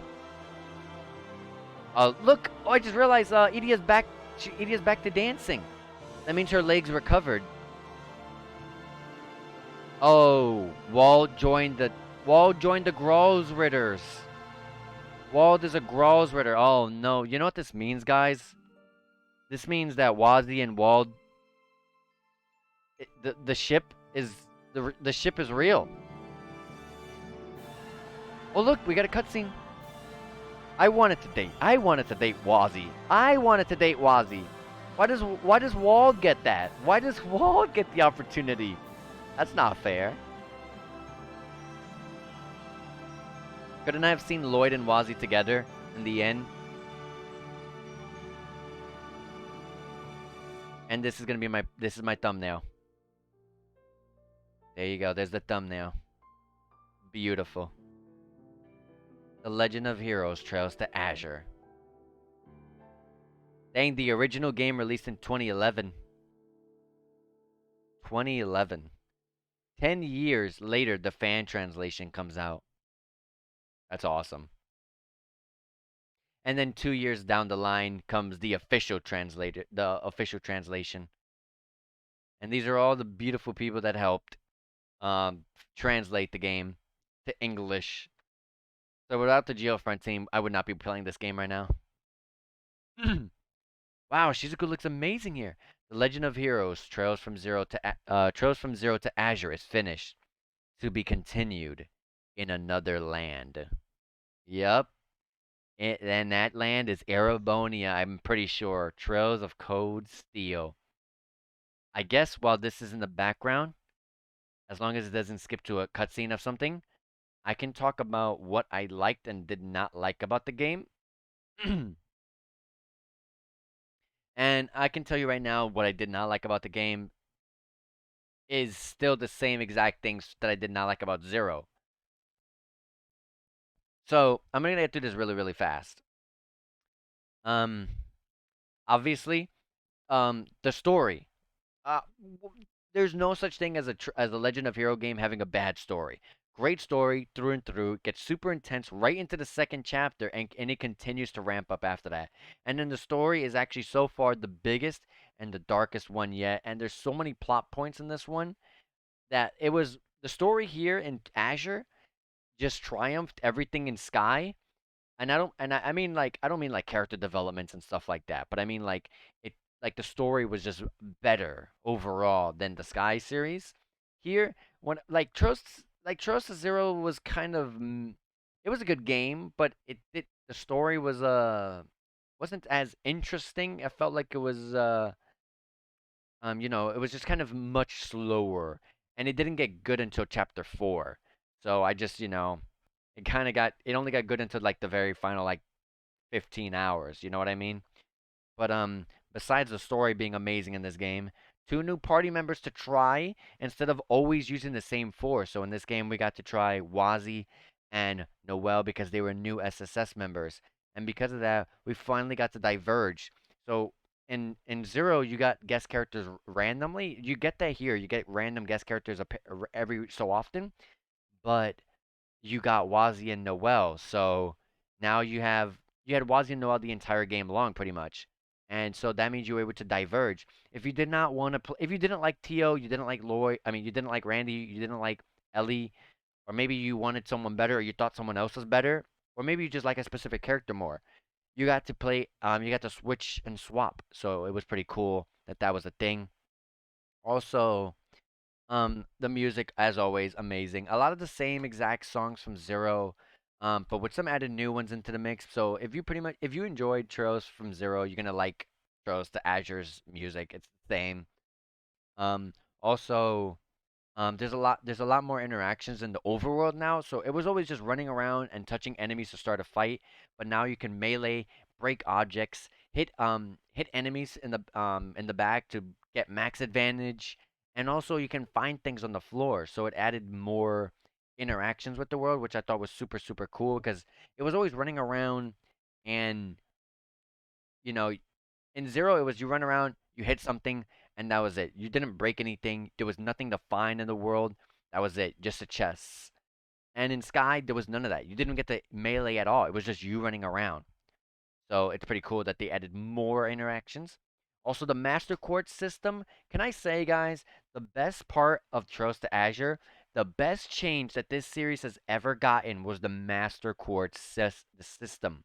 Look! Oh, I just realized Edia's back. Edia's back to dancing. That means her legs recovered. Oh, Wald joined the Gralsritters. Wald is a Gralsritter. Oh no! You know what this means, guys? This means that Wazi and Wald. The ship is the ship is real. Oh look, we got a cutscene. I wanted to date Wazi. I wanted to date Wazi. Why does Wald get that? Why does Wald get the opportunity? That's not fair. Couldn't I have seen Lloyd and Wazi together in the end? And this is gonna be my thumbnail. There you go. There's the thumbnail. Beautiful. The Legend of Heroes Trails to Azure. Dang, the original game released in 2011. 2011. 10 years later, the fan translation comes out. That's awesome. And then 2 years down the line comes the official translation. And these are all the beautiful people that helped translate the game to English. So without the Geofront team, I would not be playing this game right now. Wow, Shizuku looks amazing here. The Legend of Heroes Trails from Zero to Azure is finished. To be continued in another land. Yep. And that land is Erebonia, I'm pretty sure. Trails of Cold Steel. I guess while this is in the background, as long as it doesn't skip to a cutscene of something, I can talk about what I liked and did not like about the game. And I can tell you right now what I did not like about the game is still the same exact things that I did not like about Zero. So, I'm gonna get through this really, really fast. Obviously, the story. There's no such thing as a Legend of Hero game having a bad story. Great story through and through. Gets super intense right into the 2nd chapter, and it continues to ramp up after that. And then the story is actually so far the biggest and the darkest one yet. And there's so many plot points in this one that the story here in Azure just triumphed everything in Sky. And I don't mean like character developments and stuff like that, but I mean like like the story was just better overall than the Sky series. Here, when Trost of Zero was kind of it was a good game, but the story was wasn't as interesting. I felt like it was it was just kind of much slower, and it didn't get good until chapter 4. So I just, it only got good until like the very final like 15 hours, you know what I mean? But besides the story being amazing in this game, two new party members to try instead of always using the same four. So in this game, we got to try Wazi and Noel because they were new SSS members, and because of that, we finally got to diverge. So in Zero, you got guest characters randomly. You get that here. You get random guest characters every so often, but you got Wazi and Noel. So now you had Wazi and Noel the entire game long, pretty much. And so that means you were able to diverge. If you did not want to play, if you didn't like Tio, you didn't like Lloyd, I mean, you didn't like Randy, you didn't like Ellie, or maybe you wanted someone better, or you thought someone else was better, or maybe you just like a specific character more. You got to play, you got to switch and swap. So it was pretty cool that that was a thing. Also, the music, as always, amazing. A lot of the same exact songs from Zero, but with some added new ones into the mix. So if you enjoyed Trails from Zero, you're gonna like Trails to Azure's music. It's the same. Um, also, there's a lot more interactions in the overworld now. So it was always just running around and touching enemies to start a fight, but now you can melee, break objects, hit enemies in the back to get max advantage, and also you can find things on the floor. So it added more interactions with the world, which I thought was super super cool because it was always running around and you know in Zero, it was you run around, you hit something, and that was it. You didn't break anything. There was nothing to find in the world. That was it. Just a chest. And in Sky, there was none of that. You didn't get the melee at all. It was just you running around. So it's pretty cool that they added more interactions. Also, the Master Quartz system. Can I say, guys, the best part of Trails to Azure, the best change that this series has ever gotten was the Master Quartz system.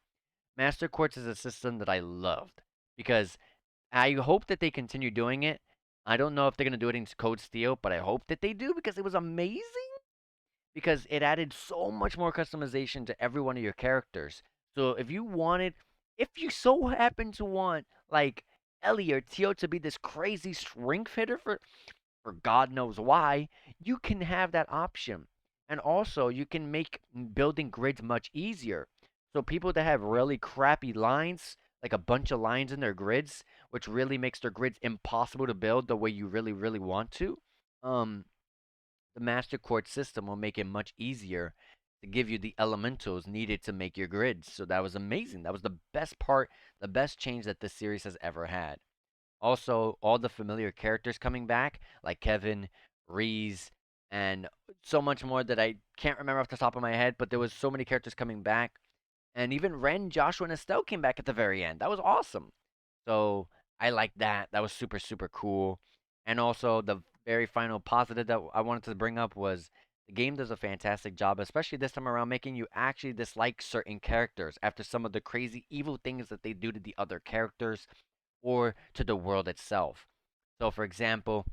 Master Quartz is a system that I loved because I hope that they continue doing it. I don't know if they're gonna do it in Code Steel, but I hope that they do because it was amazing. Because it added so much more customization to every one of your characters. So if you so happen to want like Ellie or Tio to be this crazy strength hitter for God knows why, you can have that option. And also, you can make building grids much easier. So people that have really crappy lines, like a bunch of lines in their grids, which really makes their grids impossible to build the way you really, really want to, um, the Master Quartz system will make it much easier to give you the elementals needed to make your grids. So that was amazing. That was the best part, the best change that this series has ever had. Also, all the familiar characters coming back, like Kevin, Reese, and so much more that I can't remember off the top of my head, but there was so many characters coming back. And even Ren, Joshua, and Estelle came back at the very end. That was awesome. So I like that. That was super, super cool. And also, the very final positive that I wanted to bring up was the game does a fantastic job, especially this time around, making you actually dislike certain characters after some of the crazy evil things that they do to the other characters or to the world itself. So, for example,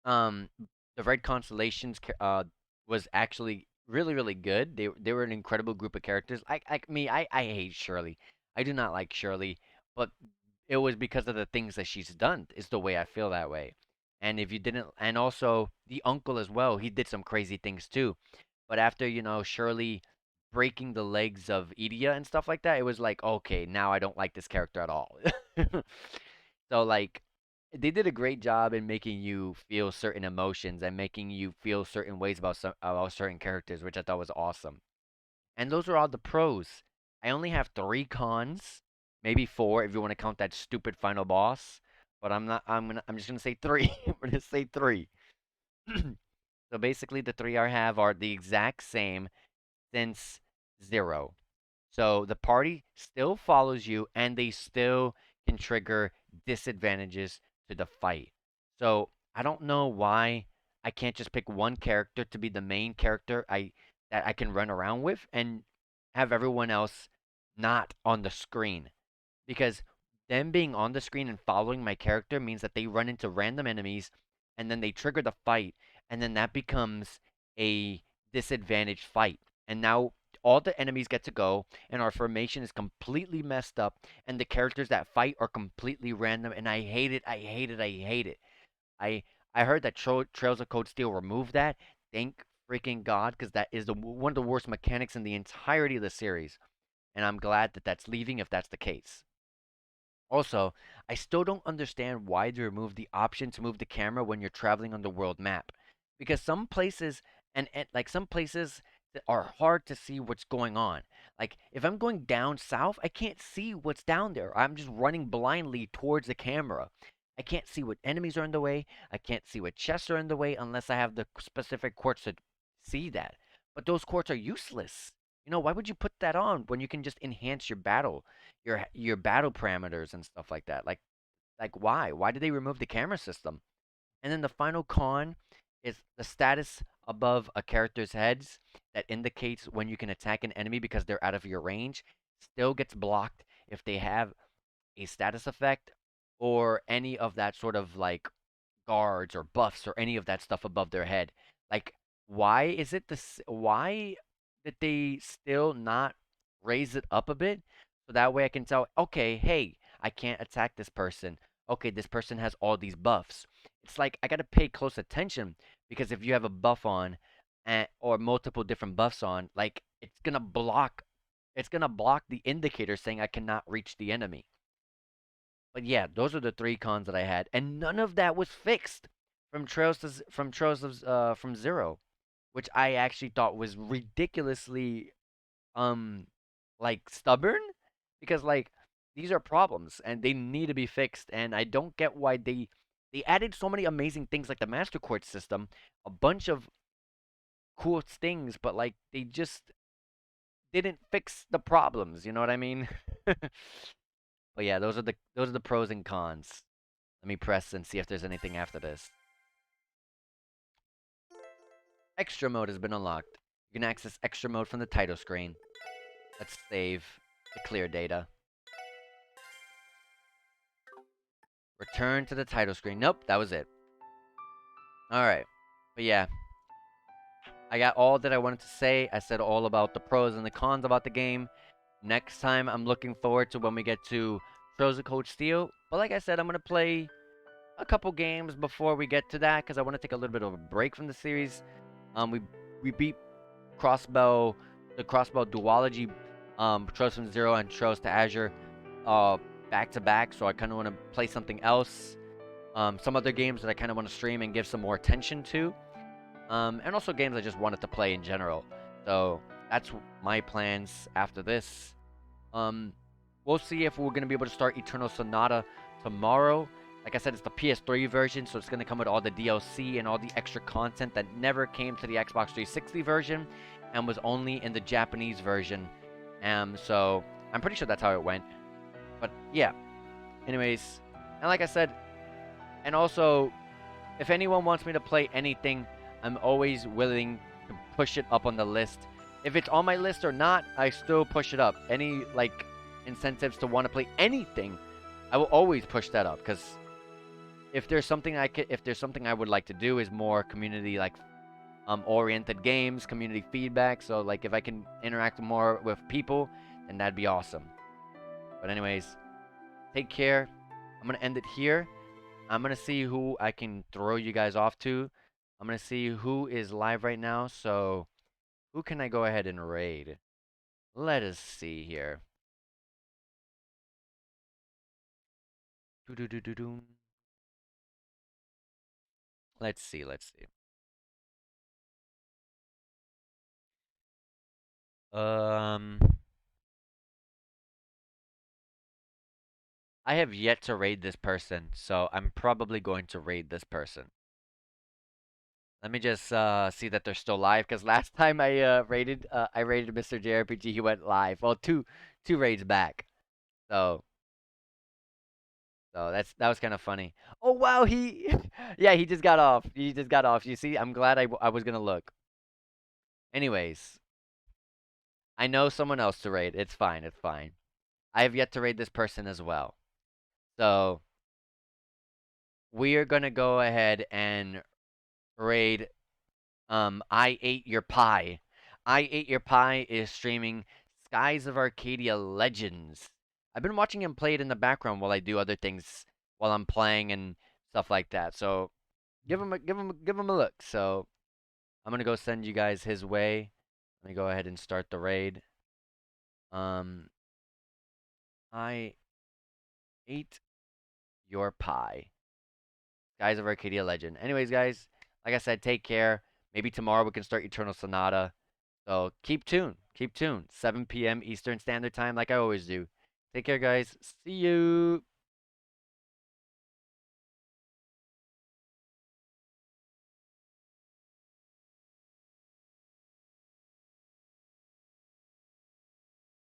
um, the Red Constellations was actually really really good. They were an incredible group of characters. I hate Shirley. I do not like Shirley, but it was because of the things that she's done. Is the way I feel that way. And if you didn't, and also the uncle as well, he did some crazy things too. But after Shirley breaking the legs of Idia and stuff like that, it was like okay, now I don't like this character at all. So like they did a great job in making you feel certain emotions and making you feel certain ways about certain characters, which I thought was awesome. And those are all the pros. I only have three cons, maybe four if you want to count that stupid final boss. But I'm not. I'm just gonna say three. I'm gonna say three. So basically, the three I have are the exact same since Zero. So the party still follows you and they still can trigger disadvantages to the fight. So I don't know why I can't just pick one character to be the main character that I can run around with and have everyone else not on the screen. Because them being on the screen and following my character means that they run into random enemies and then they trigger the fight, and then that becomes a disadvantaged fight. And now all the enemies get to go, and our formation is completely messed up, and the characters that fight are completely random, and I hate it. I hate it. I hate it. I I heard that Trails of Cold Steel removed that. Thank freaking God, because that is one of the worst mechanics in the entirety of the series, and I'm glad that that's leaving if that's the case. Also, I still don't understand why they removed the option to move the camera when you're traveling on the world map. Because some places and like some places that are hard to see what's going on. Like if I'm going down south, I can't see what's down there. I'm just running blindly towards the camera. I can't see what enemies are in the way. I can't see what chests are in the way unless I have the specific quartz to see that. But those quartz are useless. Why would you put that on when you can just enhance your battle parameters and stuff like that. Like why? Why did they remove the camera system? And then the final con is the status above a character's heads that indicates when you can attack an enemy because they're out of your range still gets blocked if they have a status effect or any of that sort of like guards or buffs or any of that stuff above their head. Like, why did they still not raise it up a bit so that way I can tell, okay, hey, I can't attack this person. Okay, this person has all these buffs. It's like I gotta pay close attention because if you have a buff on or multiple different buffs on, like it's gonna block the indicator saying I cannot reach the enemy. But yeah, those are the three cons that I had, and none of that was fixed from Zero, which I actually thought was ridiculously um like stubborn because like these are problems and they need to be fixed, and I don't get why they added so many amazing things like the Master Quartz system, a bunch of cool things, but like they just didn't fix the problems. You know what I mean? But yeah, those are the pros and cons. Let me press and see if there's anything after this. Extra mode has been unlocked. You can access extra mode from the title screen. Let's save the clear data. Return to the title screen. Nope, that was it. Alright. But yeah, I got all that I wanted to say. I said all about the pros and the cons about the game. Next time, I'm looking forward to when we get to Trails of Cold Steel. But like I said, I'm going to play a couple games before we get to that because I want to take a little bit of a break from the series. We beat Crossbow, the Crossbow duology, Trails from Zero and Trails to Azure, uh, back to back. So I kind of want to play something else. Some other games that I kind of want to stream and give some more attention to. And also games I just wanted to play in general. So that's my plans after this. We'll see if we're gonna be able to start Eternal Sonata tomorrow. Like I said, it's the PS3 version, so it's gonna come with all the DLC and all the extra content that never came to the Xbox 360 version and was only in the Japanese version. So I'm pretty sure that's how it went. But yeah. Anyways, and like I said, and also, if anyone wants me to play anything, I'm always willing to push it up on the list. If it's on my list or not, I still push it up. Any like incentives to want to play anything, I will always push that up because if there's something I would like to do is more community like oriented games, community feedback. So like if I can interact more with people, then that'd be awesome. But anyways, take care. I'm gonna end it here. I'm gonna see who I can throw you guys off to. I'm gonna see who is live right now. So who can I go ahead and raid? Let us see here. Doo-doo-doo-doo-doo. Let's see, let's see. Um, I have yet to raid this person, so I'm probably going to raid this person. Let me just see that they're still live, because last time I raided Mr. JRPG, he went live. Well, two raids back. So that was kind of funny. Oh wow, yeah, he just got off. He just got off. You see, I'm glad I was gonna look. Anyways, I know someone else to raid. It's fine. It's fine. I have yet to raid this person as well. So we are gonna go ahead and raid I Ate Your Pie. I Ate Your Pie is streaming Skies of Arcadia Legends. I've been watching him play it in the background while I do other things while I'm playing and stuff like that. So give him a look. So I'm gonna go send you guys his way. Let me go ahead and start the raid. Um, I ate your pie. Guys of Arcadia Legend. Anyways, guys, like I said, take care. Maybe tomorrow we can start Eternal Sonata. So keep tuned. Keep tuned. 7 p.m. Eastern Standard Time, like I always do. Take care, guys. See you.